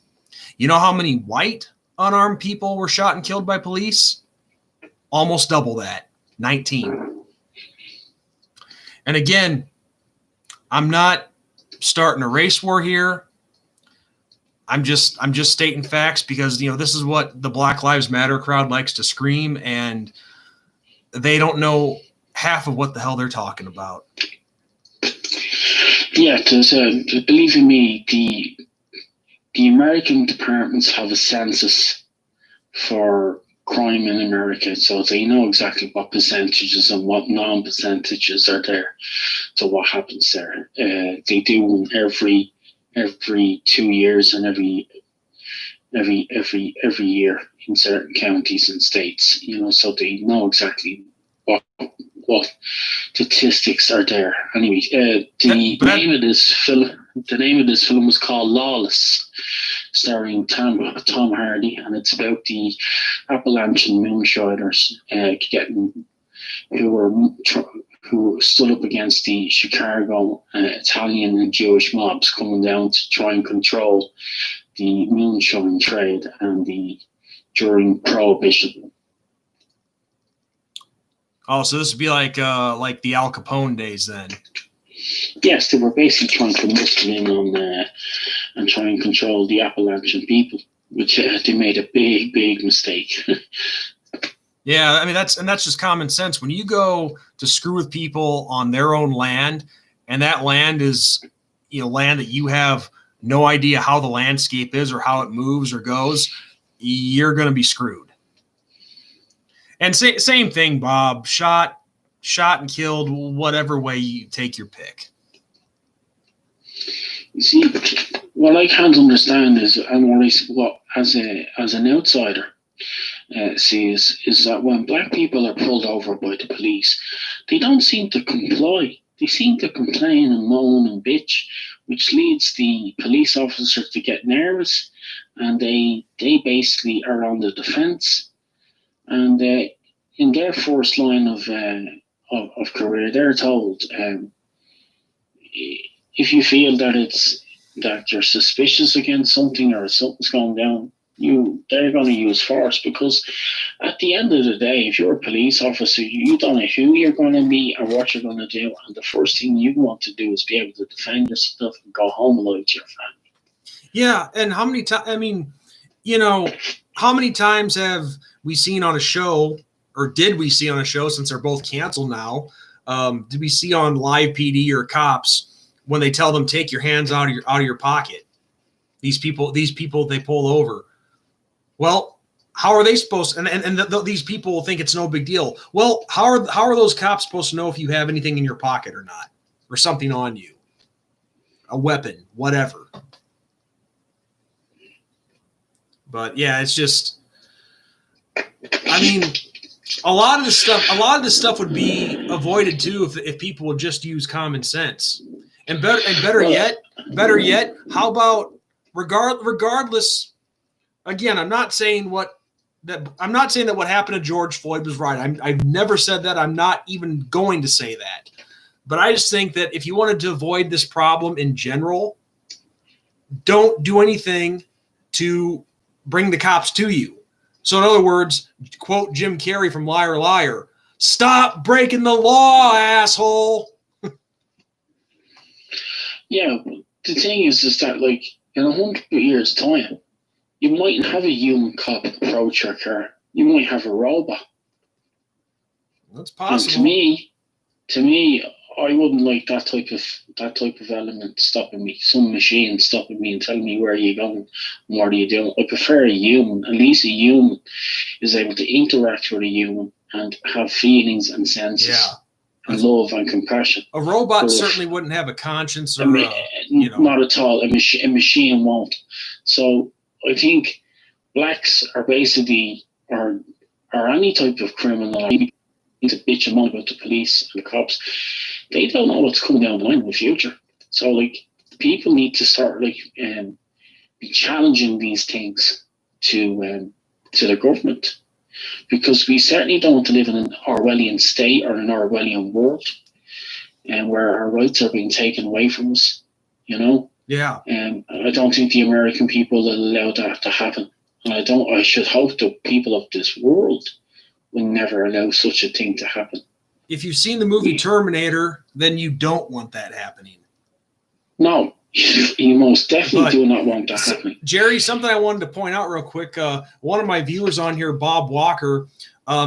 You know how many white unarmed people were shot and killed by police? Almost double that, 19. And again, I'm not starting a race war here. I'm just stating facts because, you know, this is what the Black Lives Matter crowd likes to scream, and they don't know half of what the hell they're talking about. Yeah, because believe in me, the American departments have a census for crime in America, so they know exactly what percentages and what non-percentages are there. So what happens there? They do every 2 years and every year in certain counties and states. You know, so they know exactly what statistics are there. Anyway, the name of this film was called Lawless, starring Tom Hardy, and it's about the Appalachian moonshiners who stood up against the Chicago Italian and Jewish mobs coming down to try and control the moonshine trade and during Prohibition. Oh, so this would be like the Al Capone days then. Yes, they were basically trying to muscle in on and try and control the Appalachian people, which they made a big mistake. Yeah, I mean that's just common sense. When you go to screw with people on their own land, and that land is, you know, land that you have no idea how the landscape is or how it moves or goes, you're going to be screwed. And same thing, Bob. Shot and killed, whatever way you take your pick. You see, what I can't understand is, what as an outsider sees, is that when black people are pulled over by the police, they don't seem to comply. They seem to complain and moan and bitch, which leads the police officer to get nervous, and they basically are on the defense. And in their first line of career, they're told, if you feel that you're suspicious against something or something's going down, they're going to use force, because at the end of the day, if you're a police officer, you don't know who you're going to meet or what you're going to do, and the first thing you want to do is be able to defend yourself and go home alive to your family. Yeah, and how many times? I mean, you know, how many times have we seen on a show, or did we see on a show, since they're both canceled now? Did we see on live PD or cops when they tell them take your hands out of your pocket? These people they pull over. Well, how are they supposed? And these people will think it's no big deal. Well, how are those cops supposed to know if you have anything in your pocket or not, or something on you, a weapon, whatever? But yeah, it's just. I mean, a lot of this stuff would be avoided too if people would just use common sense. And better yet, how about regardless? Again, I'm not saying that what happened to George Floyd was right. I've never said that. I'm not even going to say that. But I just think that if you wanted to avoid this problem in general, don't do anything to bring the cops to you. So in other words, quote Jim Carrey from Liar Liar, stop breaking the law, asshole. Yeah, the thing is that like in 100 years' time, you mightn't have a human cop approach your car. You might have a robot. That's And possible. to me, I wouldn't like that type of element stopping me. Some machine stopping me and telling me where you're going and what are you doing. I prefer a human. At least a human is able to interact with a human and have feelings and senses. Yeah. And love and compassion. A robot But certainly wouldn't have a conscience or not at all. A machine won't. So I think blacks are basically or any type of criminal to bitch and moan about the police and the cops. They don't know what's coming down the line in the future. So like people need to start like be challenging these things to the government. Because we certainly don't want to live in an Orwellian state or an Orwellian world, and where our rights are being taken away from us. Yeah. And I don't think the American people will allow that to happen. And I should hope the people of this world will never allow such a thing to happen. If you've seen the movie Terminator, then you don't want that happening. No. You most definitely do not want that happening. Jerry, something I wanted to point out real quick. One of my viewers on here, Bob Walker,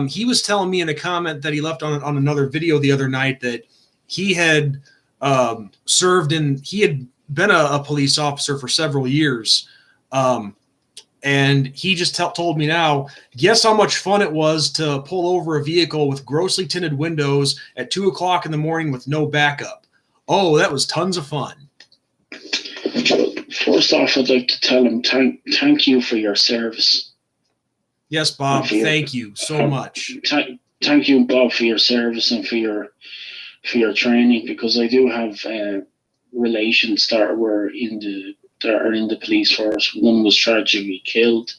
he was telling me in a comment that he left on another video the other night that he had he had been a police officer for several years. And he just told me now, guess how much fun it was to pull over a vehicle with grossly tinted windows at 2:00 in the morning with no backup. Oh, that was tons of fun. First off, I'd like to tell him thank you for your service. Yes, Bob. Thank you so much. Thank you, Bob, for your service and for your training. Because I do have relations that are in the police force. One was tragically killed.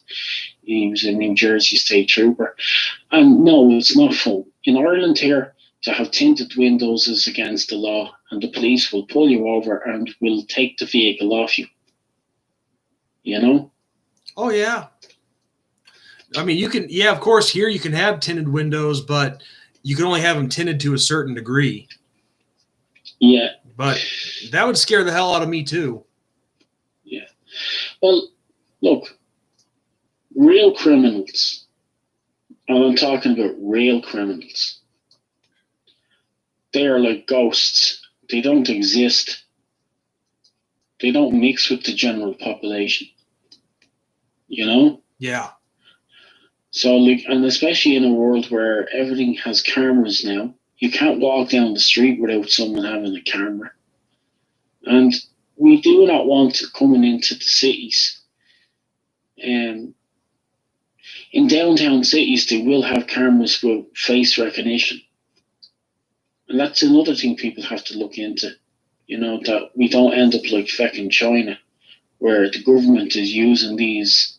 He was a New Jersey state trooper. And no, it's not fun. In Ireland here, to have tinted windows is against the law, and the police will pull you over and will take the vehicle off you. Oh, yeah. I mean, you can, of course, here you can have tinted windows, but you can only have them tinted to a certain degree. Yeah. But that would scare the hell out of me, too. Yeah. Well, look, real criminals, and I'm talking about real criminals, they are like ghosts. They don't exist. They don't mix with the general population. Yeah. So, and especially in a world where everything has cameras now, you can't walk down the street without someone having a camera. And we do not want coming into the cities. In downtown cities, they will have cameras with face recognition. And that's another thing people have to look into. That we don't end up like fucking China, where the government is using these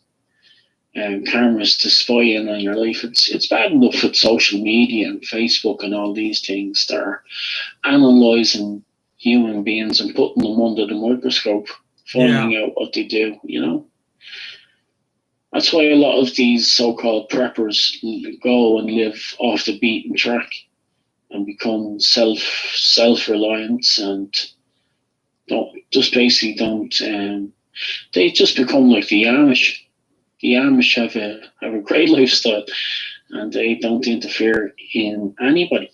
cameras to spy in on your life. It's bad enough with social media and Facebook and all these things that are analysing human beings and putting them under the microscope, finding out what they do, That's why a lot of these so-called preppers go and live off the beaten track and become self-reliant and they just become like the Amish. The Amish have a great lifestyle and they don't interfere in anybody.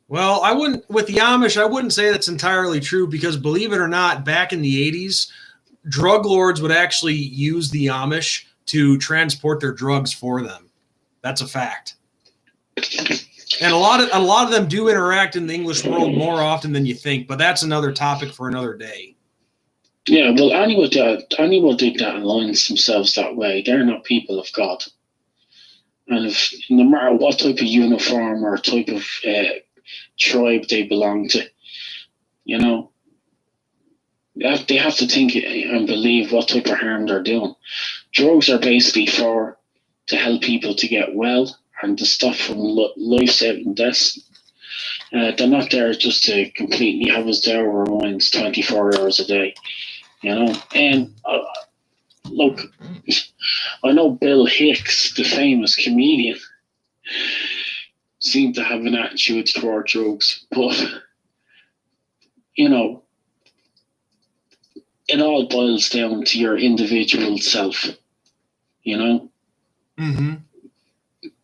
Well, with the Amish, I wouldn't say that's entirely true because believe it or not, back in the 80s, drug lords would actually use the Amish to transport their drugs for them. That's a fact. And a lot of them do interact in the English world more often than you think, but that's another topic for another day. Yeah, well, anyone did that aligns themselves that way. They're not people of God. And if no matter what type of uniform or type of tribe they belong to, they have to think and believe what type of harm they're doing. Drugs are basically to help people to get well and to stop from life-saving deaths. They're not there just to completely have us there our minds 24 hours a day, you know. And look, I know Bill Hicks, the famous comedian, seemed to have an attitude toward drugs, but you know, it all boils down to your individual self. You know, Mm-hmm.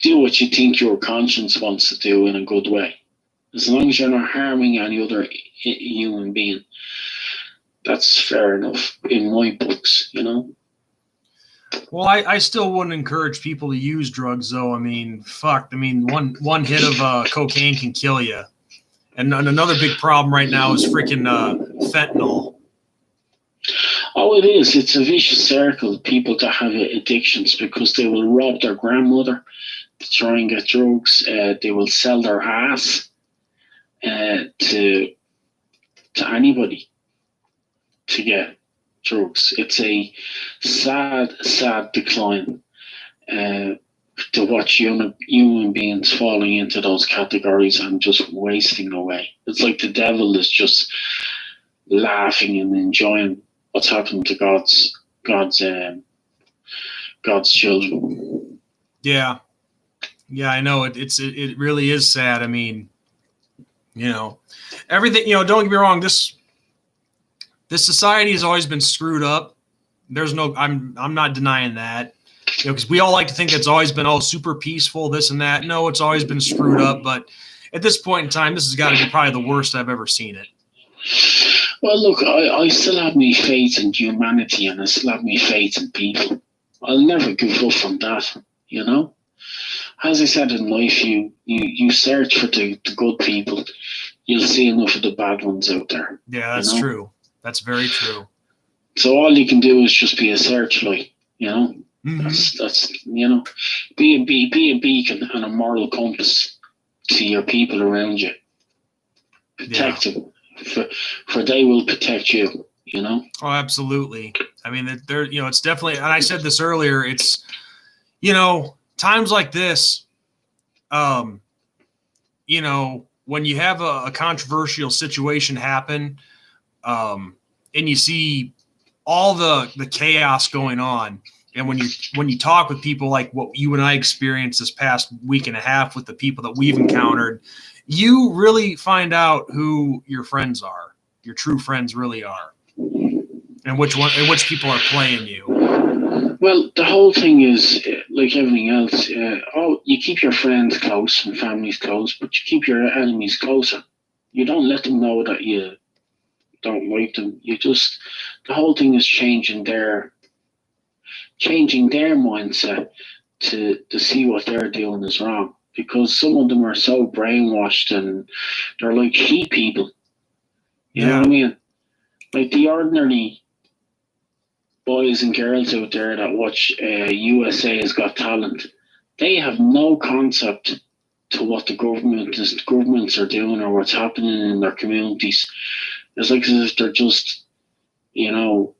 do what you think your conscience wants to do in a good way. As long as you're not harming any other human being, that's fair enough in my books, you know. Well, I still wouldn't encourage people to use drugs, though. I mean, fuck. I mean, one hit of cocaine can kill you. And another big problem right now is freaking fentanyl. Oh, it is. It's a vicious circle of people that have addictions because they will rob their grandmother to try and get drugs. They will sell their ass to anybody to get drugs. It's a sad, sad decline to watch human beings falling into those categories and just wasting away. It's like the devil is just laughing and enjoying what's happened to God's children. Yeah, I know it really is sad. I mean, you know, everything. You know, don't get me wrong. This society has always been screwed up. There's no, I'm not denying that. You know, because we all like to think it's always been all super peaceful, this and that. No, it's always been screwed up. But at this point in time, this has got to be probably the worst I've ever seen it. Well, look, I still have my faith in humanity and I still have my faith in people. I'll never give up on that, you know? As I said in life, you search for the good people, you'll see enough of the bad ones out there. Yeah, that's true. That's very true. So all you can do is just be a searchlight, you know? Mm-hmm. That's you know, be a beacon and a moral compass to your people around you. Protect them. For they will protect you, you know? Oh, absolutely. I mean, there, you know, it's definitely, and I said this earlier, it's, you know, times like this, you know, when you have a controversial situation happen, and you see all the chaos going on, and when you talk with people like what you and I experienced this past week and a half with the people that we've encountered, you really find out who your friends are, your true friends really are, and which people are playing you. Well, the whole thing is like everything else. You keep your friends close and families close, but you keep your enemies closer. You don't let them know that you don't like them. The whole thing is changing their mindset to see what they're doing is wrong. Because some of them are so brainwashed and they're like sheep people. You know what I mean? Like the ordinary boys and girls out there that watch USA Has Got Talent, they have no concept to what the governments are doing or what's happening in their communities. It's like as if they're just, you know,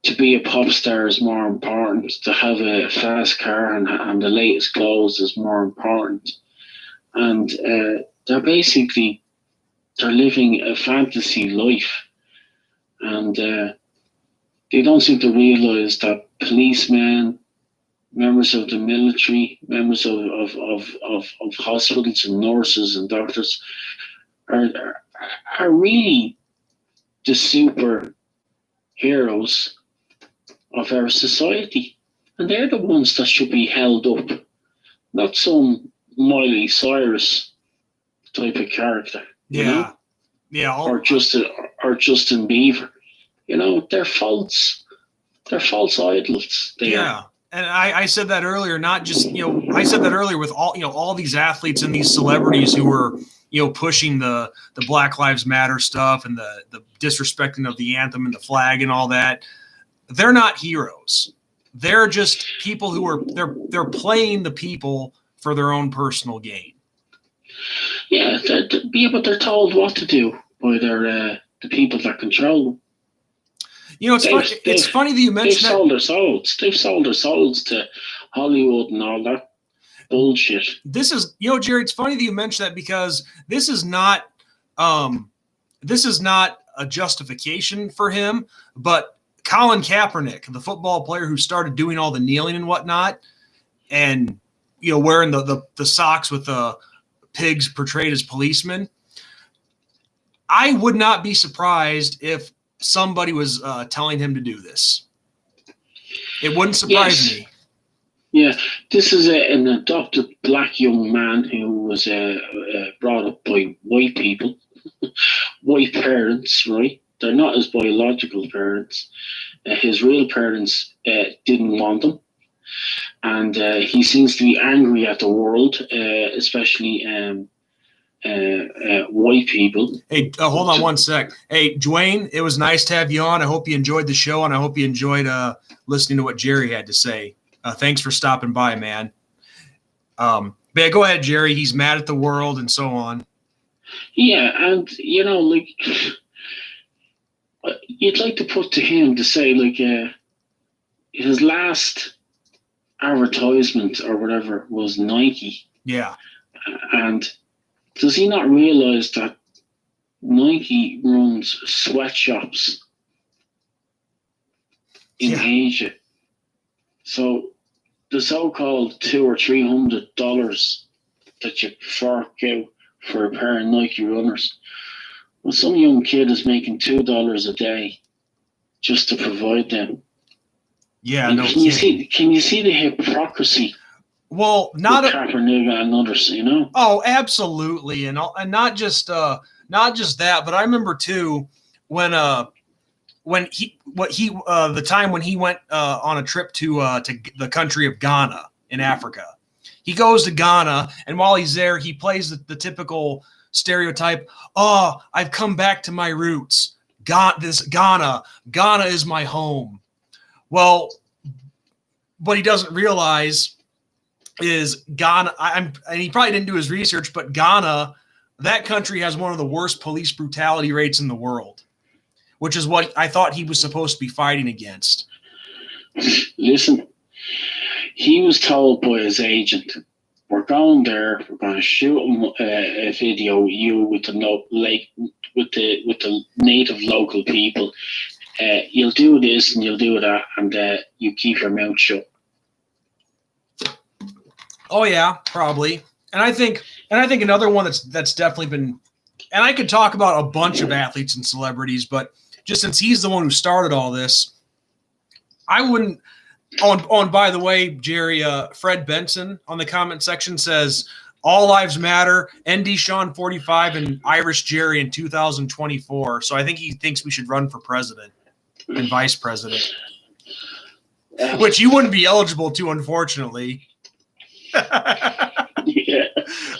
to be a pop star is more important. To have a fast car and the latest clothes is more important. And they're living a fantasy life. And they don't seem to realize that policemen, members of the military, members of hospitals and nurses and doctors are really the super heroes of our society, and they're the ones that should be held up, not some Miley Cyrus type of character. Yeah, or Justin Bieber. You know, they're false idols. They are. And I said that earlier. Not just I said that earlier with all these athletes and these celebrities who were pushing the Black Lives Matter stuff and the disrespecting of the anthem and the flag and all that. They're not heroes. They're just people who are they're playing the people for their own personal gain. Yeah, but they're told what to do by the people that control them. It's funny that you mentioned They've sold their souls to Hollywood and all that. bullshit. This is, Jerry, it's funny that you mentioned that, because this is not a justification for him, but Colin Kaepernick, the football player who started doing all the kneeling and whatnot, and wearing the socks with the pigs portrayed as policemen. I would not be surprised if somebody was telling him to do this. It wouldn't surprise me. Yeah, this is an adopted black young man who was brought up by white people, white parents, right? They're not his biological parents. His real parents didn't want him. And he seems to be angry at the world, especially white people. Hey, hold on one sec. Hey, Dwayne, it was nice to have you on. I hope you enjoyed the show, and I hope you enjoyed listening to what Jerry had to say. Thanks for stopping by, man. But yeah, go ahead, Jerry. He's mad at the world and so on. Yeah, and like, you'd like to put to him to say, like, his last advertisement or whatever was Nike. Yeah. And does he not realize that Nike runs sweatshops in Asia? So the so-called $200 or $300 that you fork out for a pair of Nike runners, well, some young kid is making $2 a day just to provide them. Yeah, and no. Can you see the hypocrisy? Well, not Kaepernick and others, Oh, absolutely, and not just that, but I remember too when the time when he went on a trip to the country of Ghana in Africa. He goes to Ghana, and while he's there, he plays the typical stereotype. Oh, I've come back to my roots. Ghana is my home. Well, what he doesn't realize is Ghana. And he probably didn't do his research, but Ghana, that country has one of the worst police brutality rates in the world, which is what I thought he was supposed to be fighting against. Listen, he was told by his agent, "We're going there. We're going to shoot a video of you with the native local people. You'll do this and you'll do that, and you keep your mouth shut." Oh yeah, probably. And I think another one that's definitely been, and I could talk about a bunch of athletes and celebrities, but just since he's the one who started all this, I wouldn't. By the way, Jerry, Fred Benson on the comment section says, "All lives matter. ND Sean 45 and Irish Jerry in 2024." So I think he thinks we should run for president and vice president, which you wouldn't be eligible to, unfortunately. Yeah.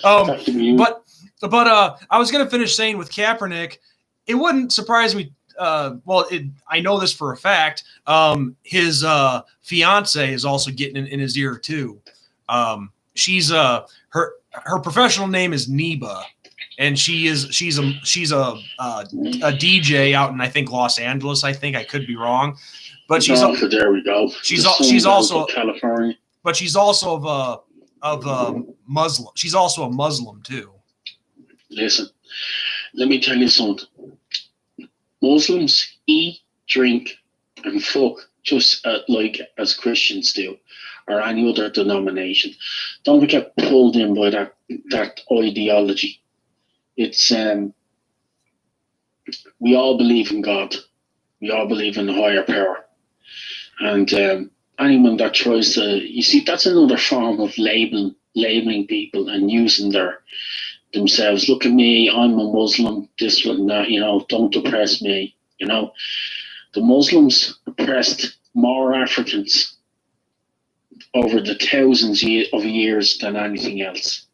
But I was going to finish saying with Kaepernick, it wouldn't surprise me. I know this for a fact. His fiance is also getting in his ear too. She's her professional name is Neba, and she's a DJ out in, I think, Los Angeles. I think I could be wrong, but there we go. She's also California, but she's also of Muslim. She's also a Muslim too. Listen, let me tell you something. Muslims eat, drink, and fuck just like as Christians do, or any other denomination. Don't get pulled in by that ideology. It's we all believe in God. We all believe in the higher power. And anyone that tries to, you see, that's another form of labeling people and using themselves. Look at me, I'm a Muslim, this and that, don't oppress me. The Muslims oppressed more Africans over the thousands of years than anything else.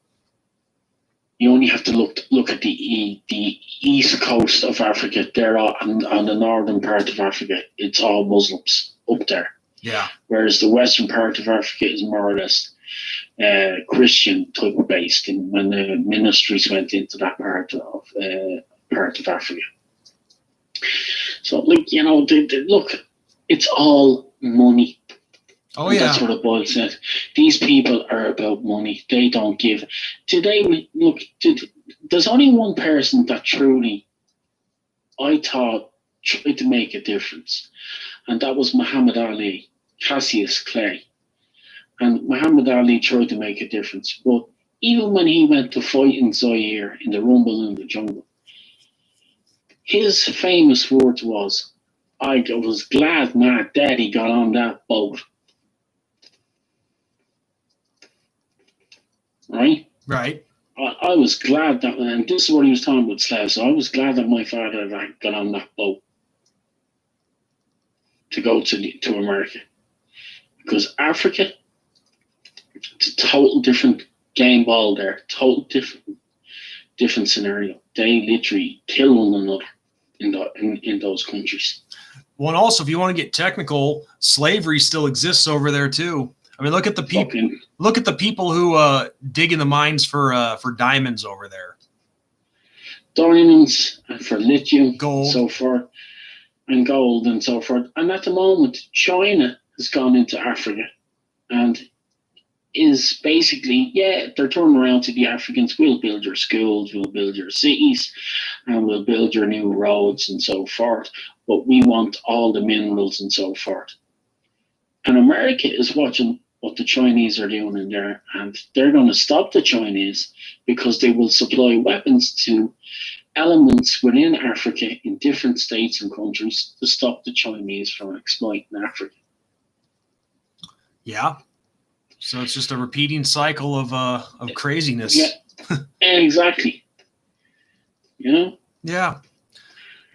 You only have to look at the east coast of Africa. They're all on the northern part of Africa. It's all Muslims up there. Yeah. Whereas the western part of Africa is more or less Christian type of based, and when the ministries went into that part of Africa. So, look, it's all money. Oh, And yeah. that's what the Bible said. These people are about money. They don't give. Today, look, there's only one person that truly, I thought, tried to make a difference, and that was Muhammad Ali, Cassius Clay. And Muhammad Ali tried to make a difference. But even when he went to fight in Zaire in the Rumble in the Jungle, his famous words was, I was glad my daddy got on that boat. Right? Right. I was glad that, and this is what he was talking about slaves. So I was glad that my father got on that boat to go to America. Because Africa, it's a total different game ball there. Total different scenario. They literally kill one another in those countries. Well, and also, if you want to get technical, slavery still exists over there too. I mean, look at the people. Look at the people who dig in the mines for diamonds over there. Diamonds and for lithium, gold, and so forth, and gold and so forth. And at the moment, China has gone into Africa and is basically, they're turning around to the Africans. We'll build your schools, we'll build your cities, and we'll build your new roads and so forth. But we want all the minerals and so forth. And America is watching what the Chinese are doing in there, and they're going to stop the Chinese because they will supply weapons to elements within Africa in different states and countries to stop the Chinese from exploiting Africa. Yeah. So it's just a repeating cycle of craziness. Yeah, exactly. You know? Yeah.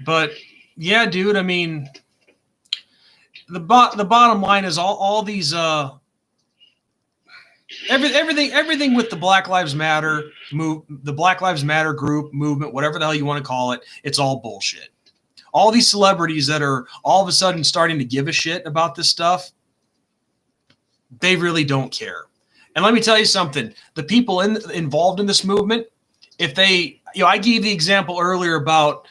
But yeah, dude, I mean, the bottom line is all these everything with the Black Lives Matter the Black Lives Matter group movement, whatever the hell you want to call it, it's all bullshit. All these celebrities that are all of a sudden starting to give a shit about this stuff, they really don't care. And let me tell you something, the people involved in this movement, if they, I gave the example earlier about,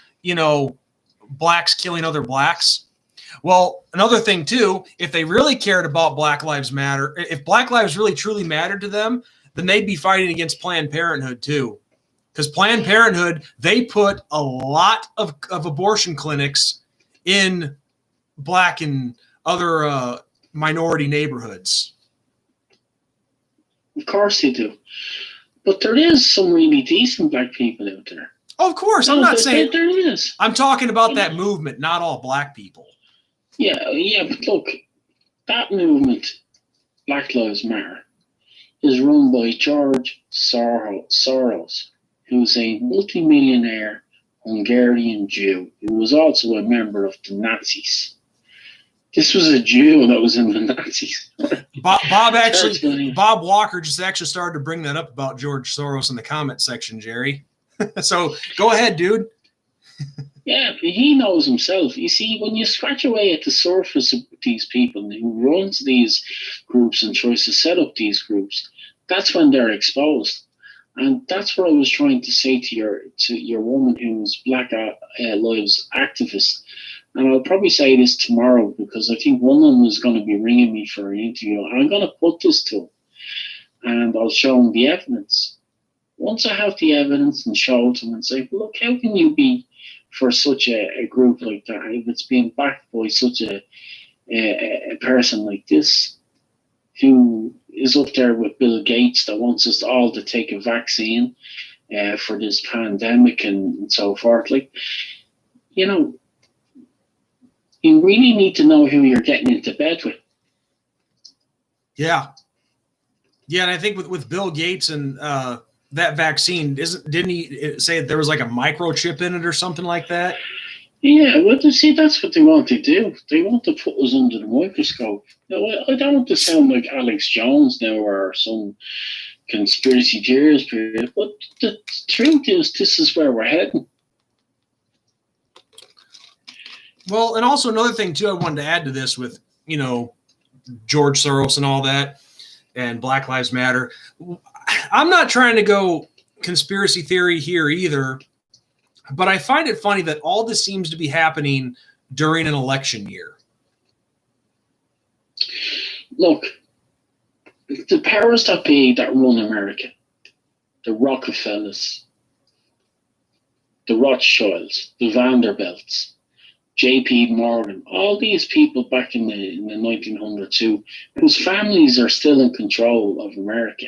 blacks killing other blacks. Well, another thing too, if they really cared about Black Lives Matter, if Black lives really truly mattered to them, then they'd be fighting against Planned Parenthood too. Because Planned Parenthood, they put a lot of abortion clinics in black and other minority neighborhoods. Of course they do. But there is some really decent black people out there. Oh, of course. I'm not saying there is. I'm talking about that movement, not all black people. Yeah, but look, that movement, Black Lives Matter, is run by George Soros, who's a multimillionaire Hungarian Jew who was also a member of the Nazis. This was a Jew that was in the Nazis. Bob Walker just actually started to bring that up about George Soros in the comment section, Jerry. So go ahead, dude. Yeah, he knows himself. You see, when you scratch away at the surface of these people who runs these groups and tries to set up these groups, that's when they're exposed. And that's what I was trying to say to your woman who's Black Lives activist. And I'll probably say this tomorrow because I think one of them is going to be ringing me for an interview. I'm going to put this to him and I'll show him the evidence. Once I have the evidence and show it to him and say, look, how can you be for such a group like that if it's being backed by such a person like this who is up there with Bill Gates that wants us all to take a vaccine for this pandemic and so forth. Like, you really need to know who you're getting into bed with. Yeah. Yeah, and I think with Bill Gates and that vaccine, didn't he say there was like a microchip in it or something like that? Yeah, well, see, that's what they want to do. They want to put us under the microscope. I don't want to sound like Alex Jones now or some conspiracy theorist period, but the truth is this is where we're heading. Well, and also another thing too I wanted to add to this with, George Soros and all that and Black Lives Matter. I'm not trying to go conspiracy theory here either, but I find it funny that all this seems to be happening during an election year. look, the powers that be that run America, the Rockefellers, the Rothschilds, the Vanderbilts, J.P. Morgan, all these people back in the 1900s whose families are still in control of America,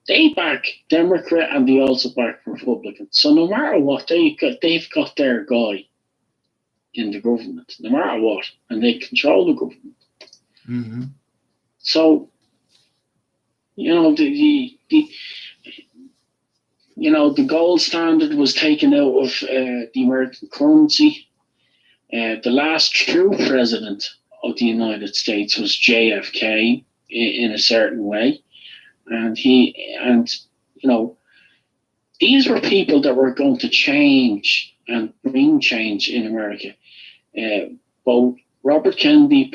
they back Democrat and they also back Republican. So no matter what, they've got their guy in the government, no matter what, and they control the government. Mm-hmm. So, the gold standard was taken out of the American currency. The last true president of the United States was JFK in a certain way, and these were people that were going to change and bring change in America. Both Robert Kennedy,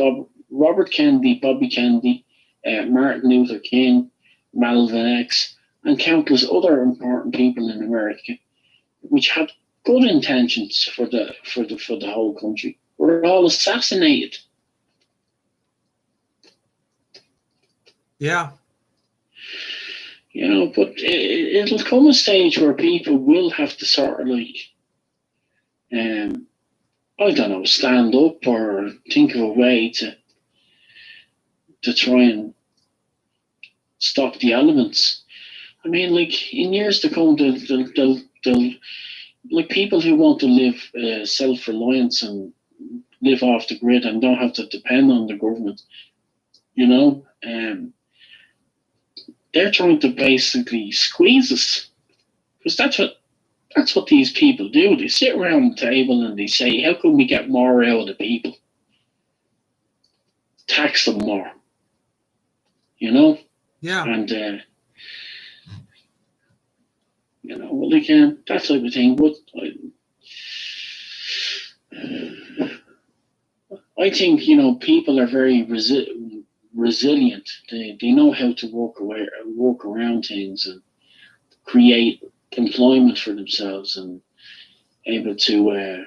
Bobby Kennedy, Martin Luther King, Malcolm X, and countless other important people in America, which had good intentions for the whole country, were all assassinated. Yeah. But it'll come a stage where people will have to sort of I don't know, stand up or think of a way to try and stop the elements. I mean, in years to come, they'll people who want to live self-reliance and live off the grid and don't have to depend on the government, they're trying to basically squeeze us, because that's what these people do. They sit around the table and they say, how can we get more out of the people? Tax them more. Yeah. And that type of thing. But I think people are very resilient. They know how to work around things and create employment for themselves and able to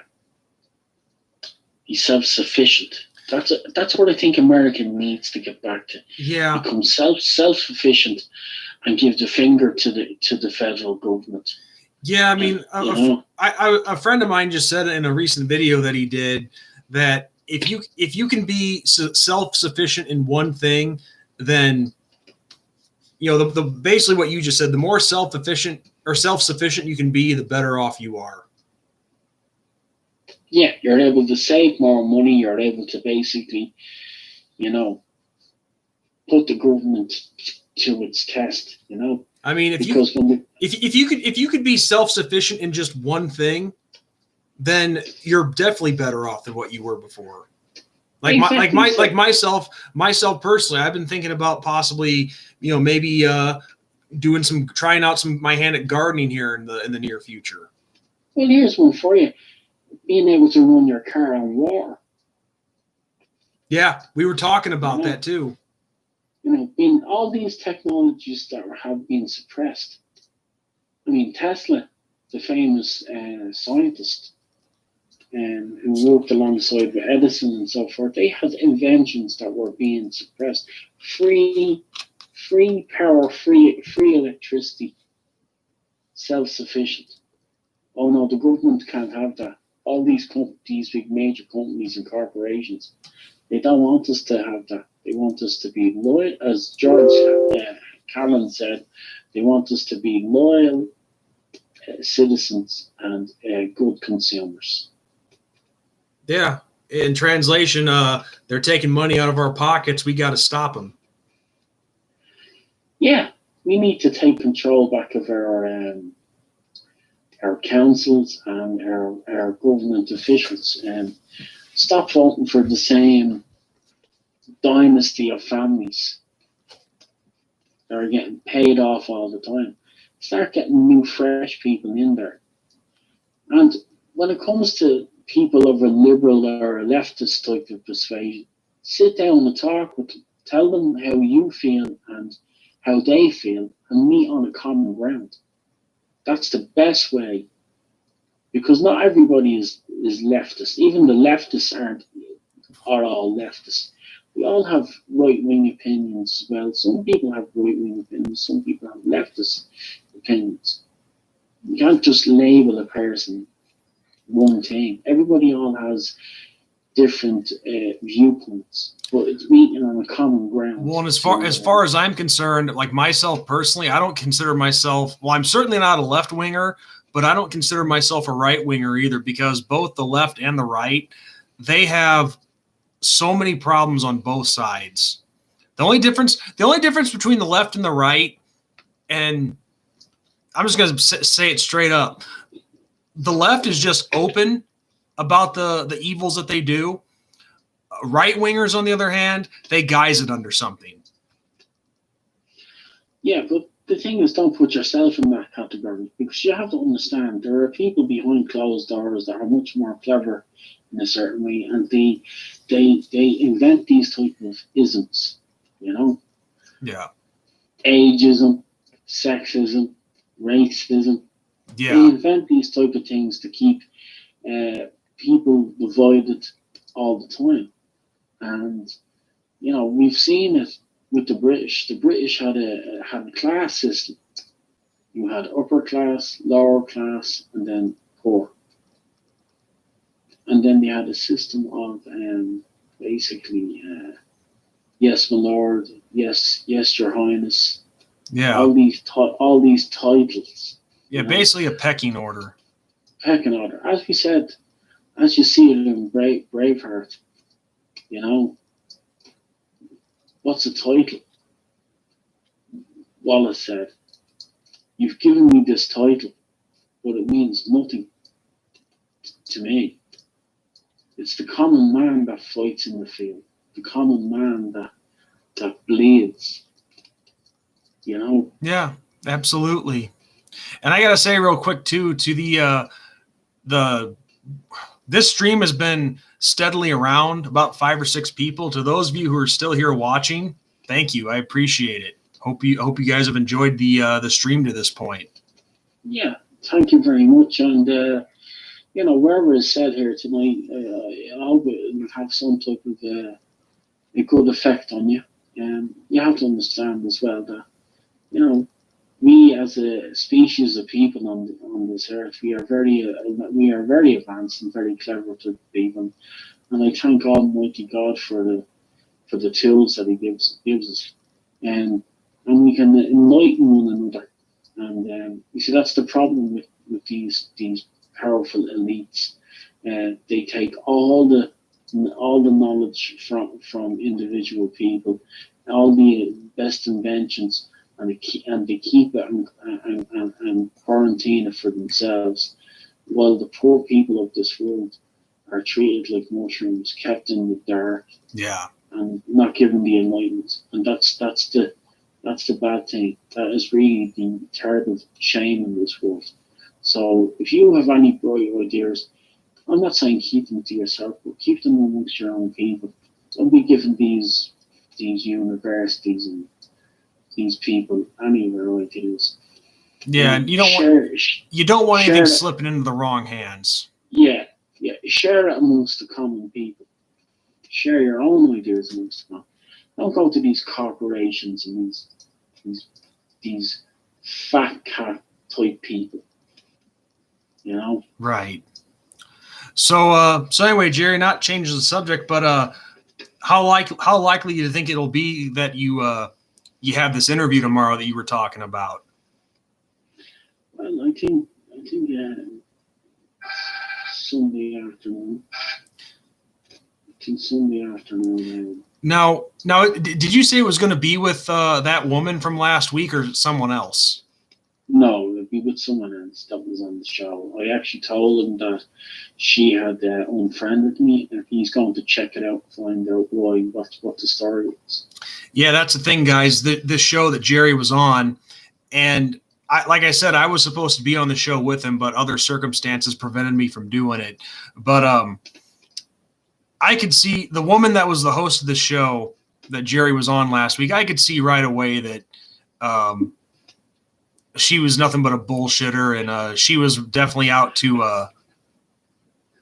be self-sufficient. That's what I think America needs to get back to. Yeah. Become self-sufficient and give the finger to the federal government. Yeah, I mean, a friend of mine just said in a recent video that he did that if you can be self-sufficient in one thing, then the basically what you just said, the more self-sufficient you can be, the better off you are. Yeah, you're able to save more money. You're able to basically, put the government to its test. I mean, if you could be self-sufficient in just one thing, then you're definitely better off than what you were before. Myself personally, I've been thinking about possibly, maybe trying out my hand at gardening here in the near future. Well, here's one for you: being able to run your car on water. Yeah, we were talking about that too. In all these technologies that have been suppressed. I mean, Tesla, the famous scientist, who worked alongside with Edison and so forth, they had inventions that were being suppressed. Free power, free electricity, self-sufficient. Oh no, the government can't have that. All these big major companies and corporations, they don't want us to have that. They want us to be loyal, as George Carlin said, they want us to be loyal citizens and good consumers. Yeah. In translation, they're taking money out of our pockets. We got to stop them. Yeah, we need to take control back of our councils and our government officials, and stop voting for the same dynasty of families that are getting paid off all the time. Start getting new, fresh people in there. And when it comes to people of a liberal or a leftist type of persuasion, sit down and talk with them. Tell them how you feel and how they feel, and meet on a common ground. That's the best way, because not everybody is leftist. Even the leftists are all leftists. we all have right wing opinions as well. Some people have right wing opinions, some people have leftist opinions. You can't just label a person one thing. Everybody all has different viewpoints, but it's meeting on a common ground. Well, and as far as I'm concerned, like myself personally, I don't consider myself. Well, I'm certainly not a left winger, but I don't consider myself a right winger either, because both the left and the right, they have so many problems on both sides. The only difference between the left and the right, and I'm just going to say it straight up, the left is just open about the evils that they do. Right wingers, on the other hand, they guise it under something. Yeah, but the thing is, don't put yourself in that category, because you have to understand there are people behind closed doors that are much more clever in a certain way, and they invent these type of isms, you know? Yeah. Ageism, sexism, racism. Yeah. They invent these type of things to keep people divided all the time. And, you know, we've seen it with the British. The British had a class system. You had upper class, lower class, and then poor. And then they had a system of basically, yes, my lord, yes, your highness. Yeah. All these titles. Yeah, basically a pecking order. Pecking order. As we said, as you see it in Braveheart, you know, what's a title? Wallace said, "You've given me this title, but it means nothing to me. It's the common man that fights in the field, the common man that bleeds, you know?" Yeah, absolutely. And I got to say real quick too, to this stream has been steadily around about 5 or 6 people. To those of you who are still here watching, thank you. I appreciate it. Hope you guys have enjoyed the stream to this point. Yeah, thank you very much. And you know, wherever is said here tonight, I hope it will have some type of a good effect on you. You have to understand as well that, you know, we as a species of people on this earth, we are very advanced and very clever to people, and I thank Almighty God for the tools that He gives us, and we can enlighten one another. And you see, that's the problem with these powerful elites. They take all the knowledge from individual people, all the best inventions, and they keep it and quarantine it for themselves, while the poor people of this world are treated like mushrooms, kept in the dark, and not given the enlightenment. And that's the bad thing. That is really the terrible shame in this world. So if you have any bright ideas, I'm not saying keep them to yourself, but keep them amongst your own people. Don't be giving these universities and these people any of their ideas. Yeah, and you don't want anything slipping into the wrong hands. Yeah. Share it amongst the common people. Share your own ideas amongst them. Don't go to these corporations and these fat cat type people. You know? Right. So anyway, Jerry, not changing the subject, but how likely do you think it'll be that you have this interview tomorrow that you were talking about? Well, I think Sunday afternoon. Now, did you say it was going to be with that woman from last week or someone else? No, it'd be with someone else that was on the show. I actually told him that she had unfriended me, and he's going to check it out, find out what the story is. Yeah, that's the thing, guys. This show that Jerry was on, and like I said, I was supposed to be on the show with him, but other circumstances prevented me from doing it. But I could see the woman that was the host of the show that Jerry was on last week. I could see right away that she was nothing but a bullshitter, and she was definitely out to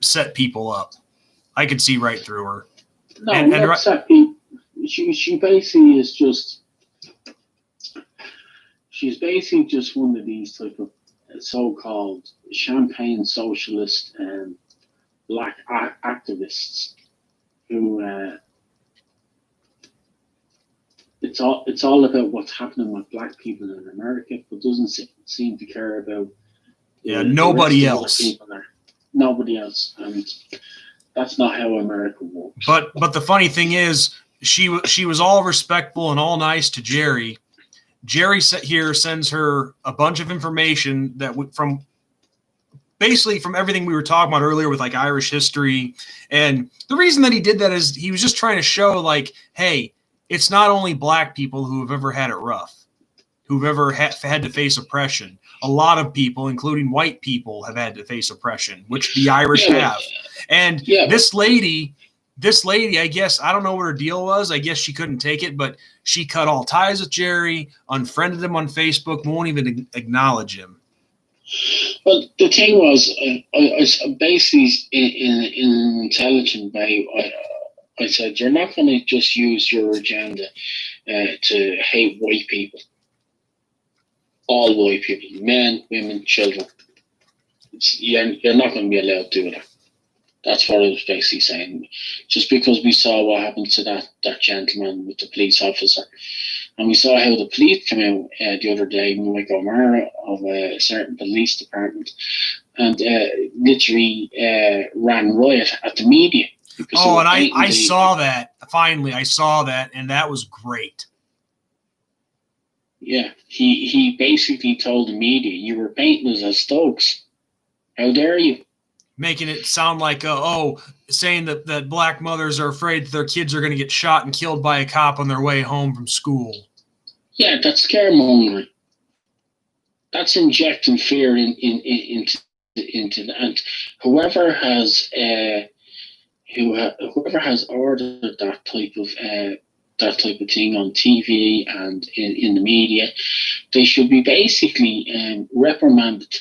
set people up. I could see right through her. No, not set people. she basically is just she's basically just one of these type of so-called champagne socialist and black activists who it's all about what's happening with black people in America, but doesn't seem to care about nobody else. Nobody else, and that's not how America works. But the funny thing is, she was all respectful and all nice to Jerry. Jerry here sends her a bunch of information that from everything we were talking about earlier with like Irish history. And the reason that he did that is he was just trying to show like, hey, it's not only black people who have ever had it rough, who've ever had to face oppression. A lot of people, including white people, have had to face oppression, which the Irish have. And this lady, I guess, I don't know what her deal was. I guess she couldn't take it, but she cut all ties with Jerry, unfriended him on Facebook, won't even acknowledge him. Well, the thing was, I basically, in an intelligent way, I said, you're not going to just use your agenda to hate white people. All white people, men, women, children. You're not going to be allowed to do that. That's what I was basically saying. Just because we saw what happened to that gentleman with the police officer, and we saw how the police came out the other day, Mike O'Mara of a certain police department, and literally ran riot at the media. Oh, and I saw that. Finally, I saw that, and that was great. Yeah, he basically told the media, you were painting us as thugs. How dare you? Making it sound like, saying that black mothers are afraid that their kids are going to get shot and killed by a cop on their way home from school. Yeah, that's scaremongering. That's injecting fear into and whoever has ordered that type of thing on TV and in the media, they should be basically reprimanded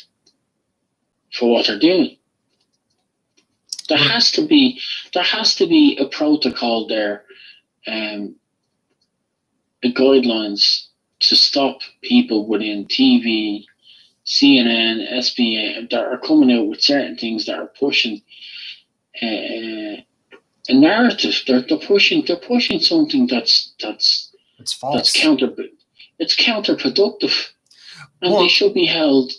for what they're doing. There has to be a protocol there, guidelines to stop people within TV, CNN, SBA that are coming out with certain things that are pushing a narrative. They're pushing something that's false. It's counterproductive. And they should be held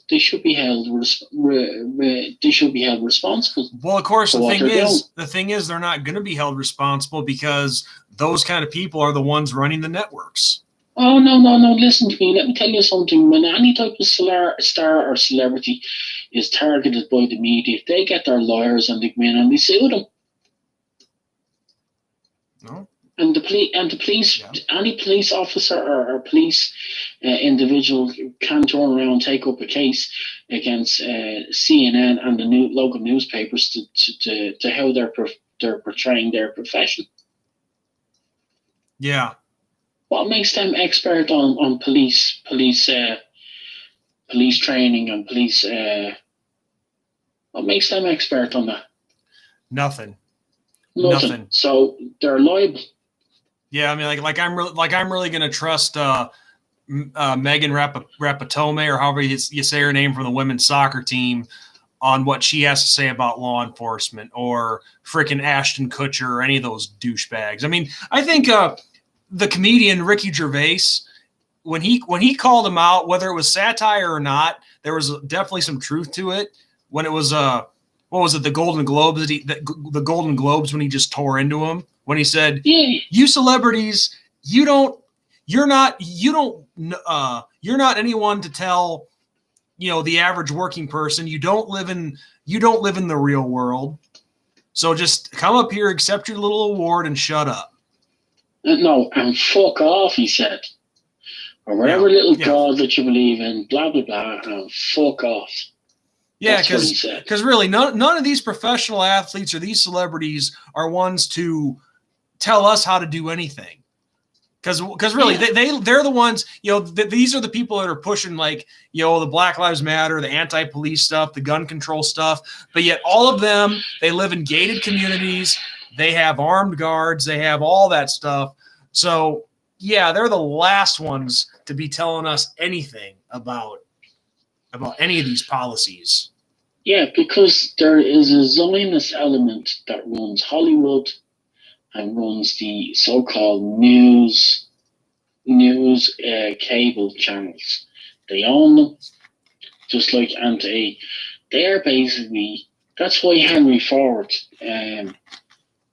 responsible. Well, of course, the thing is, they're not going to be held responsible because those kind of people are the ones running the networks. Oh, no, listen to me. Let me tell you something. When any type of star or celebrity is targeted by the media, they get their lawyers and they go in and they sue them. No. And the police, any police officer or police individual can turn around and take up a case against CNN and the local newspapers to how they're portraying their profession. Yeah. What makes them expert on police training and police? What makes them expert on that? Nothing. So they're liable. Yeah, I mean, like I'm really gonna trust Megan Rapaport, or however you say her name, from the women's soccer team, on what she has to say about law enforcement, or frickin' Ashton Kutcher, or any of those douchebags. I mean, I think the comedian Ricky Gervais, when he called him out, whether it was satire or not, there was definitely some truth to it. When it was what was it, the Golden Globes? The Golden Globes, when he just tore into him. When he said, "You celebrities, you're not anyone to tell, the average working person. You don't live in the real world. So just come up here, accept your little award, and shut up." No, and fuck off, he said, or whatever little god that you believe in, blah blah blah, and fuck off. Yeah, because really, none of these professional athletes or these celebrities are ones to tell us how to do anything. Because really, they're the ones, these are the people that are pushing, like, the Black Lives Matter, the anti-police stuff, the gun control stuff. But yet all of them, they live in gated communities. They have armed guards. They have all that stuff. So, yeah, they're the last ones to be telling us anything about any of these policies. Yeah, because there is a Zionist element that runs Hollywood and runs the so-called news cable channels. They own them, just like they're basically, that's why Henry Ford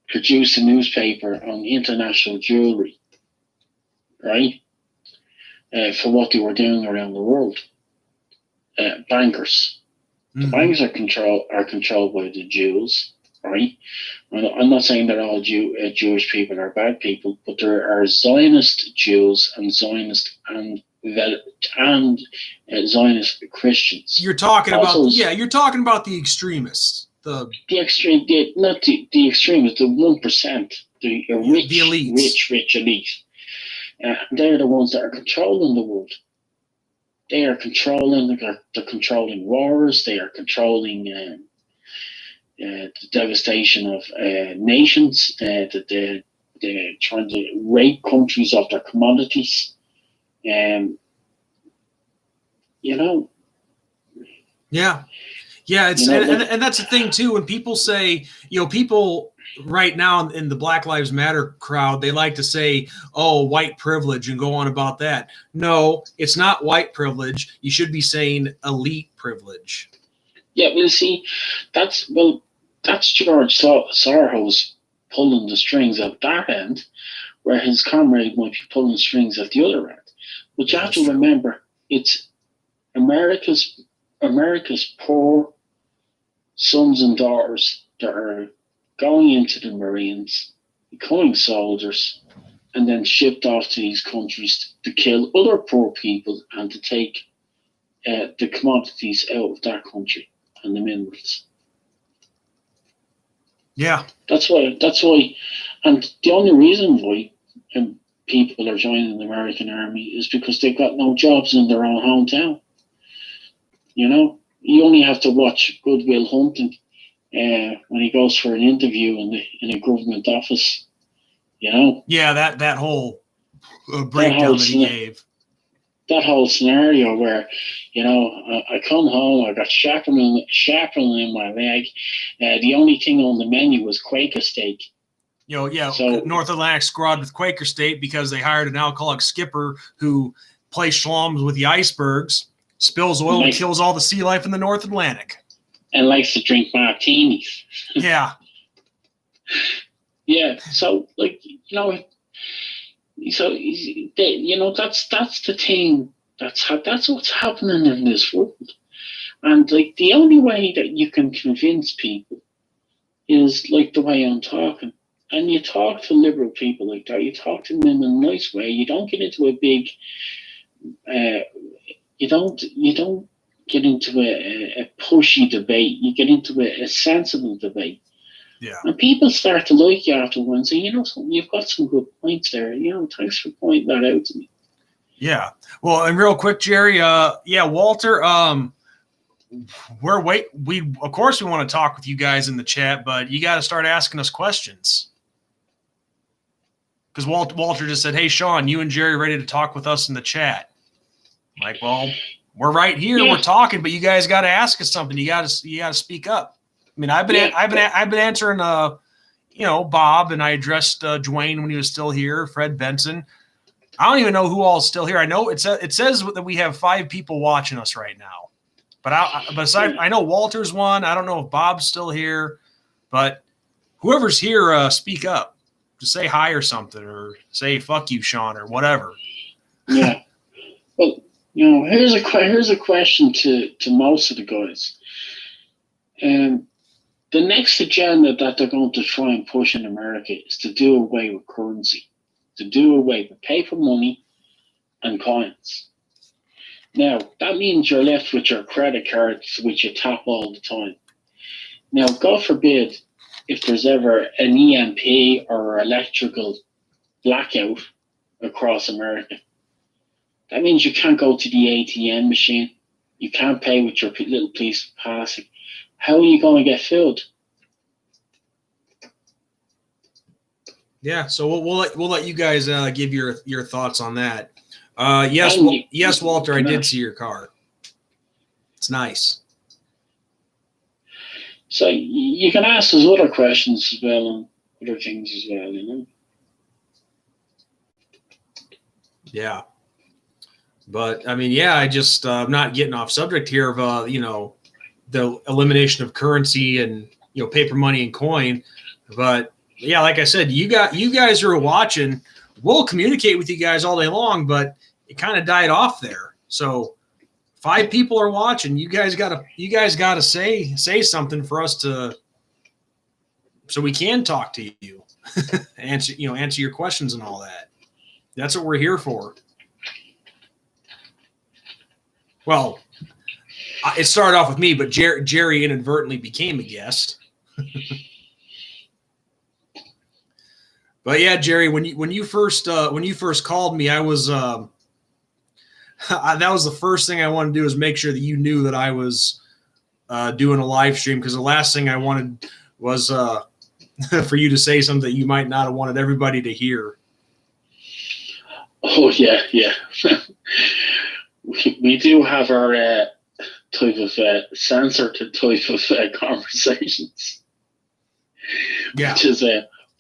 produced a newspaper on international jewelry, right? For what they were doing around the world. Bankers. The banks are controlled by the Jews, right? I'm not saying that all Jewish people are bad people, but there are Zionist Jews and Zionist Zionist Christians. You're talking also, you're talking about the extremists, not the extremists, the 1%, the rich elite. They're the ones that are controlling the world. They are controlling. They're controlling wars. They are controlling the devastation of nations. They're trying to rape countries of their commodities. You know. Yeah. It's and that's the thing too. When people say, people right now in the Black Lives Matter crowd, they like to say, "Oh, white privilege," and go on about that. No, it's not white privilege. You should be saying elite privilege. Yeah, well, see, that's George Soros pulling the strings at that end, where his comrade might be pulling strings at the other end. But you have to remember, it's America's poor sons and daughters that are going into the Marines, becoming soldiers, and then shipped off to these countries to kill other poor people and to take the commodities out of that country and the minerals. Yeah. That's why, and the only reason why people are joining the American Army is because they've got no jobs in their own hometown. You only have to watch Good Will Hunting when he goes for an interview in a government office. Yeah, that whole breakdown that he gave. That whole scenario where, I come home, I got chaperone in my leg. The only thing on the menu was Quaker steak. So North Atlantic squad with Quaker State because they hired an alcoholic skipper who plays schlums with the icebergs, spills oil, and kills all the sea life in the North Atlantic. And likes to drink martinis. Yeah. Yeah. So, that's the thing. That's what's happening in this world. And, the only way that you can convince people is, the way I'm talking. And you talk to liberal people like that. You talk to them in a nice way. You don't get into a big... you don't get into a pushy debate. You get into a sensible debate. Yeah. And people start to like you afterwards and say, something, you've got some good points there. Thanks for pointing that out to me. Yeah. Well, and real quick, Jerry, Walter, we of course we want to talk with you guys in the chat, but you got to start asking us questions. Because Walter just said, "Hey, Sean, you and Jerry ready to talk with us in the chat?" I'm like, well, we're right here, we're talking, but you guys got to ask us something. You got to speak up. I mean, I've been answering, Bob, and I addressed Dwayne when he was still here, Fred Benson. I don't even know who all is still here. I know it says that we have 5 people watching us right now, but I know Walter's one. I don't know if Bob's still here, but whoever's here, speak up. Just say hi or something, or say "fuck you, Sean," or whatever. Yeah. Well, here's a question to most of the guys. The next agenda that they're going to try and push in America is to do away with currency, to do away with paper money and coins. Now, that means you're left with your credit cards, which you tap all the time. Now, God forbid, if there's ever an EMP or electrical blackout across America, that means you can't go to the ATM machine. You can't pay with your little piece of plastic. How are you going to get filled? Yeah, so we'll let you guys give your thoughts on that. Yes, Walter, I did see your car. It's nice. So you can ask us other questions as well and other things as well, you know. Yeah, but I mean, yeah, I just I'm not getting off subject here of the elimination of currency and paper money and coin, but yeah, like I said, you guys are watching. We'll communicate with you guys all day long, but it kind of died off there. So 5 people are watching. You guys gotta say something for us so we can talk to you, answer your questions and all that. That's what we're here for. Well, it started off with me, but Jerry inadvertently became a guest. But yeah, Jerry, when you first called me, I was that was the first thing I wanted to do, is make sure that you knew that I was doing a live stream, because the last thing I wanted was for you to say something that you might not have wanted everybody to hear. Oh yeah. We do have our type of censored type of Yeah. conversations, which is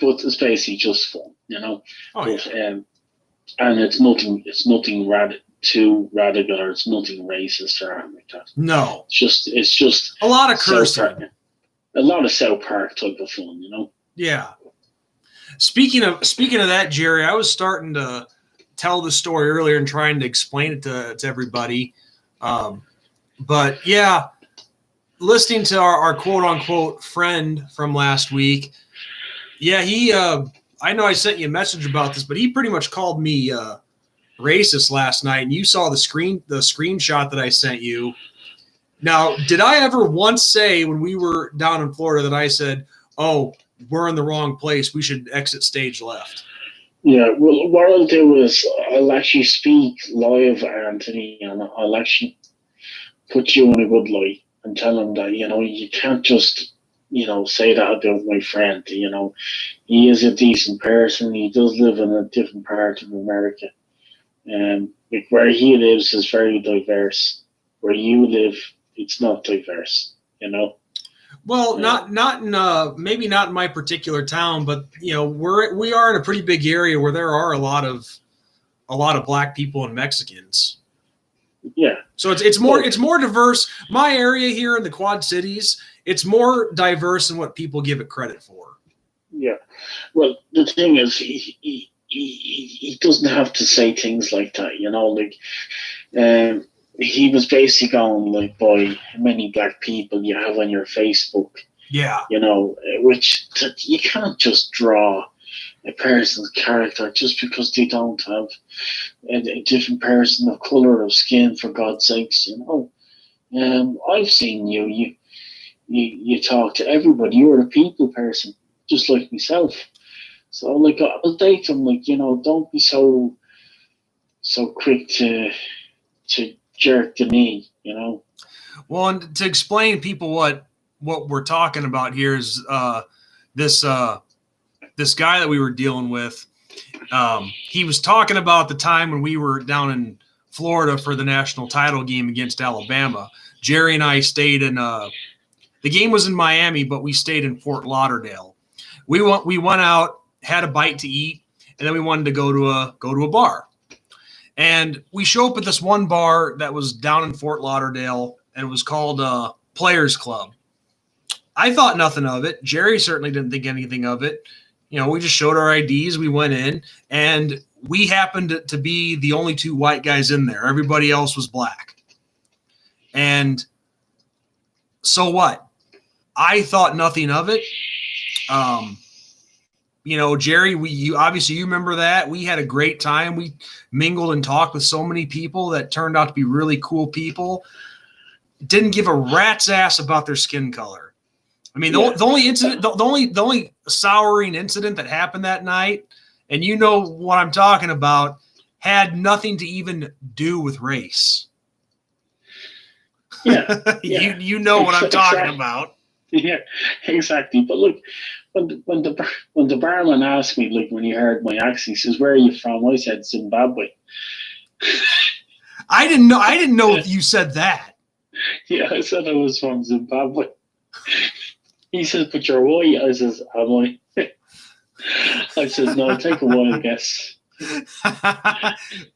but it's basically just fun, you know. Oh, but, yeah. And it's nothing too radical, or it's nothing racist or anything like that. No. It's just a lot of cursing. A lot of South Park type of fun, you know. Yeah. Speaking of that, Jerry, I was starting to tell the story earlier and trying to explain it to everybody. But yeah, listening to our quote unquote friend from last week. Yeah, he I know I sent you a message about this, but he pretty much called me racist last night, and you saw the screenshot that I sent you. Now, did I ever once say, when we were down in Florida, that I said, "Oh, we're in the wrong place, we should exit stage left"? Yeah, well, what I'll do is I'll actually speak live, Anthony, and I'll actually put you in a good light and tell him that, you can't just, say that about my friend. He is a decent person. He does live in a different part of America. Like where he lives is very diverse. Where you live, it's not diverse, Well, not in maybe not in my particular town, but we are in a pretty big area where there are a lot of black people and Mexicans. Yeah. So it's more diverse. My area here in the Quad Cities, it's more diverse than what people give it credit for. Yeah. Well, the thing is, he doesn't have to say things like that, he was basically going like, boy, how many black people you have on your Facebook. Yeah. Which you can't just draw a person's character just because they don't have a different person of color of skin, for God's sakes, I've seen you talk to everybody. You're a people person, just like myself. So, like, I'll date them, like, don't be so quick to jerk the knee, Well, and to explain people what we're talking about here is this guy that we were dealing with. He was talking about the time when we were down in Florida for the national title game against Alabama. Jerry and I stayed in the game was in Miami, but we stayed in Fort Lauderdale. We went out, had a bite to eat, and then we wanted to go to a bar. And we show up at this one bar that was down in Fort Lauderdale, and it was called Players Club. I thought nothing of it. Jerry certainly didn't think anything of it. We just showed our IDs. We went in, and we happened to be the only 2 white guys in there. Everybody else was black. And so what? I thought nothing of it. Jerry, you obviously you remember that. We had a great time. We mingled and talked with so many people that turned out to be really cool people. Didn't give a rat's ass about their skin color. I mean, the only incident, the only souring incident that happened that night, and you know what I'm talking about, had nothing to even do with race. Yeah. You know what I'm talking about. Yeah, exactly. But look, when the barman asked me, like when he heard my accent, he says, "Where are you from?" I said, "Zimbabwe." I didn't know. I didn't know if you said that. Yeah, I said I was from Zimbabwe. He says, "But you're white." I says, "Am I?" I says, "No, take a wild guess."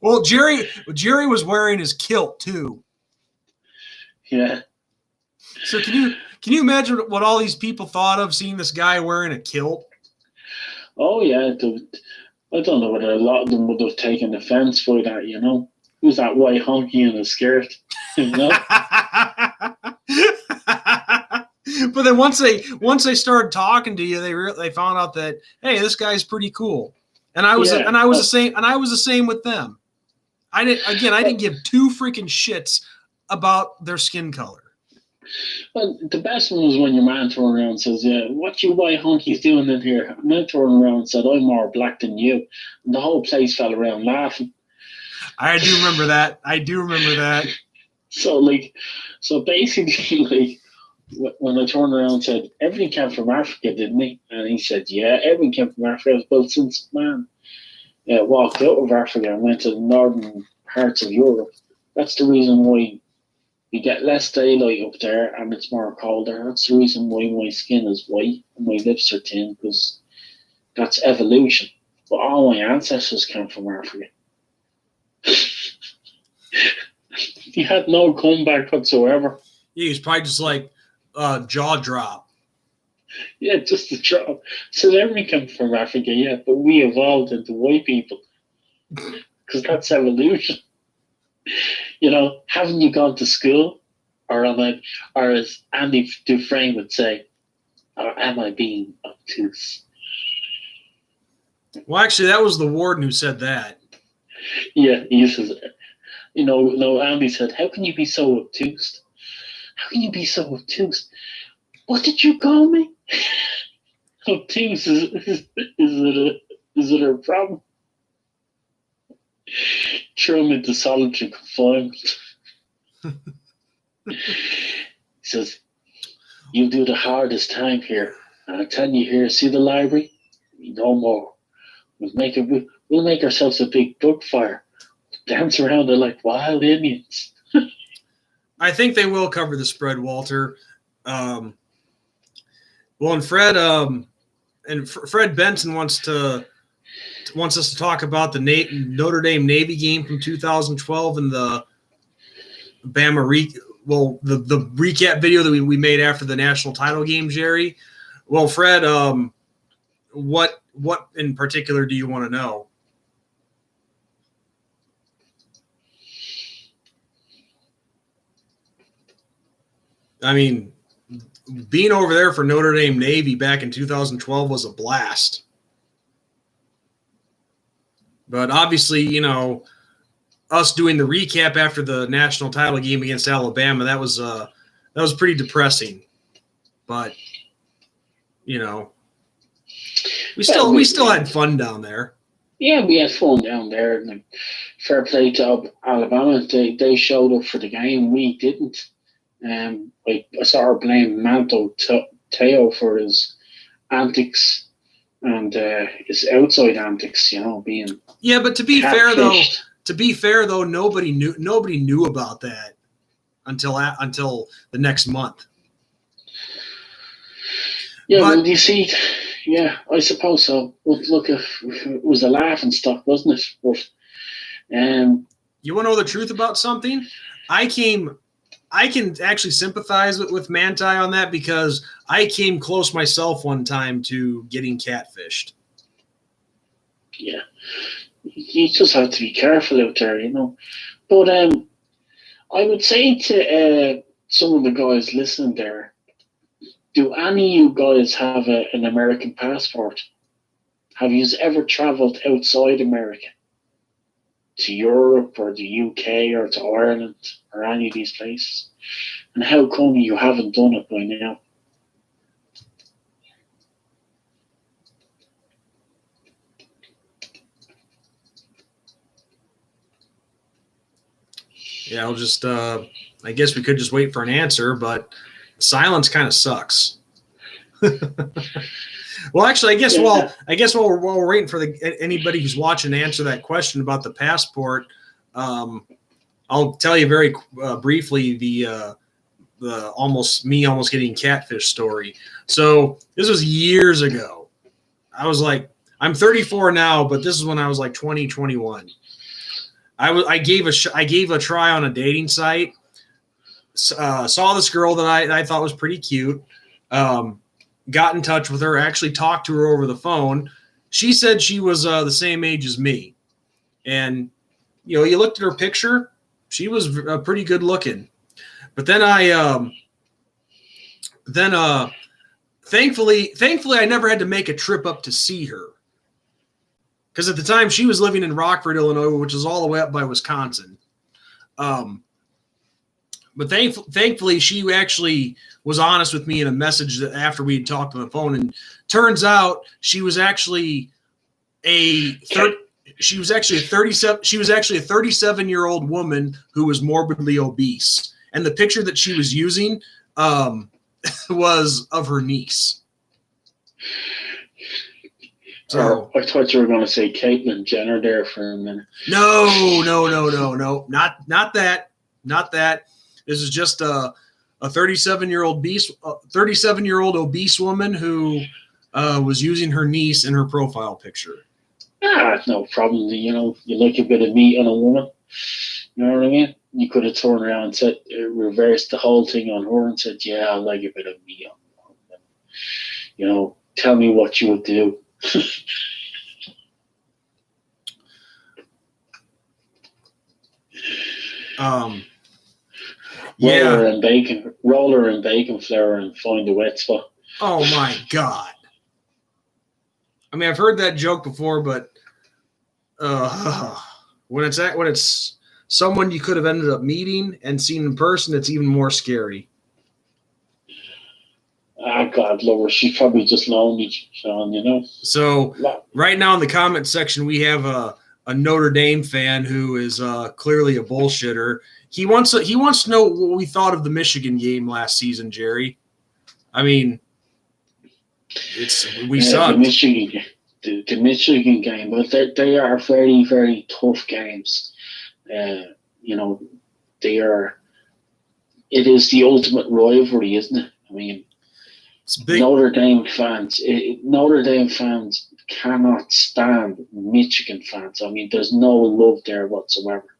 Well, Jerry was wearing his kilt too. Yeah. So can you imagine what all these people thought of seeing this guy wearing a kilt? Oh yeah. I don't know whether a lot of them would have taken offence by that. You know, who's that white honky in a skirt? You know. But then once they started talking to you, they found out that, hey, this guy's pretty cool. And I was Yeah. the same with them. I didn't give two freaking shits about their skin color. Well, the best one was when your man turned around and says, "Yeah, what you white honkies doing in here?" And I turned around and said, "I'm more black than you," and the whole place fell around laughing. I do remember that. So basically, like when I turned around and said, "Everything came from Africa, didn't he?" And he said, "Yeah, everything came from Africa." Well, since man walked out of Africa and went to the northern parts of Europe, that's the reason why you get less daylight up there and it's more colder. That's the reason why my skin is white and my lips are thin, because that's evolution. But all my ancestors came from Africa. He had no comeback whatsoever. He was probably just like jaw drop. Yeah, just a drop. So everything came from Africa, yeah, but we evolved into white people because that's evolution. You know, haven't you gone to school? Or as Andy Dufresne would say, or am I being obtuse? Well, actually, that was the warden who said that. Yeah, he says, no, Andy said, "How can you be so obtuse? How can you be so obtuse? What did you call me?" Obtuse, is it a problem? Throw him into solitary confinement. He says, "You do the hardest time here. And I tell you here, see the library? No more. We'll make ourselves a big book fire. Dance around it like wild Indians." I think they will cover the spread, Walter. Well, and Fred Benson wants us to talk about the Notre Dame Navy game from 2012 and the Bama the recap video that we made after the national title game, Jerry. Well, Fred, what in particular do you want to know? I mean, being over there for Notre Dame Navy back in 2012 was a blast. But obviously, you know, us doing the recap after the national title game against Alabama, that was pretty depressing. But you know, we still had fun down there. Yeah, we had fun down there. And fair play to Alabama. They showed up for the game. We didn't. I sort of blame Manto Teo for his antics and his outside antics. You know, being but to be fair though, nobody knew about that until the next month. Yeah, well, you see, yeah, I suppose so. But look, it was a laughing stock, wasn't it? But you want to know the truth about something? I can actually sympathize with Manti on that because I came close myself one time to getting catfished. Yeah, you just have to be careful out there, you know. But I would say to some of the guys listening there, do any of you guys have an American passport? Have you ever traveled outside America? To Europe or the UK or to Ireland or any of these places? And how come you haven't done it by now? Yeah, I'll just I guess we could just wait for an answer, but silence kind of sucks. Well, actually, I guess while we're waiting for anybody who's watching to answer that question about the passport, I'll tell you very briefly the almost getting catfish story. So this was years ago. I'm 34 now, but this is when I was like 20, 21. I gave a try on a dating site. Saw this girl that I thought was pretty cute. Got in touch with her. Actually talked to her over the phone. She said she was the same age as me, and you looked at her picture. She was pretty good looking. But then thankfully I never had to make a trip up to see her, because at the time she was living in Rockford, Illinois, which is all the way up by Wisconsin. But thankfully, she actually was honest with me in a message that after we had talked on the phone, and turns out she was actually a 37-year-old woman who was morbidly obese, and the picture that she was using was of her niece. So I thought you were going to say Caitlyn Jenner there for a minute. No, not that. This is just a 37-year-old obese woman who was using her niece in her profile picture. No problem. You like a bit of meat on a woman. You know what I mean? You could have turned around and said, reversed the whole thing on her and said, yeah, I like a bit of meat on a woman. Tell me what you would do. Roller and bacon flour and find a wet spot. Oh my God. I mean, I've heard that joke before, but when it's someone you could have ended up meeting and seen in person, it's even more scary. God love her. She's probably just lonely, Sean, So right now in the comment section, we have a Notre Dame fan who is clearly a bullshitter. He wants to know what we thought of the Michigan game last season, Jerry. I mean, we sucked. The Michigan game, but they are very, very tough games. They are. It is the ultimate rivalry, isn't it? I mean, Notre Dame fans cannot stand Michigan fans. I mean, there's no love there whatsoever,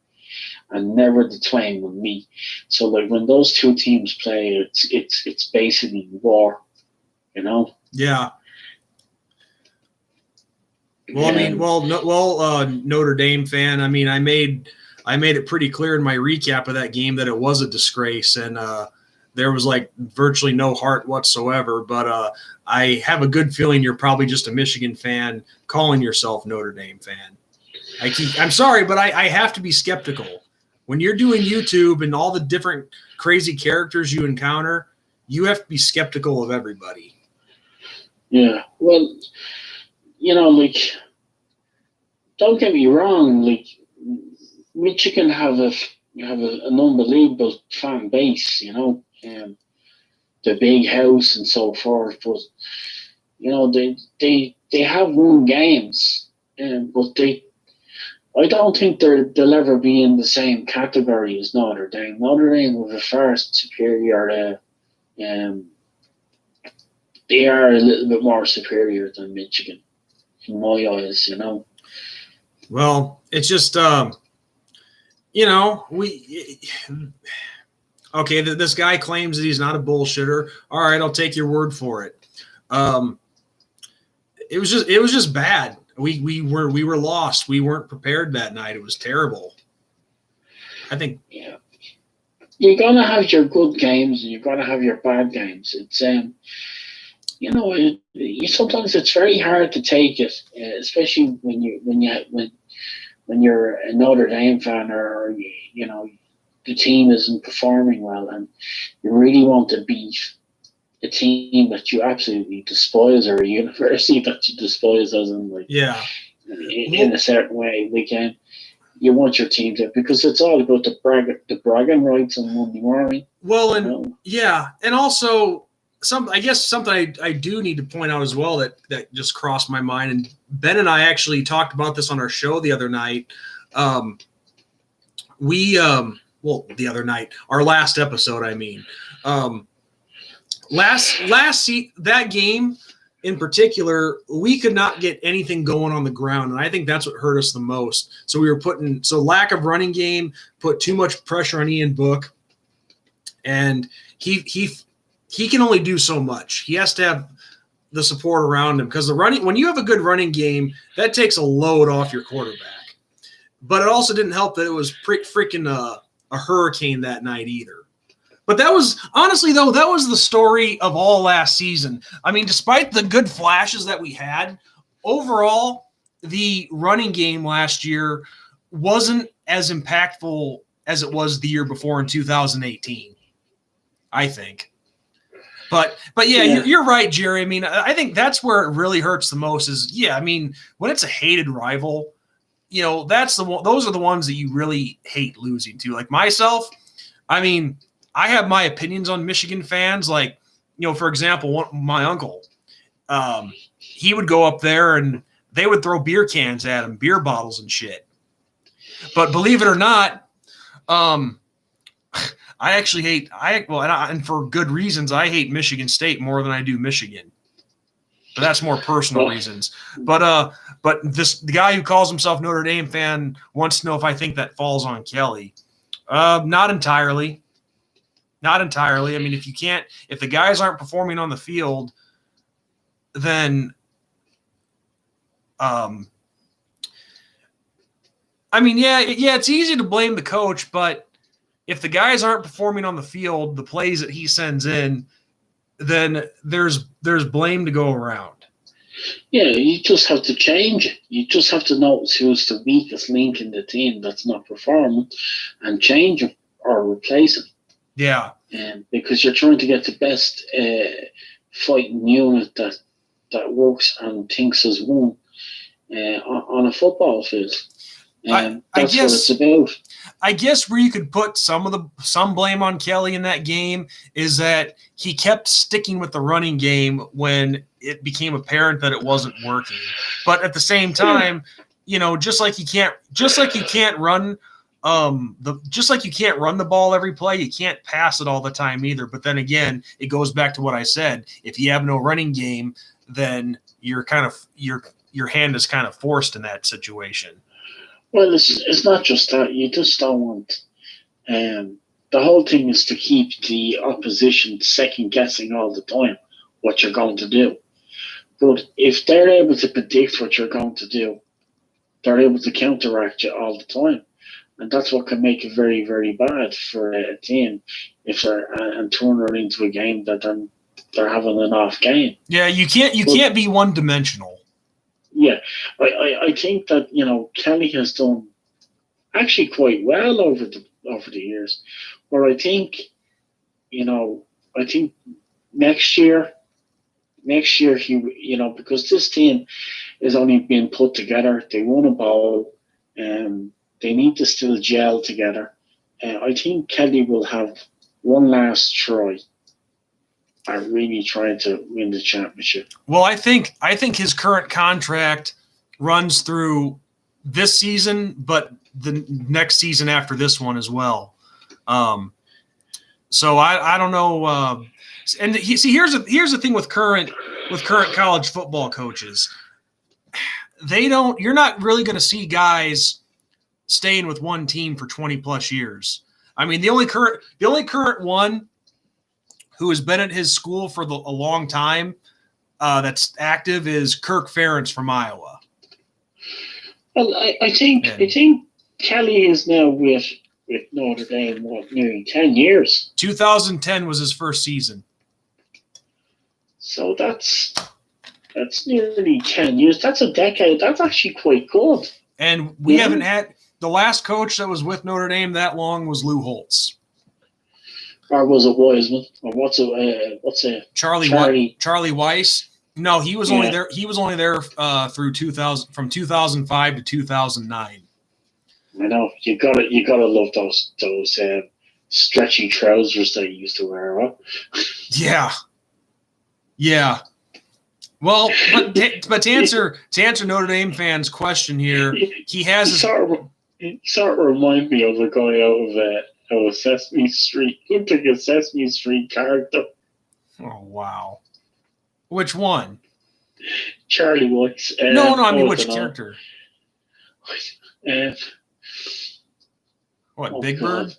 and never the twain will meet. So, like, when those two teams play, it's basically war, Yeah. Well, Notre Dame fan. I mean, I made it pretty clear in my recap of that game that it was a disgrace, and there was like virtually no heart whatsoever. But I have a good feeling you're probably just a Michigan fan calling yourself Notre Dame fan. I'm sorry, but I have to be skeptical when you're doing YouTube and all the different crazy characters you encounter. You have to be skeptical of everybody. Yeah, well, don't get me wrong. Like, Michigan have an unbelievable fan base, the big house and so forth. But they have won games, but I don't think they'll ever be in the same category as Notre Dame. Notre Dame was a far superior. They are a little bit more superior than Michigan, in my eyes. Well, it's just this guy claims that he's not a bullshitter. All right, I'll take your word for it. It was just bad. We were lost. We weren't prepared that night. It was terrible. I think. Yeah. You're gonna have your good games and you're gonna have your bad games. It's sometimes it's very hard to take it, especially when you're a Notre Dame fan or the team isn't performing well and you really want to beat a team that you absolutely despise or a university that you despise, as in in a certain way. Like, you want your team to, because it's all about the bragging rights on Monday morning. Well, and and also I guess something I do need to point out as well that just crossed my mind, and Ben and I actually talked about this on our show the other night. The other night, our last episode, I mean, that game in particular, we could not get anything going on the ground, and I think that's what hurt us the most. So lack of running game put too much pressure on Ian Book, and he can only do so much. He has to have the support around him because when you have a good running game, that takes a load off your quarterback. But it also didn't help that it was freaking a hurricane that night either. But that was the story of all last season. I mean, despite the good flashes that we had, overall, the running game last year wasn't as impactful as it was the year before in 2018, I think. But yeah, you're right, Jerry. I mean, I think that's where it really hurts the most is, I mean, when it's a hated rival, those are the ones that you really hate losing to. Like myself, I mean, I have my opinions on Michigan fans. Like, for example, my uncle, he would go up there and they would throw beer cans at him, beer bottles and shit. But believe it or not, I actually and for good reasons, I hate Michigan State more than I do Michigan. But that's more personal reasons. But the guy who calls himself Notre Dame fan wants to know if I think that falls on Kelly. Not entirely. Not entirely. I mean, if the guys aren't performing on the field, then I mean, it's easy to blame the coach, but if the guys aren't performing on the field, the plays that he sends in, then there's blame to go around. Yeah, you just have to change it. You just have to notice who's the weakest link in the team that's not performing and change him or replace him. Yeah. Because you're trying to get the best fighting unit that works and thinks as one on a football field. That's what it's about. I guess where you could put some blame on Kelly in that game is that he kept sticking with the running game when it became apparent that it wasn't working. But at the same time, just like you can't run the ball every play, you can't pass it all the time either. But then again, it goes back to what I said. If you have no running game, then you're kind of your hand is kind of forced in that situation. Well, it's not just that. You just don't want. The whole thing is to keep the opposition second guessing all the time what you're going to do. But if they're able to predict what you're going to do, they're able to counteract you all the time, and that's what can make it very, very bad for a team if and turn it into a game that they're having an off game. Yeah, you can't be one dimensional. Yeah, I think that Kelly has done actually quite well over the years, but I think next year he because this team is only being put together. They won a bowl, and they need to still gel together. I think Kelly will have one last try. Are really trying to win the championship. Well, I think his current contract runs through this season, but the next season after this one as well. So I don't know. And here's the thing with current college football coaches. You're not really going to see guys staying with one team for 20 plus years. I mean, the only current one who has been at his school for a long time that's active is Kirk Ferentz from Iowa. Well, I think Kelly is now with Notre Dame nearly 10 years. 2010 was his first season. So that's nearly 10 years. That's a decade. That's actually quite good. And we haven't had the last coach that was with Notre Dame that long was Lou Holtz. Or was it Wiseman? Or what's it? Charlie Weiss? No, he was only there. He was only there through 2000, from 2005 to 2009. I know you gotta love those stretchy trousers that you used to wear. Huh? Yeah, Yeah. Well, but to answer Notre Dame fans' question here, he has his, sort of remind me of the guy out of Sesame Street. Looked like a Sesame Street character. oh wow, which one? Charlie Weiss. No, I mean which character? What, Big Bird?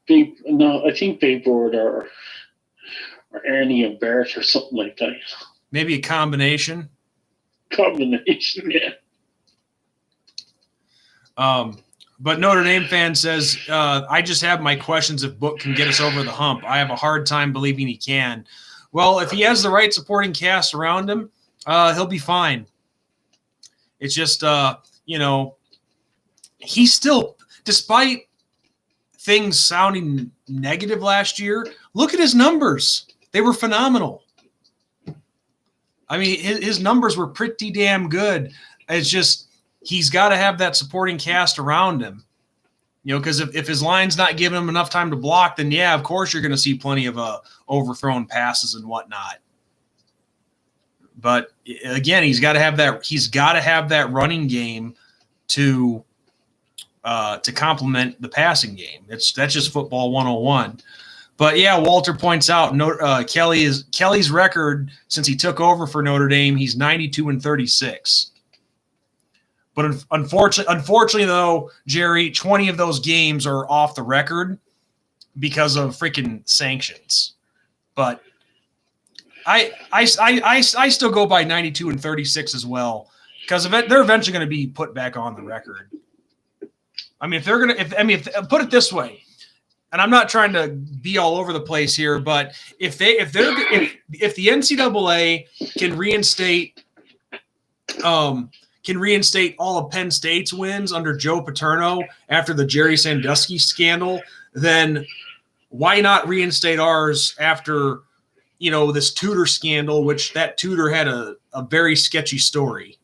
I think Big Bird or Ernie and Bert or something like that. Maybe a combination. Yeah. But Notre Dame fan says, I just have my questions if Book can get us over the hump. I have a hard time believing he can. Well, if he has the right supporting cast around him, he'll be fine. It's just, he's still, despite things sounding negative last year, look at his numbers. They were phenomenal. I mean, his numbers were pretty damn good. It's just he's got to have that supporting cast around him. Because if his line's not giving him enough time to block, then, yeah, of course you're going to see plenty of overthrown passes and whatnot. But, again, he's got to have that running game to complement the passing game. That's just football 101. But yeah, Walter points out Kelly's record since he took over for Notre Dame. He's 92-36. But unfortunately, though, Jerry, 20 of those games are off the record because of freaking sanctions. But I still go by 92-36 as well because they're eventually going to be put back on the record. I mean, if put it this way. And I'm not trying to be all over the place here, but if the NCAA can reinstate all of Penn State's wins under Joe Paterno after the Jerry Sandusky scandal, then why not reinstate ours after this Tudor scandal, which that Tudor had a very sketchy story.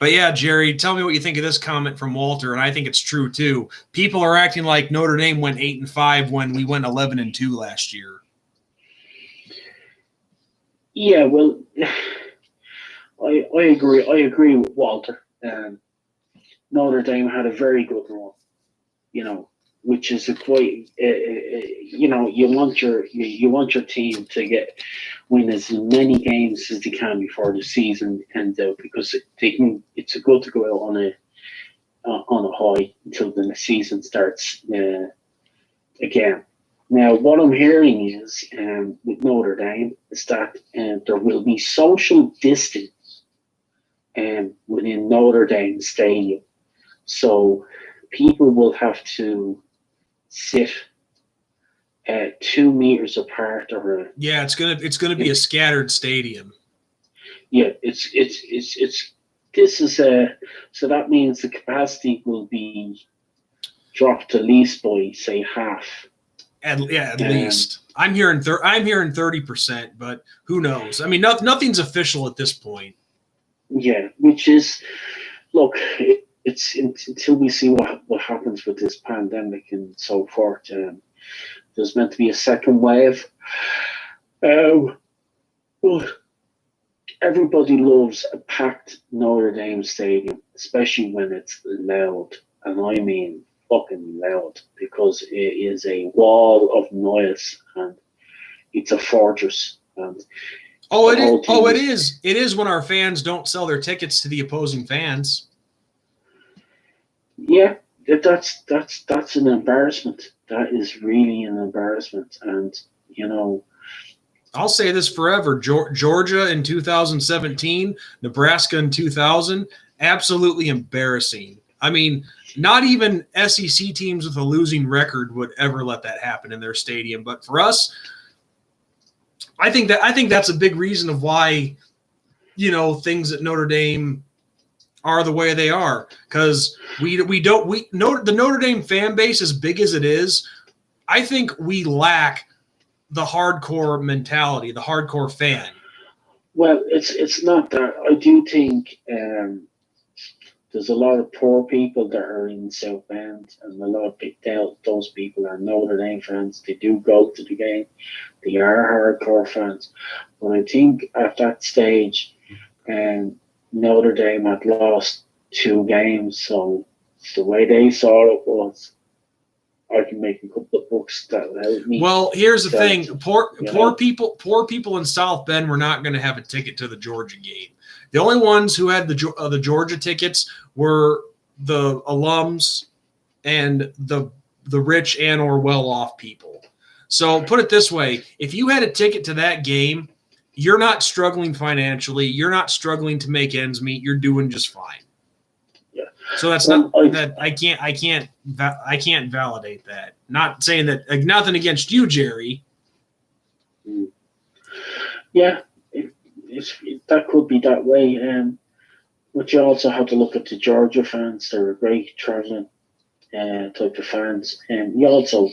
But yeah, Jerry, tell me what you think of this comment from Walter, and I think it's true too. People are acting like Notre Dame went 8-5 when we went 11-2 last year. Yeah, well, I agree. I agree with Walter. Notre Dame had a very good run, which is a quite. You want your team to win as many games as they can before the season ends out because it's good to go out on a high until the season starts again. Now, what I'm hearing is with Notre Dame is that there will be social distance within Notre Dame Stadium, so people will have to sit 2 meters apart, or it's gonna be a scattered stadium. Yeah, so that means the capacity will be dropped at least by say half. At least I'm hearing 30%, but who knows? I mean, nothing's official at this point. Yeah, which is look, it's until we see what happens with this pandemic and so forth. There's meant to be a second wave. Well, everybody loves a packed Notre Dame stadium, especially when it's loud, and I mean fucking loud, because it is a wall of noise and it's a fortress. And it is. It is when our fans don't sell their tickets to the opposing fans. Yeah, that's an embarrassment. That is really an embarrassment, and I'll say this forever: Georgia in 2017, Nebraska in 2000, absolutely embarrassing. I mean, not even SEC teams with a losing record would ever let that happen in their stadium. But for us, I think that's a big reason of why, things at Notre Dame are the way they are, because the Notre Dame fan base, as big as it is, I think we lack the hardcore mentality, the hardcore fan. Well, it's not that. I do think there's a lot of poor people that are in South Bend, and a lot of those people are Notre Dame fans. They do go to the game. They are hardcore fans. But I think at that stage, Notre Dame had lost 2 games, so the way they saw it was, I can make a couple of bucks that will help me. Well, here's the thing: poor people in South Bend were not going to have a ticket to the Georgia game. The only ones who had the Georgia tickets were the alums and the rich and or well-off people. So put it this way: if you had a ticket to that game, you're not struggling financially. You're not struggling to make ends meet. You're doing just fine. Yeah. So that's not that I can't validate that. Not saying that, like, nothing against you, Jerry. Yeah, that could be that way. But you also have to look at the Georgia fans. They're a great traveling type of fans, and I also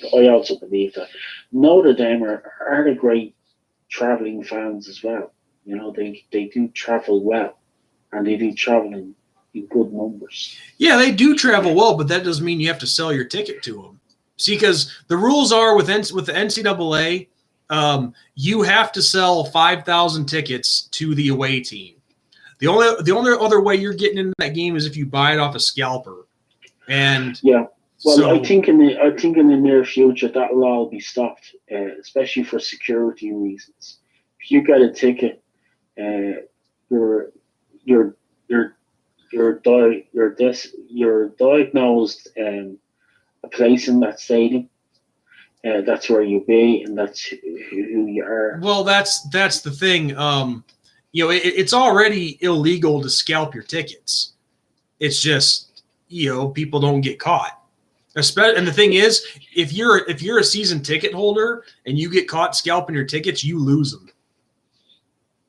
believe that Notre Dame are the great traveling fans as well. You know, they do travel well, and they do travel in good numbers. Yeah, they do travel well, but that doesn't mean you have to sell your ticket to them. See, because the rules are with the NCAA, you have to sell 5,000 tickets to the away team. The only other way you're getting into that game is if you buy it off a scalper. And yeah, well, I think in the near future that will all be stopped, especially for security reasons. If you get a ticket, you're diagnosed a place in that stadium. That's where you be, and that's who you are. Well, that's the thing. It's already illegal to scalp your tickets. It's just, people don't get caught. And the thing is, if you're a season ticket holder and you get caught scalping your tickets, you lose them.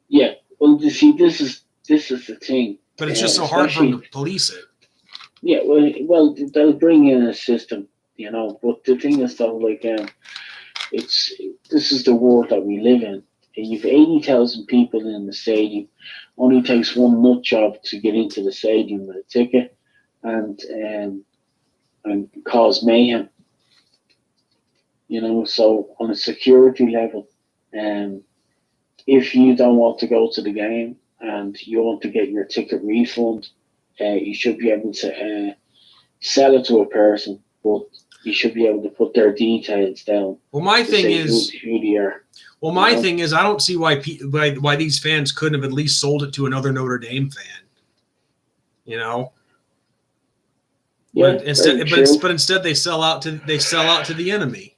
Yeah, well, you see, this is the thing. But it's just so hard for them to police it. Yeah, well, they'll bring in a system, But the thing is, though, like, this is the world that we live in. You've 80,000 people in the stadium. Only takes one nut job to get into the stadium with a ticket and cause mayhem. So on a security level, if you don't want to go to the game and you want to get your ticket refund, you should be able to sell it to a person, but you should be able to put their details down. Well, my thing is who they are. Well, my thing is, I don't see why these fans couldn't have at least sold it to another Notre Dame fan. Yeah, but instead they sell out to the enemy.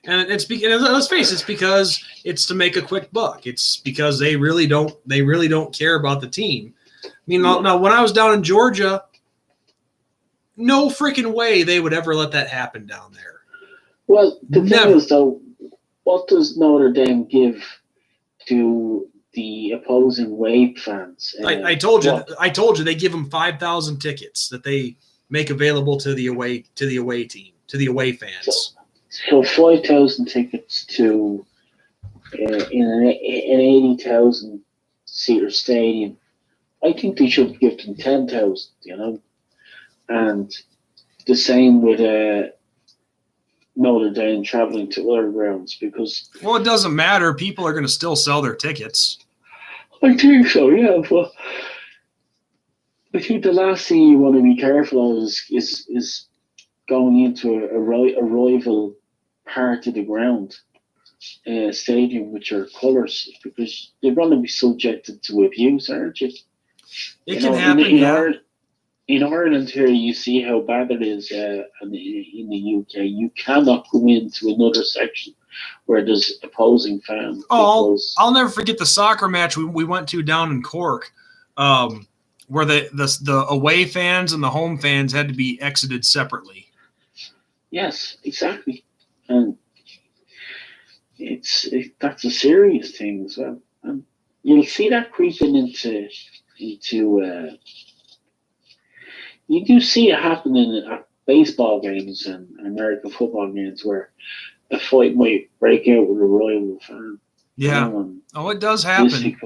And let's face it, it's because it's to make a quick buck. It's because they really don't care about the team. I mean, now when I was down in Georgia, no freaking way they would ever let that happen down there. Well, the thing is, though, what does Notre Dame give to the opposing Wave fans? I told you they give them 5,000 tickets that they make available to the away team, to the away fans. So 5,000 tickets to in an 80,000 seater stadium. I think they should give them 10,000. And the same with Notre Dame traveling to other grounds, because it doesn't matter. People are going to still sell their tickets. I think so, yeah. But I think the last thing you want to be careful of is going into a rival part of the ground stadium with your colours, because you're going to be subjected to abuse, aren't you? It can happen. In Ireland here, you see how bad it is in the UK. You cannot go into another section where there's opposing fans. Oh, I'll never forget the soccer match we went to down in Cork, where the away fans and the home fans had to be exited separately. Yes, exactly, and that's a serious thing as well. And you'll see that creeping into. You do see it happening at baseball games and American football games where a fight might break out with a rival fan. Yeah. It does happen.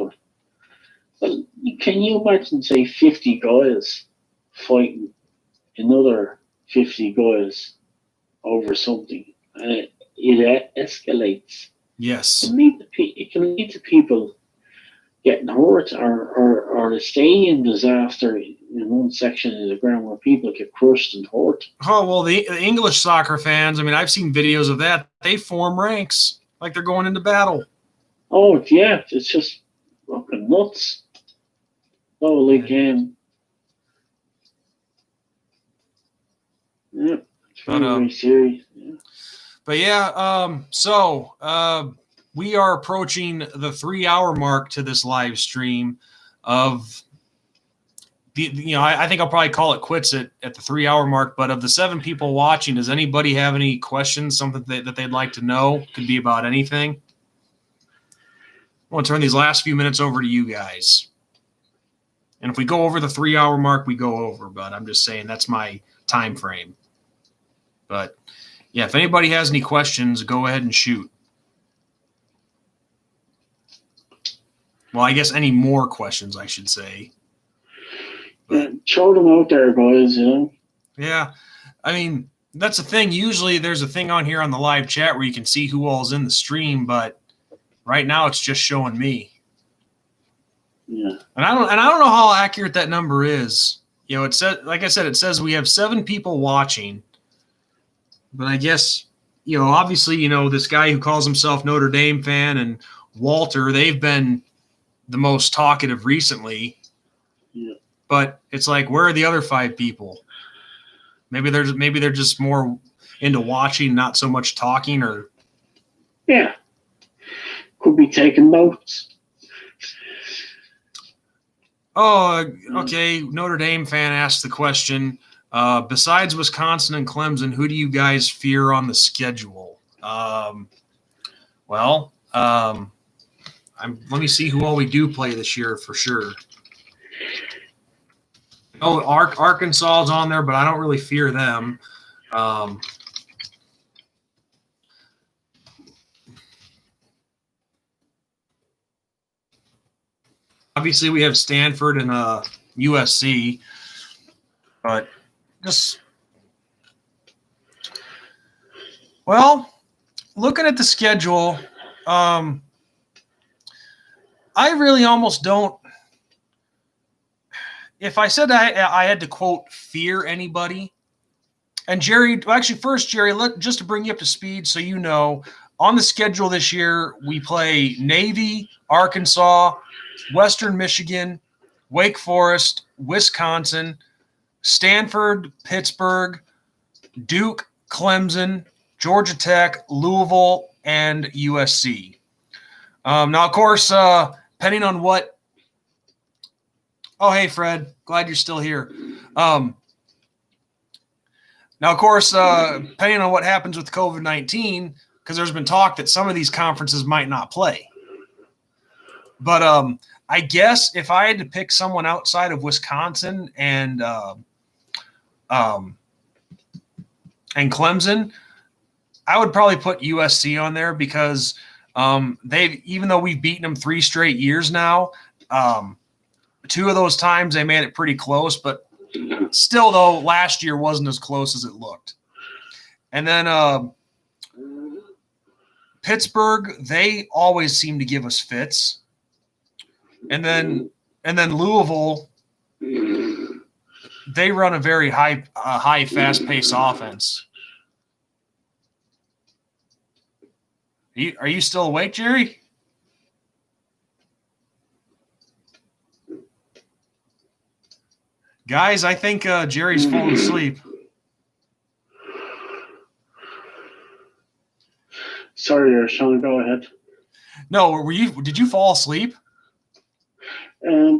Well, can you imagine, say, 50 guys fighting another 50 guys over something. It escalates. Yes. It can lead to people getting hurt or a stadium disaster in one section of the ground where people get crushed and hurt. Oh, well, the English soccer fans, I mean, I've seen videos of that. They form ranks like they're going into battle. Oh, yeah, it's just fucking nuts. Oh, like, yeah, it's very serious. Yeah. But yeah, so we are approaching the 3-hour mark to this live stream of I think I'll probably call it quits at the 3-hour mark. But of the 7 people watching, does anybody have any questions, something that they'd like to know? Could be about anything. I want to turn these last few minutes over to you guys. And if we go over the 3-hour mark, we go over. But I'm just saying that's my time frame. But yeah, if anybody has any questions, go ahead and shoot. Well, I guess any more questions, I should say. Throw them out there, guys, Yeah. I mean, that's the thing. Usually there's a thing on here on the live chat where you can see who all's in the stream, but right now it's just showing me. Yeah. And I don't know how accurate that number is. It says, like I said, it says we have 7 people watching. But I guess, obviously, this guy who calls himself Notre Dame fan and Walter, they've been the most talkative recently. Yeah. But it's like, where are the other 5 people? Maybe they're just more into watching, not so much talking, or yeah, could be taking notes. Oh, okay. Notre Dame fan asked the question. Besides Wisconsin and Clemson, who do you guys fear on the schedule? Let me see who all we do play this year for sure. Oh, Arkansas is on there, but I don't really fear them. Obviously, we have Stanford and USC, but looking at the schedule, I really almost don't. If I said I had to quote fear anybody, and Jerry, just to bring you up to speed, so you know, on the schedule this year we play Navy, Arkansas, Western Michigan, Wake Forest, Wisconsin, Stanford, Pittsburgh, Duke, Clemson, Georgia Tech, Louisville, and USC. Now, of course, depending on what. Oh, hey, Fred. Glad you're still here. Now, of course, depending on what happens with COVID-19, because there's been talk that some of these conferences might not play. But I guess if I had to pick someone outside of Wisconsin and Clemson, I would probably put USC on there because even though we've beaten them 3 straight years now, 2 of those times they made it pretty close, but still, though, last year wasn't as close as it looked. And then Pittsburgh, they always seem to give us fits. And then Louisville, they run a very high, fast-paced offense. Are you still awake, Jerry? Guys, I think Jerry's falling asleep. Sorry, Sean, go ahead. No, did you fall asleep?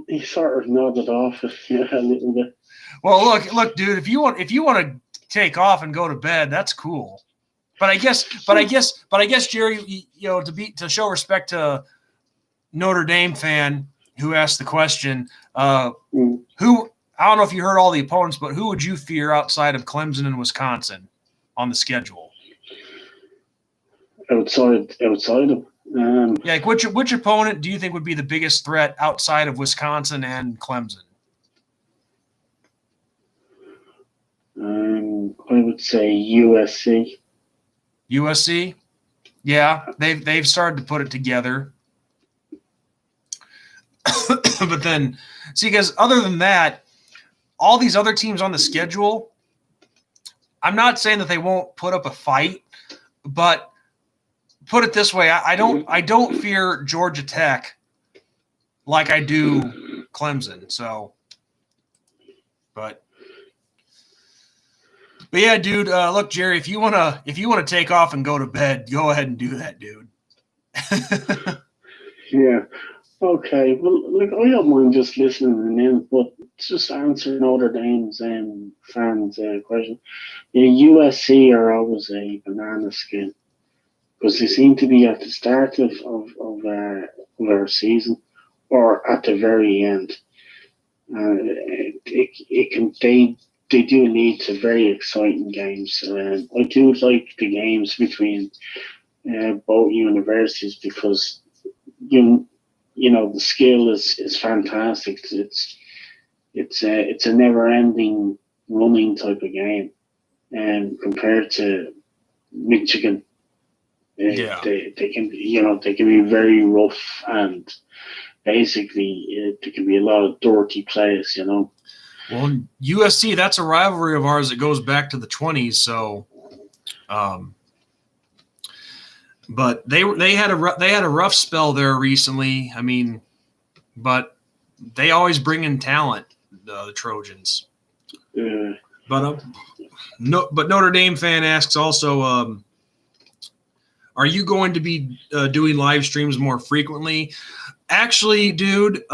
He sort of nodded off, yeah, a little bit. Well, look, dude. If you want to take off and go to bed, that's cool. But I guess, Jerry, to show respect to Notre Dame fan who asked the question, who. I don't know if you heard all the opponents, but who would you fear outside of Clemson and Wisconsin on the schedule? Outside them. Like which opponent do you think would be the biggest threat outside of Wisconsin and Clemson? would say USC. USC, yeah, they've started to put it together. But then, see, because other than that, all these other teams on the schedule, I'm not saying that they won't put up a fight, but put it this way, I don't fear Georgia Tech like I do Clemson. So, but yeah, dude. Look, Jerry, if you wanna take off and go to bed, go ahead and do that, dude. Yeah. Okay. Well, look, I don't mind just listening in, but just answer Notre Dame's fans' question. Yeah, USC are always a banana skin because they seem to be at the start of our season or at the very end. They do lead to very exciting games. I do like the games between both universities because the skill is fantastic. It's a never ending running type of game, and compared to Michigan, Yeah. they can be very rough and basically there can be a lot of dirty plays. Well, USC, that's a rivalry of ours that goes back to the 20s. So, but they had a rough spell there recently. I mean, but they always bring in talent, the Trojans. But Notre Dame fan asks also, are you going to be doing live streams more frequently? Actually, dude,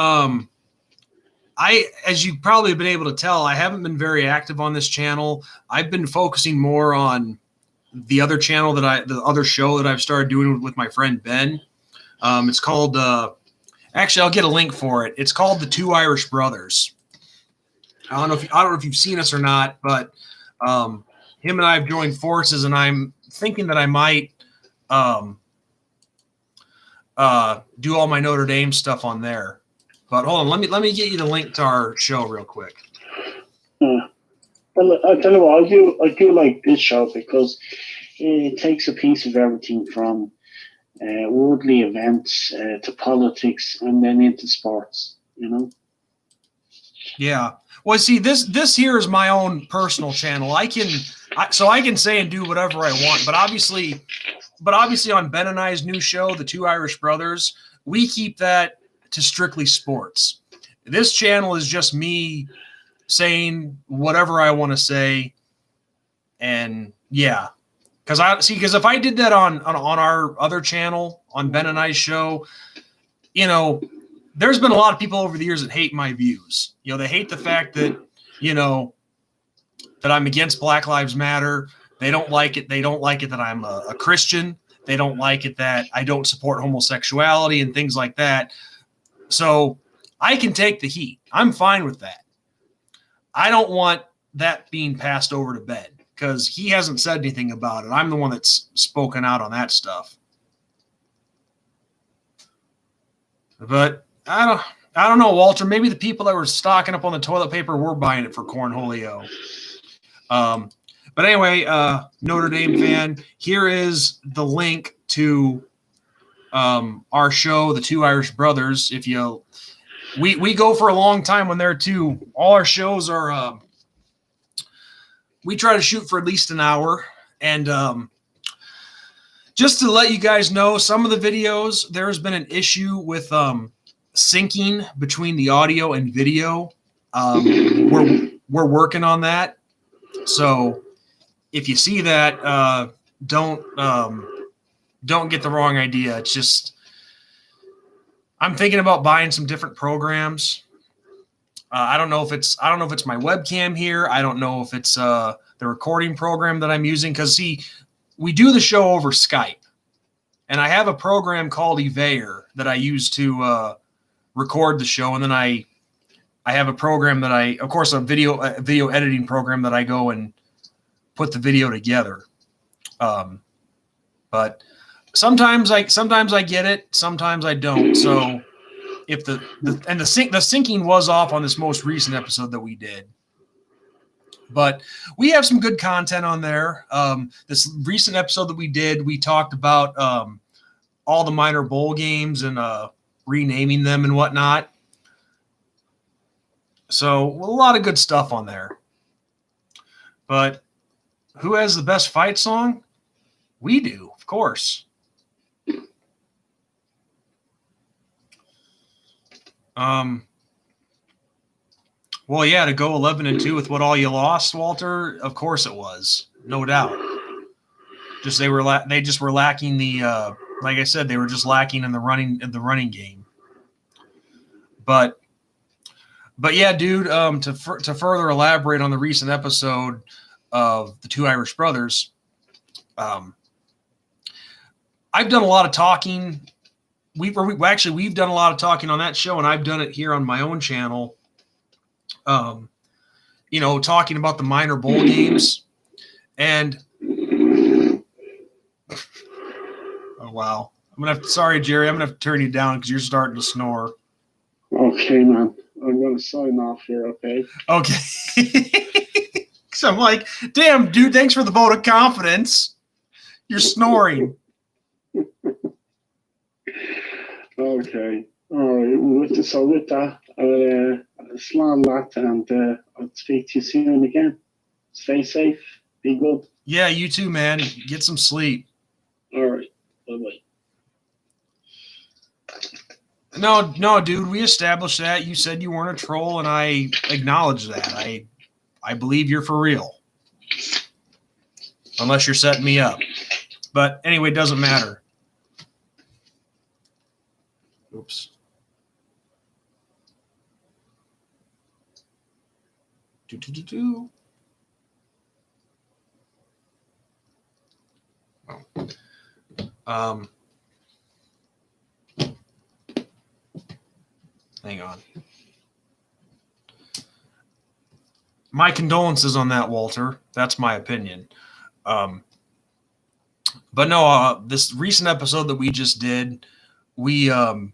as you probably have been able to tell, I haven't been very active on this channel. I've been focusing more on the other channel the other show that I've started doing with my friend Ben. It's called, actually, I'll get a link for it. It's called The Two Irish Brothers. I don't know if you've seen us or not, but him and I have joined forces, and I'm thinking that I might do all my Notre Dame stuff on there. But hold on, let me get you the link to our show real quick. Well, I tell you what, I do like this show because it takes a piece of everything from worldly events to politics and then into sports. Yeah. Well, see, this here is my own personal channel. I can say and do whatever I want. But obviously on Ben and I's new show, The Two Irish Brothers, we keep that to strictly sports. This channel is just me saying whatever I want to say. And yeah, because if I did that on our other channel, on Ben and I's show, there's been a lot of people over the years that hate my views. They hate the fact that, that I'm against Black Lives Matter. They don't like it. They don't like it that I'm a Christian. They don't like it that I don't support homosexuality and things like that. So I can take the heat. I'm fine with that. I don't want that being passed over to Ben because he hasn't said anything about it. I'm the one that's spoken out on that stuff. But I don't know, Walter. Maybe the people that were stocking up on the toilet paper were buying it for Cornholio. But anyway, Notre Dame fan, here is the link to our show, The Two Irish Brothers. We go for a long time when there too. All our shows are we try to shoot for at least an hour. And just to let you guys know, some of the videos, there has been an issue with syncing between the audio and video. We're working on that. So if you see that, don't get the wrong idea. It's just I'm thinking about buying some different programs. I don't know if it's my webcam here. I don't know if it's the recording program that I'm using because we do the show over Skype, and I have a program called Evayer that I use to record the show, and then I have a program that a video editing program that I go and put the video together. But sometimes I get it, sometimes I don't. So if the syncing was off on this most recent episode that we did, But we have some good content on there. This recent episode that we did, we talked about all the minor bowl games and renaming them and whatnot. So a lot of good stuff on there. But who has the best fight song? We do, of course. Well, yeah, to go 11-2 with What All You Lost, Walter. Of course it was, no doubt. Just they just were lacking the like I said, they were just lacking in the running game. But yeah, dude. To further elaborate on the recent episode of the Two Irish Brothers, I've done a lot of talking. We've done a lot of talking on that show, and I've done it here on my own channel. Talking about the minor bowl games, and oh wow, sorry, Jerry, I'm gonna have to turn you down because you're starting to snore. Okay, man, I'm gonna sign off here. Okay. So I'm like, damn, dude, thanks for the vote of confidence. You're snoring. Okay. All right. With that, slam that, and I'll speak to you soon again. Stay safe. Be good. Yeah, you too, man. Get some sleep. All right. Bye-bye. No, dude, we established that. You said you weren't a troll, and I acknowledge that. I believe you're for real. Unless you're setting me up. But anyway, it doesn't matter. Oops. Hang on. My condolences on that, Walter. That's my opinion. But no, this recent episode that we just did, we, like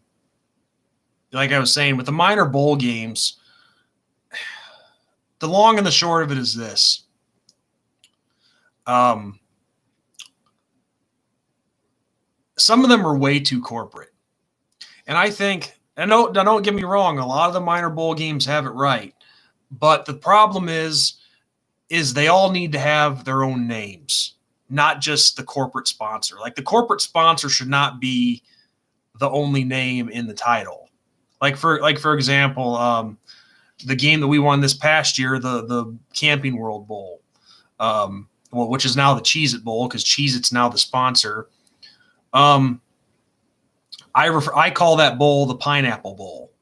I was saying, with the minor bowl games, the long and the short of it is this. Some of them are way too corporate. And I think, and don't get me wrong, a lot of the minor bowl games have it right. But the problem is they all need to have their own names, not just the corporate sponsor. Like the corporate sponsor should not be the only name in the title. Like for example, the game that we won this past year, the Camping World Bowl, which is now the Cheez-It Bowl because Cheez-It's now the sponsor. I call that bowl the Pineapple Bowl.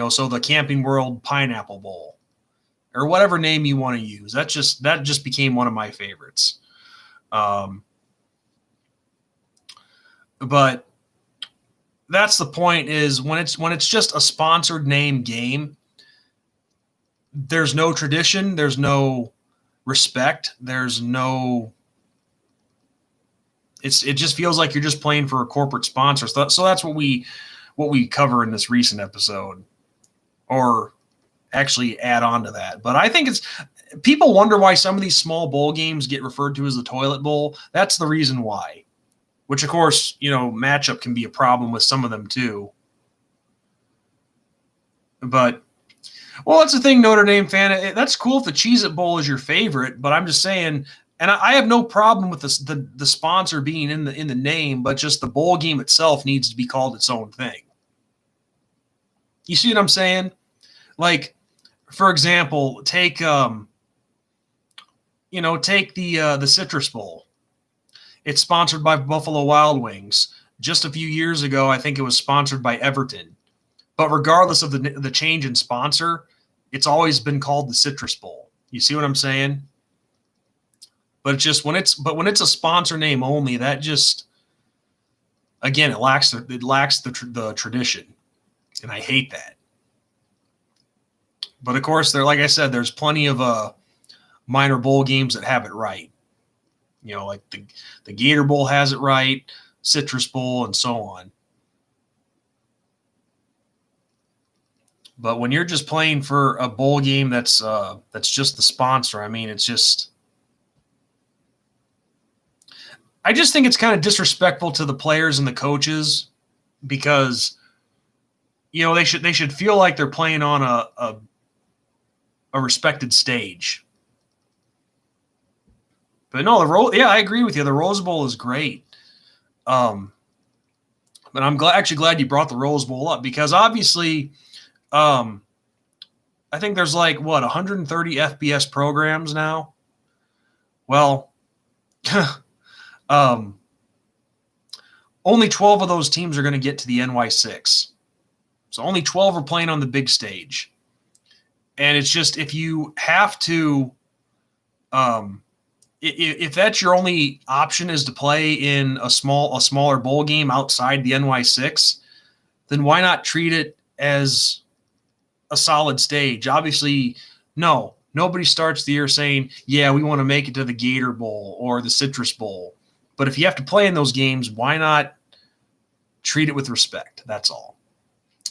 So the Camping World Pineapple Bowl, or whatever name you want to use. That just became one of my favorites. But that's the point, is when it's just a sponsored name game, there's no tradition, there's no respect, there's no, it just feels like you're just playing for a corporate sponsor. So that's what we cover in this recent episode, or actually add on to that. But I think people wonder why some of these small bowl games get referred to as the toilet bowl. That's the reason why. Which, of course, matchup can be a problem with some of them too. But, well, that's the thing, Notre Dame fan. That's cool if the Cheez-It Bowl is your favorite, but I'm just saying, and I have no problem with the sponsor being in the name, but just the bowl game itself needs to be called its own thing. You see what I'm saying? Like, for example, take the Citrus Bowl. It's sponsored by Buffalo Wild Wings. Just a few years ago, I think it was sponsored by Everton. But regardless of the change in sponsor, it's always been called the Citrus Bowl. You see what I'm saying? But it's just when it's a sponsor name only, that just, again, it lacks the tradition, and I hate that. But of course, like I said, there's plenty of minor bowl games that have it right. Like the Gator Bowl has it right, Citrus Bowl, and so on. But when you're just playing for a bowl game that's just the sponsor, I mean, it's just – I just think it's kind of disrespectful to the players and the coaches because, you know, they should feel like they're playing on a respected stage. But no, I agree with you. The Rose Bowl is great. But I'm glad you brought the Rose Bowl up because obviously – I think there's 130 FBS programs now. Well, only 12 of those teams are going to get to the NY6. So only 12 are playing on the big stage. And it's just, if you have to, if that's your only option is to play in a smaller bowl game outside the NY6, then why not treat it as a solid stage? Obviously, nobody starts the year saying, yeah, we want to make it to the Gator Bowl or the Citrus Bowl. But if you have to play in those games, why not treat it with respect? That's all.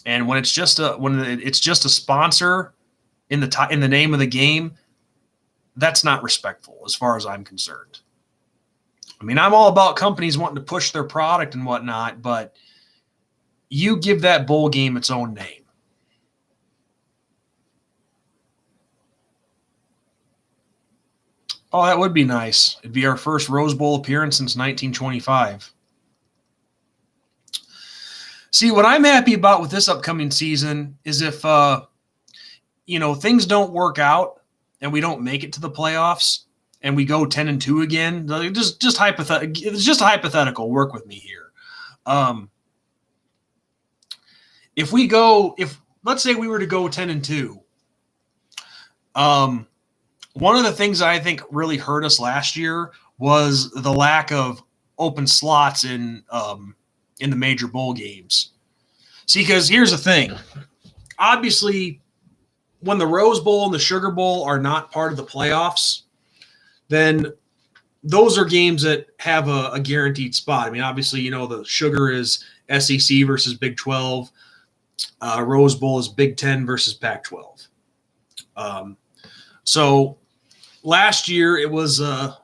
And when it's just a sponsor in the name of the game, that's not respectful as far as I'm concerned. I mean, I'm all about companies wanting to push their product and whatnot, but you give that bowl game its own name. Oh, that would be nice. It'd be our first Rose Bowl appearance since 1925. See, what I'm happy about with this upcoming season is if things don't work out and we don't make it to the playoffs and we go 10-2 again. Just hypothetical. It's just a hypothetical. Work with me here. If let's say we were to go 10-2, one of the things I think really hurt us last year was the lack of open slots in the major bowl games. See, because here's the thing. Obviously, when the Rose Bowl and the Sugar Bowl are not part of the playoffs, then those are games that have a guaranteed spot. I mean, obviously, the Sugar is SEC versus Big 12. Rose Bowl is Big 10 versus Pac-12. So last year it was what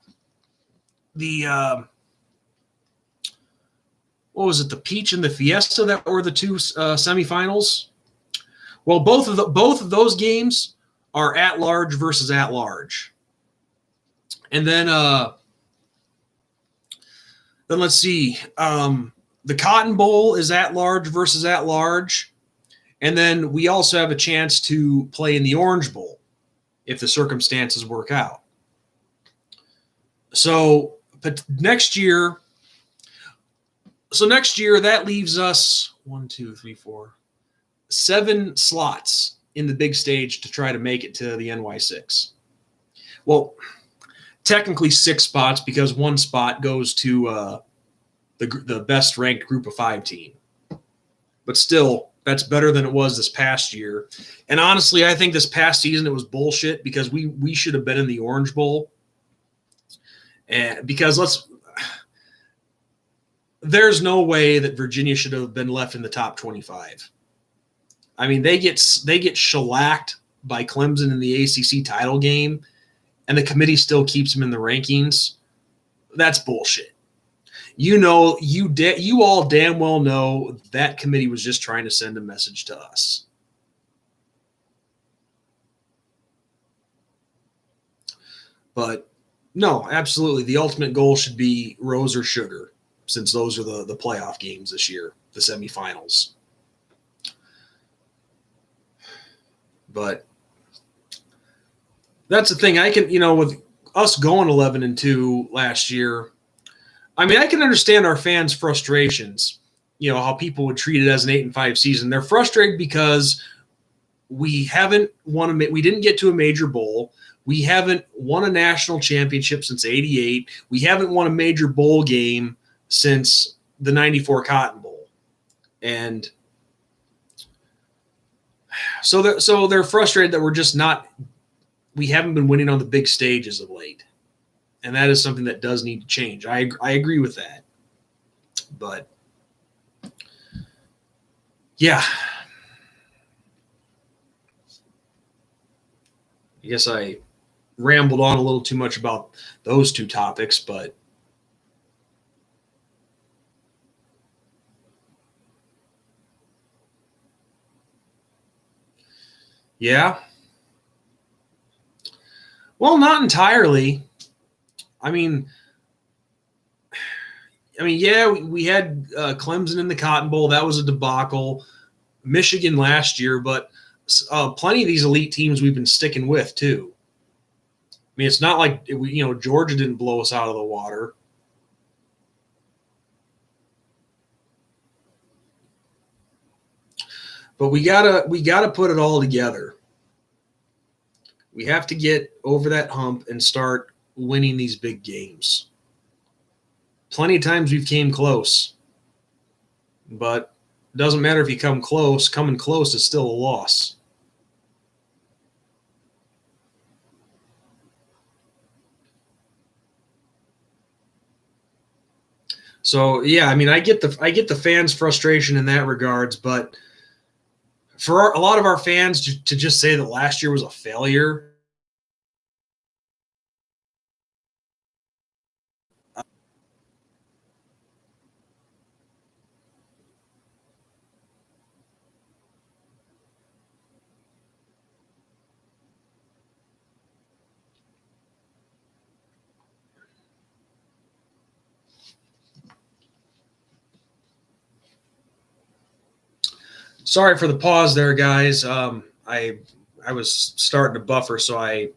was it, the Peach and the Fiesta that were the two semifinals? Well, both of those games are at large versus at large. And then let's see. The Cotton Bowl is at large versus at large. And then we also have a chance to play in the Orange Bowl if the circumstances work out. So, but next year, that leaves us 7 slots in the big stage to try to make it to the NY6. Well, technically 6 spots because 1 spot goes to the best ranked group of 5 team. But still, that's better than it was this past year. And honestly, I think this past season it was bullshit because we should have been in the Orange Bowl. And because there's no way that Virginia should have been left in the top 25. I mean, they get shellacked by Clemson in the ACC title game, and the committee still keeps them in the rankings. That's bullshit. You all damn well know that committee was just trying to send a message to us. But no, absolutely. The ultimate goal should be Rose or Sugar, since those are the playoff games this year, the semifinals. But that's the thing. I can, with us going 11-2 last year, I mean, I can understand our fans' frustrations, how people would treat it as an 8-5 season. They're frustrated because we didn't get to a major bowl. We haven't won a national championship since '88. We haven't won a major bowl game since the '94 Cotton Bowl. And so they're frustrated that we haven't been winning on the big stages of late. And that is something that does need to change. I agree with that. But yeah. I guess I rambled on a little too much about those two topics, but yeah. Well, not entirely. I mean, yeah, we had Clemson in the Cotton Bowl. That was a debacle. Michigan last year, but plenty of these elite teams we've been sticking with too. I mean, it's not like Georgia didn't blow us out of the water. But we gotta put it all together. We have to get over that hump and start winning these big games. Plenty of times we've came close, but it doesn't matter if you come close. Coming close is still a loss. So yeah, I mean, I get the fans' frustration in that regards, but for a lot of our fans to just say that last year was a failure. Sorry for the pause there, guys. I was starting to buffer, so I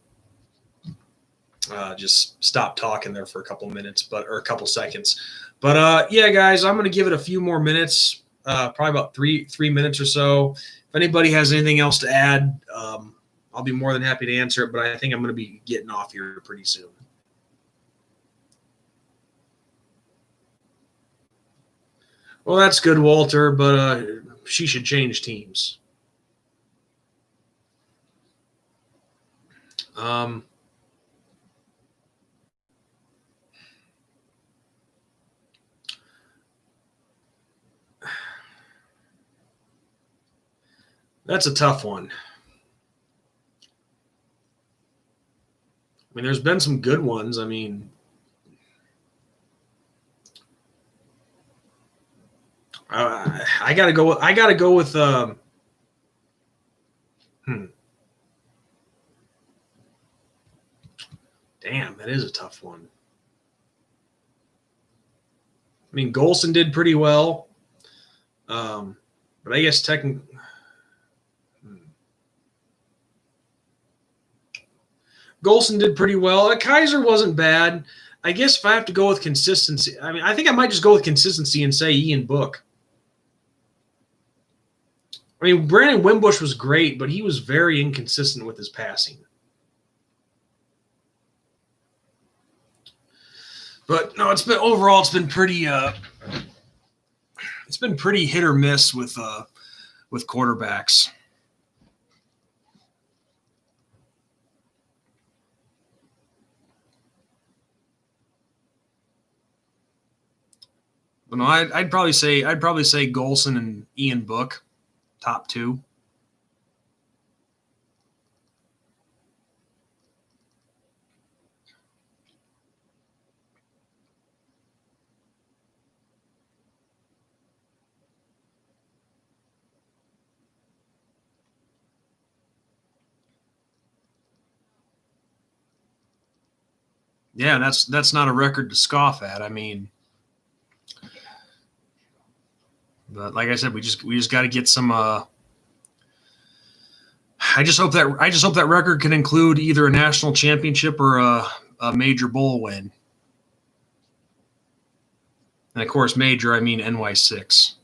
just stopped talking there for a couple minutes, or a couple seconds. But yeah, guys, I'm going to give it a few more minutes, probably about three minutes or so. If anybody has anything else to add, I'll be more than happy to answer it. But I think I'm going to be getting off here pretty soon. Well, that's good, Walter, but she should change teams. That's a tough one. I mean, there's been some good ones. I mean, I gotta go. I gotta go with. Damn, that is a tough one. I mean, Golson did pretty well, but I guess technically. Golson did pretty well. Kaiser wasn't bad. I guess if I have to go with consistency, I mean, I think I might just go with consistency and say Ian Book. I mean, Brandon Wimbush was great, but he was very inconsistent with his passing. But no, it's been pretty hit or miss with quarterbacks. But no, I'd probably say Golson and Ian Book, top two. Yeah, that's not a record to scoff at. I mean, but like I said, we just got to get some. I just hope that record can include either a national championship or a major bowl win. And of course, major, I mean NY6.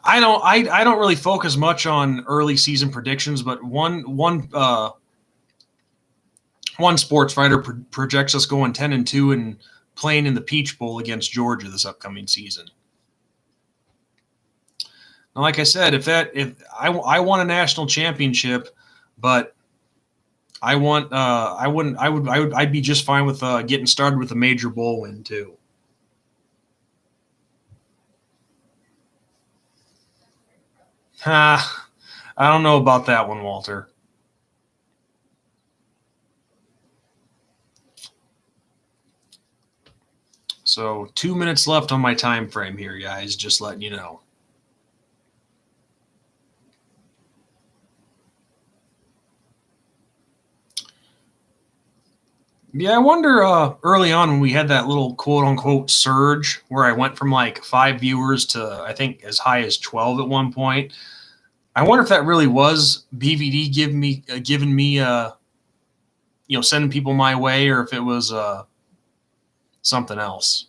I don't really focus much on early season predictions, but one sports writer projects us going 10-2 and playing in the Peach Bowl against Georgia this upcoming season. Now, like I said, if I want a national championship, but I'd be just fine with getting started with a major bowl win too. I don't know about that one, Walter. So 2 minutes left on my time frame here, guys. Just letting you know. Yeah, I wonder early on when we had that little quote unquote surge where I went from like 5 viewers to I think as high as 12 at one point. I wonder if that really was BVD giving me sending people my way, or if it was something else.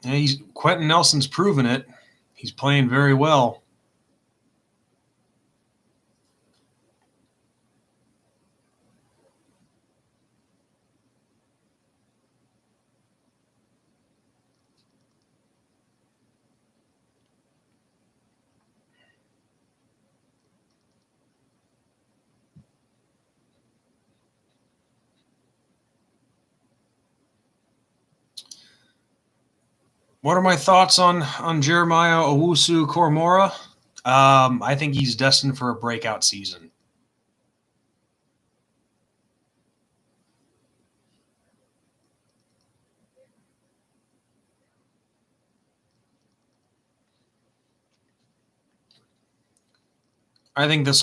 Yeah, Quentin Nelson's proven it. He's playing very well. What are my thoughts on Jeremiah Owusu-Koramoah? I think he's destined for a breakout season. I think this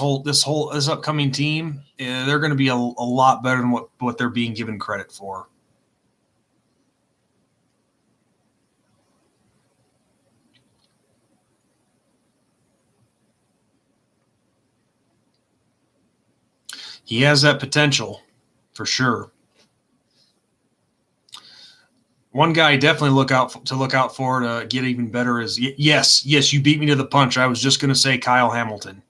upcoming team, they're going to be a lot better than what they're being given credit for. He has that potential, for sure. One guy I definitely look out for to get even better is yes, you beat me to the punch. I was just going to say Kyle Hamilton.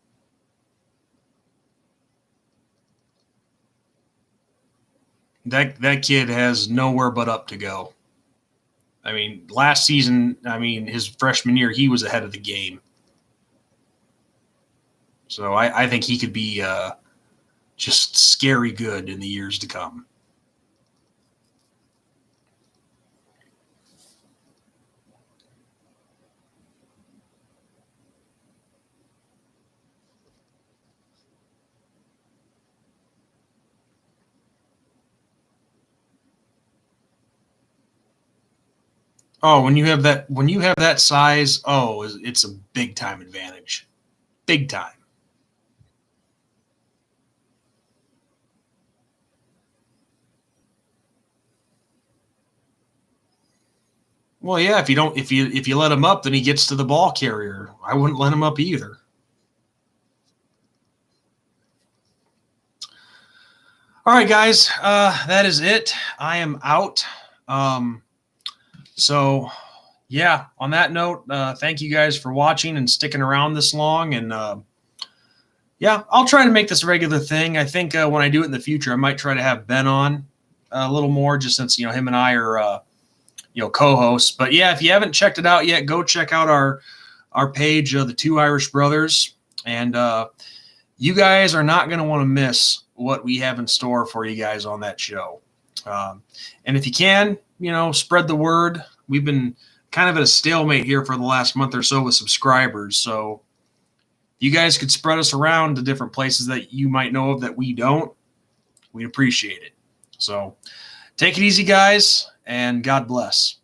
That kid has nowhere but up to go. I mean, last season, his freshman year, he was ahead of the game. So I think he could be just scary good in the years to come. Oh, when you have that size, it's a big time advantage. Big time. Well, yeah, if you let him up, then he gets to the ball carrier. I wouldn't let him up either. All right, guys, that is it. I am out. So, yeah, on that note, thank you guys for watching and sticking around this long. And, yeah, I'll try to make this a regular thing. I think when I do it in the future, I might try to have Ben on a little more, just since, him and I are, co-hosts. But, yeah, if you haven't checked it out yet, go check out our page, The Two Irish Brothers. And you guys are not going to want to miss what we have in store for you guys on that show. And if you can, spread the word. We've been kind of at a stalemate here for the last month or so with subscribers. So you guys could spread us around to different places that you might know of that we don't. We'd appreciate it. So take it easy, guys, and God bless.